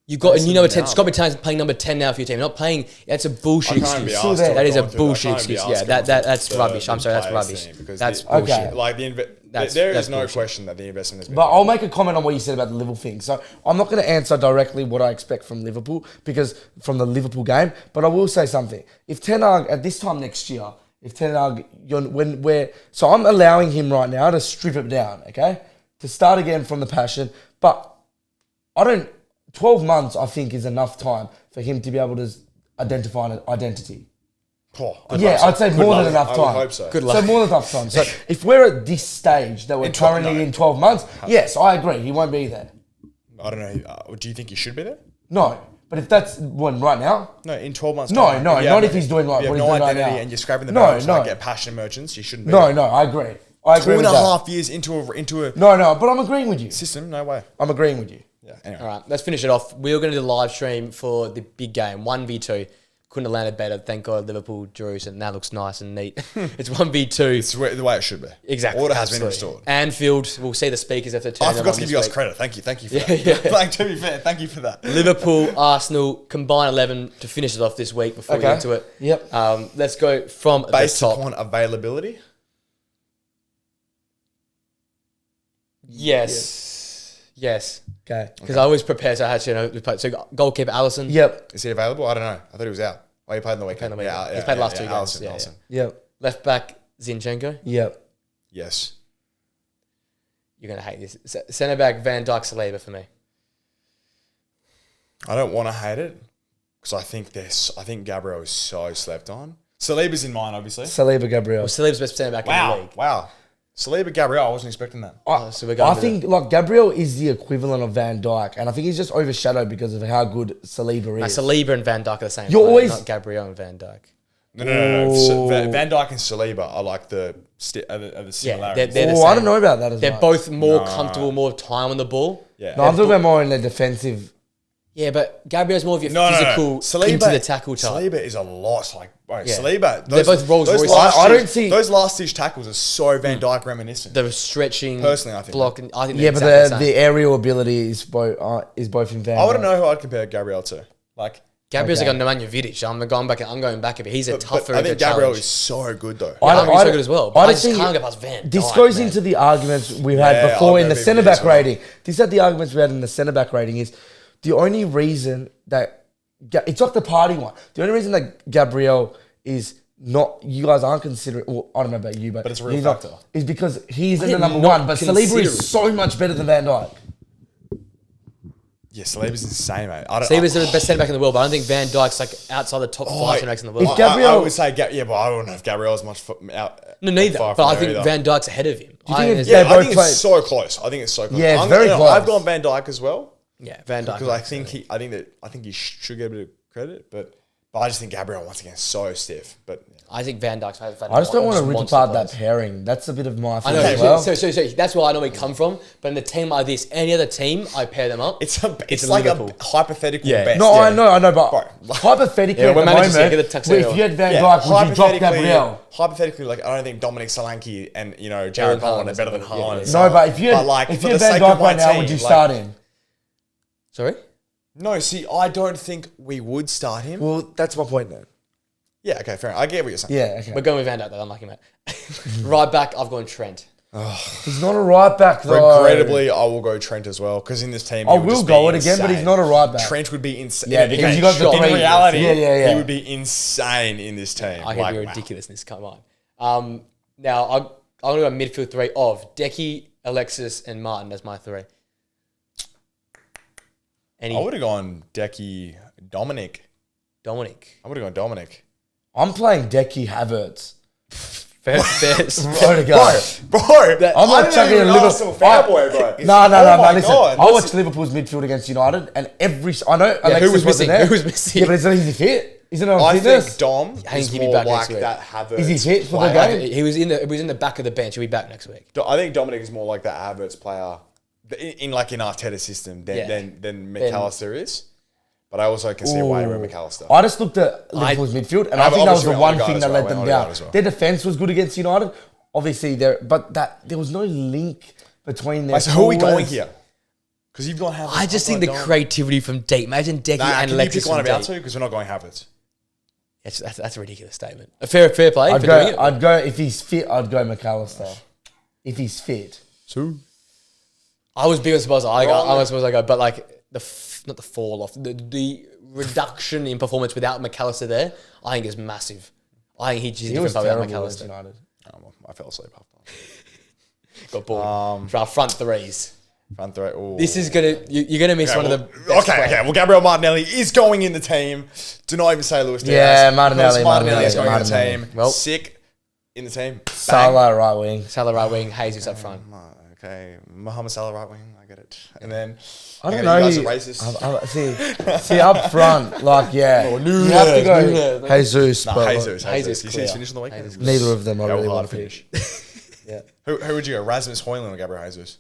You've got a new number 10. Scott McTominay's playing number 10 now for your team. Not playing. That's a bullshit excuse. That is a bullshit excuse. Yeah, that's rubbish. I'm sorry, that's rubbish. That's bullshit. There is no question that the investment has been. But I'll make a comment on what you said about the Liverpool thing. So I'm not going to answer directly what I expect from Liverpool from the Liverpool game, but I will say something. If Ten Hag at this time next year, so I'm allowing him right now to strip it down, okay, to start again from the passion. But 12 months, I think, is enough time for him to be able to identify an identity. I'd say more than enough time. I hope so. Good luck. So more than enough time. So if we're at this stage that we're currently in 12 months, yes, I agree. He won't be there. I don't know. Do you think he should be there? No. But if that's right now? No, in 12 months. Not if he's doing what he's doing right now. Identity and you're scraping the barrel to get passionate merchants, you shouldn't be there. No, I agree. I agree with that. 2.5 years into a... No, but I'm agreeing with you. System, no way. I'm agreeing with you. Yeah, anyway. All right, let's finish it off. We were going to do the live stream for the big game, 1v2. Couldn't have landed better. Thank God Liverpool drew, so now looks nice and neat. It's 1v2. It's the way it should be. Exactly. Order has been restored. Anfield, we'll see the speakers after turn. I forgot to give you guys credit. Thank you for that. To be fair, thank you for that. Liverpool, Arsenal, combined 11 to finish it off this week before we get into it. Yep. Let's go from Based the top. upon availability? Yes. Okay. Because I always prepare, so I had to play. So goalkeeper Alisson. Yep. Is he available? I don't know. I thought he was out. Oh, he played in the weekend. He's played the last 2 games. Alisson. Yep. Left back Zinchenko. Yep. Yes. You're going to hate this. Centre back Van Dijk, Saliba for me. I don't want to hate it because I think Gabriel is so slept on. Saliba's in mine, obviously. Saliba, Gabriel. Well, Saliba's best centre back in the league. Wow. Saliba, Gabriel, I wasn't expecting that. I think Gabriel is the equivalent of Van Dijk, and I think he's just overshadowed because of how good Saliba is. Saliba and Van Dijk are the same. Not Gabriel and Van Dijk. No. So Van Dijk and Saliba are like the similarities. They're the same. I don't know about that as well. They're both more comfortable, more time on the ball. Yeah. No, I'm talking about more in the defensive. Yeah, but Gabriel's more of your physical into the tackle type. Saliba is a lot Saliba. They're both Rolls Royce. I don't see those last stitch tackles are so Van Dijk reminiscent. The stretching, personally, I think block. I think but the aerial ability is both in Van Dijk. I wouldn't know who I'd compare Gabriel to. Gabriel's like a Nemanja Vidic. I'm going back a bit. He's a tougher. I think Gabriel is so good though. Gabriel's so good as well. I just can't get past Van Dijk. This goes into the arguments we've had before in the centre back rating. These are the arguments we had in the centre back rating. Is the only reason that it's like the party one. The only reason that Gabriel is not you guys aren't considering. Well, I don't know about you, but it's a real he's factor. Is because he's in the did number not one, but consider Saliba it. is so much better than Van Dijk. Yeah, Saliba's insane, mate. Saliba's the best centre back in the world, but I don't think Van Dijk's like outside the top 5 centre backs in the world. If Gabriel- I would say, yeah, but I don't know if Gabriel's much out. No, neither. far But from I there think either. Van Dijk's ahead of him. Do you think it's- Yeah, They I both think play- it's so close. I think it's so close. Yeah, it's very close. I've gone Van Dijk as well Van Dijk. because I think he should get a bit of credit, but I just think Gabriel once again is so stiff. But I think Van Dijk's. I just don't want to rip apart that pairing. That's a bit of my I thing know. as well. So that's where I know we come from. But in a team like this, any other team, I pair them up. it's like Liverpool. a hypothetical Yeah. best. No, yeah. I know, but Bro. hypothetically Yeah, at we're the managing to moment, get the tuxedo if you had Van Yeah, Dijk, would you drop hypothetically- Gabriel? Hypothetically, like I don't think Dominic Solanke and Jared Haaland are better than Haaland. Yeah. So- No, but if you had, like, if for you had the Van sake of Dijk my right now, team, would you like- start him? Sorry? No, see, I don't think we would start him. Well, that's my point then. Yeah, okay, fair enough. I get what you're saying. Yeah, okay. We're going with Van Dijk, though. Unlucky, mate. Right back, I've gone Trent. He's not a right back, though. Regrettably, I will go Trent as well because in this team, I he would will just go be it again, but he's insane. not a right back. Trent would be insane. Yeah, because you got the in three- reality, Yeah. he would be insane in this team. I can be ridiculousness. Come on. Now, I'm going to go midfield 3 of Decky, Alexis, and Martin as my 3. I would have gone Decky, Dominic. Dominic. I would have gone Dominic. I'm playing Decky Havertz. Fair. Bro, to go. Bro, I'm not chucking a Liverpool Arsenal fanboy, bro. No, Oh my listen. God. I watched Liverpool's midfield against United, and I know Alexis who was wasn't missing? there. Who was missing? Yeah, but is he fit? Isn't it on I fitness? think Dom think is he'll be more back like next week. that Havertz. Is he fit for the Like, game? he was in the back of the bench. He'll be back next week. I think Dominic is more like that Havertz player in Arteta's system than McAllister is. But I also can see why we're McAllister. I just looked at Liverpool's midfield, and I I've think that was the obviously one got thing as that well. let them I got down. as well. Their defense was good against United, obviously. There was no link between their. So who are we going forwards. here? Because you've got Havertz. I just think the Dom. creativity from deep. Imagine Decky Nah, and can Alexis you pick one from of our deep. two? Because we're not going Havertz. That's a ridiculous statement. A fair play for doing it. I'd go if he's fit. I'd go McAllister. If he's fit. So I was big on Spurs. I Wrong. was supposed to go, but like not the fall off, the reduction in performance without McAllister there, I think is massive. I think he's He was different without terrible against McAllister. United. I fell asleep after. Got bored. For our front threes. Front throw. Ooh. This is you're gonna miss one of the best players. Well, Gabriel Martinelli is going in the team. Do not even say Luis Diaz. Yeah, Martinelli Because Martinelli is going in the team. Well- Sick in the team. Bang. Salah right wing. Salah right wing, Jesus up front. Okay, Mohamed Salah right wing. I get it. And then I don't okay, know. You guys are racist. See up front, like you have to go Jesus. Nah, but Jesus. You see clear. he's finished on the weekend. Jesus neither of them I Go really hard want to finish. pick. Yeah. Who would you go? Rasmus Højlund or Gabriel Jesus?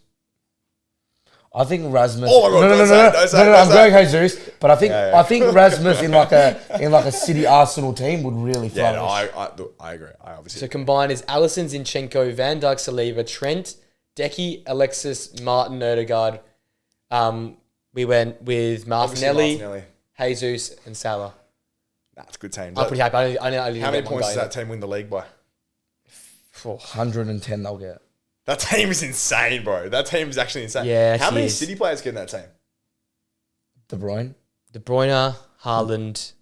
I think Rasmus. Oh my God, don't say it, don't say it, no. don't I'm say going Jesus, but I think Yeah. I think Rasmus in like a City Arsenal team would really Yeah, flourish. no, I agree. I obviously. So combined is Alisson, Zinchenko, Van Dijk, Saliba, Trent, Decky, Alexis, Martin, Odegaard. We went with Martinelli, Jesus, and Salah. That's a good team. I'm pretty happy. I didn't How many get one points guy does in that team win the league by? 110 they'll get. That team is insane, bro. That team is actually insane. Yeah, How she many is. City players get in that team? De Bruyne. De Bruyne, Haaland.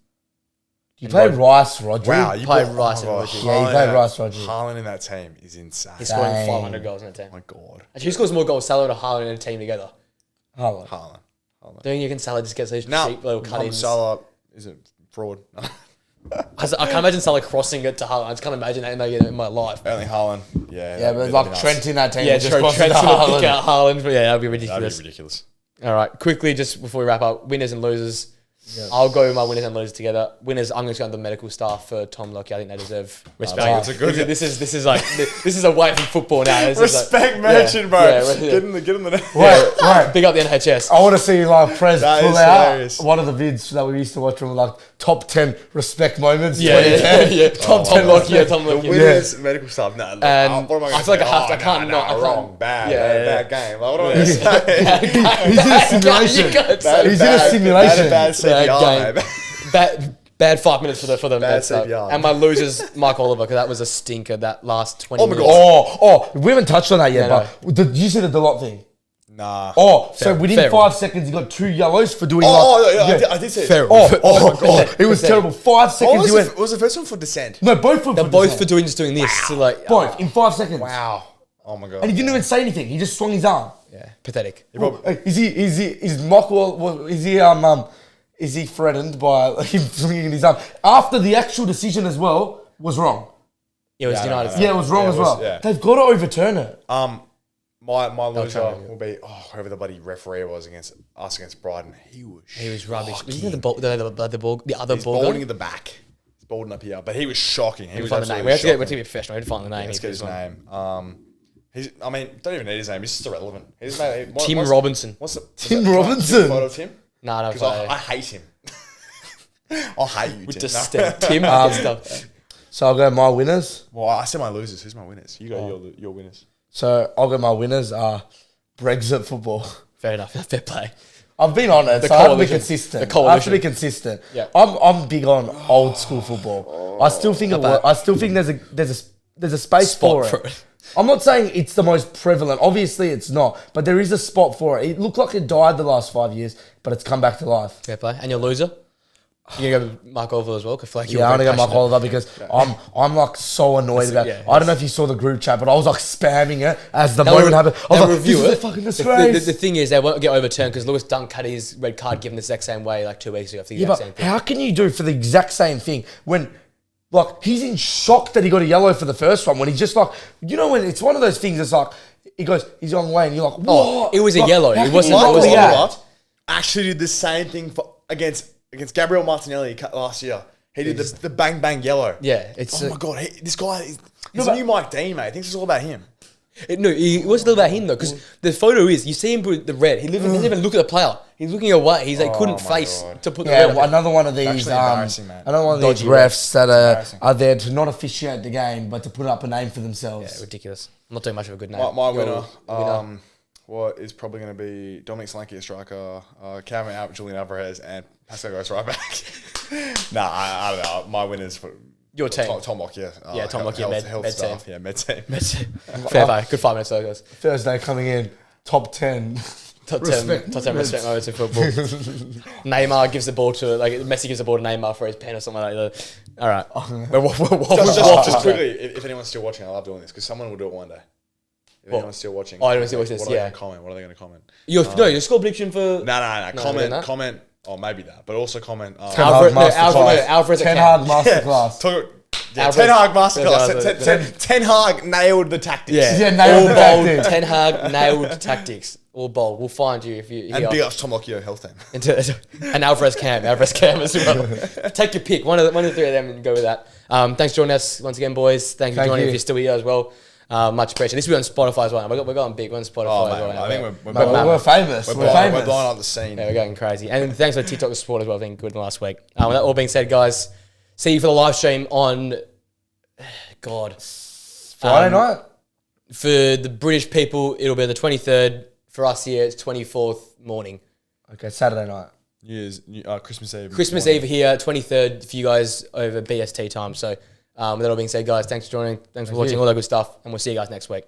You played Rice, Rodri. Wow, you played put- Rice and oh, Rodri. Yeah, you played Rice, Rodri. Haaland in that team is insane. He's scoring Dang. 500 goals in that team. Oh my God. Actually, who scores more goals, Salah or Haaland in a team together? Haaland. Haaland. Don't you think Salah just gets those Now, cheap little Mohamed cut-ins? Salah is a fraud. I can't imagine Salah crossing it to Haaland. I just can't imagine that in my life. Only Haaland. Yeah. Yeah, but like Trent in that team. Yeah, would just Trent, cross Trent's it to gonna pick Haaland. out Haaland. But yeah, that'd be That'd ridiculous. be ridiculous. All right, quickly, just before we wrap up, winners and losers. I'll go with my winners and losers together. Winners, I'm going to go on the medical staff for Tom Lockie. I think they deserve respect. That's a good- This is away from football now. This is Respect like, merchant, bro. Yeah, Get in the Right. big up the NHS. I want to see like Prez That pull is out hilarious. one of the vids that we used to watch from like top 10 respect moments. Yeah, 2010. yeah. Tom Lockie, yeah, Tom The Lockie. winners, medical staff. Nah, look, And what am I gonna I feel like say? I can't not- I can't- wrong. Bad. Yeah, Bad game. Like, what am I going to say? He's in a simulation. You can't say Bad- He's in a bad- simulation. Bad Bad CPR, mate. Bad 5 minutes for them. Bad So- CPR. and my losers, Mike Oliver, because that was a stinker. That last 20 Oh my minutes. God. Oh, we haven't touched on that yet, No, but did you see the Delot thing? Nah. Oh, so within Feral. 5 seconds, he got 2 yellows for doing I did see it. Feral. Oh my God. It was terrible. 5 seconds, he went... Was the first one for descent? No, both for They're both for doing this. So like, Both, in 5 seconds. Wow. Oh my God. And he didn't even say anything. He just swung his arm. yeah, pathetic. Is he threatened by him swinging his arm? After the actual decision as well was wrong. It was United. Yeah, it was wrong as well. Yeah. They've got to overturn it. My loser try to- will be whoever the bloody referee was against Brighton. He was rubbish. Wasn't it the ball, the other He's ball? balding at the back. He's balding up here, but he was shocking. He was Find the name. absolutely We have to shocking. be professional. We have to find the name. Let's get his name. Don't even need his name. He's just irrelevant. Tim Robinson. Tim Robinson? Photo of Tim? No, Because I hate him. I hate you, with Tim. the No. step. Tim good stuff. So I'll go my winners. Well, I said my losers. Who's my winners? You go your winners. So I'll go my winners are Brexit football. Fair enough. Fair play. I've been on it, so I have to be coalition. consistent. The I have to be coalition. consistent. Yeah. I'm big on old school football. I still think there's a space Spot for for it. it. I'm not saying it's the most prevalent. Obviously, it's not, but there is a spot for it. It looked like it died the last 5 years, but it's come back to life. Fair play. And your loser? You're going to go Mark Oliver as well? 'Cause I feel like you're Yeah, I'm very gonna go Mark passionate. Oliver because I'm like so annoyed about. yeah, I don't know if you saw the group chat, but I was like spamming it as the They'll moment happened. I was they'll like, review this is it. a fucking The disgrace. thing is, they won't get overturned because Lewis Dunk cut his red card given the exact same way like 2 weeks ago. For the Yeah, exact but same thing. how can you do for the exact same thing when, like, he's in shock that he got a yellow for the first one when he's just like, you know, when it's one of those things. It's like he goes, he's on the way, and you're like, what? it was a Like, yellow. how It can wasn't- you it not wasn't react? yellow. Actually did the same thing against Gabriel Martinelli last year. He did the bang bang yellow. Yeah, it's Oh my God, this guy, he's No, a but- new Mike Dean, mate. He thinks it's all about him. it wasn't about him though, because the photo is you see him put the red. He doesn't even look at the player. He's looking away. He's like couldn't my face God. to put the Yeah, red. up. another one of these. actually embarrassing, man. Another one of these Dodgy refs that embarrassing. are there to not officiate the game, but to put up a name for themselves. Yeah, ridiculous. I'm not doing much of a good name. My Your winner, what is probably going to be Dominic Solanke, a striker, Calvin out, Julian Alvarez, and Pascal goes right back. I don't know. My winners for Your team. Tom Lockyer. Yeah, Tom Lockyer, health med staff. team. Yeah, med team. Fair play. Good 5 minutes though, guys. Thursday coming in, top 10. Top 10 Respect respect moments in football. Neymar gives the ball to Messi gives the ball to Neymar for his pen or something like that. All right. Just quickly, if anyone's still watching, I love doing this because someone will do it one day. If anyone's still watching, anyone's still watching this, what are they yeah. going to comment? What are they going to comment? Your score prediction for No. we're doing that? Comment. Oh, maybe that, but also comment. Alvarez Ten account. Hag masterclass. Ten Alvarez- Hag masterclass. Alvarez- Ten Hag nailed the tactics. Yeah, nailed all the bold. tactics. Ten Hag nailed tactics. All bold. We'll find you if you. And big ups Tom Lockyer, health team. And Alvarez Cam as well. Take your pick. One of the three of them and go with that. Thanks for joining us once again, boys. Thank you for joining you. if you're still here as well. Much appreciated. This will be on Spotify as well. We're going big. We're on Spotify Oh, as well. man, now. I think we're We're famous. We're blowing famous. up the scene. Yeah, we're going crazy. And thanks for TikTok support as well. I think good last week. With that all being said, guys, see you for the live stream on Friday night. For the British people, it'll be the 23rd. For us here, it's 24th morning. Okay, Saturday night. Christmas Eve. Christmas Eve here, 23rd for you guys over BST time. So with that all being said, guys, thanks for joining. Thanks for watching all that good stuff. And we'll see you guys next week.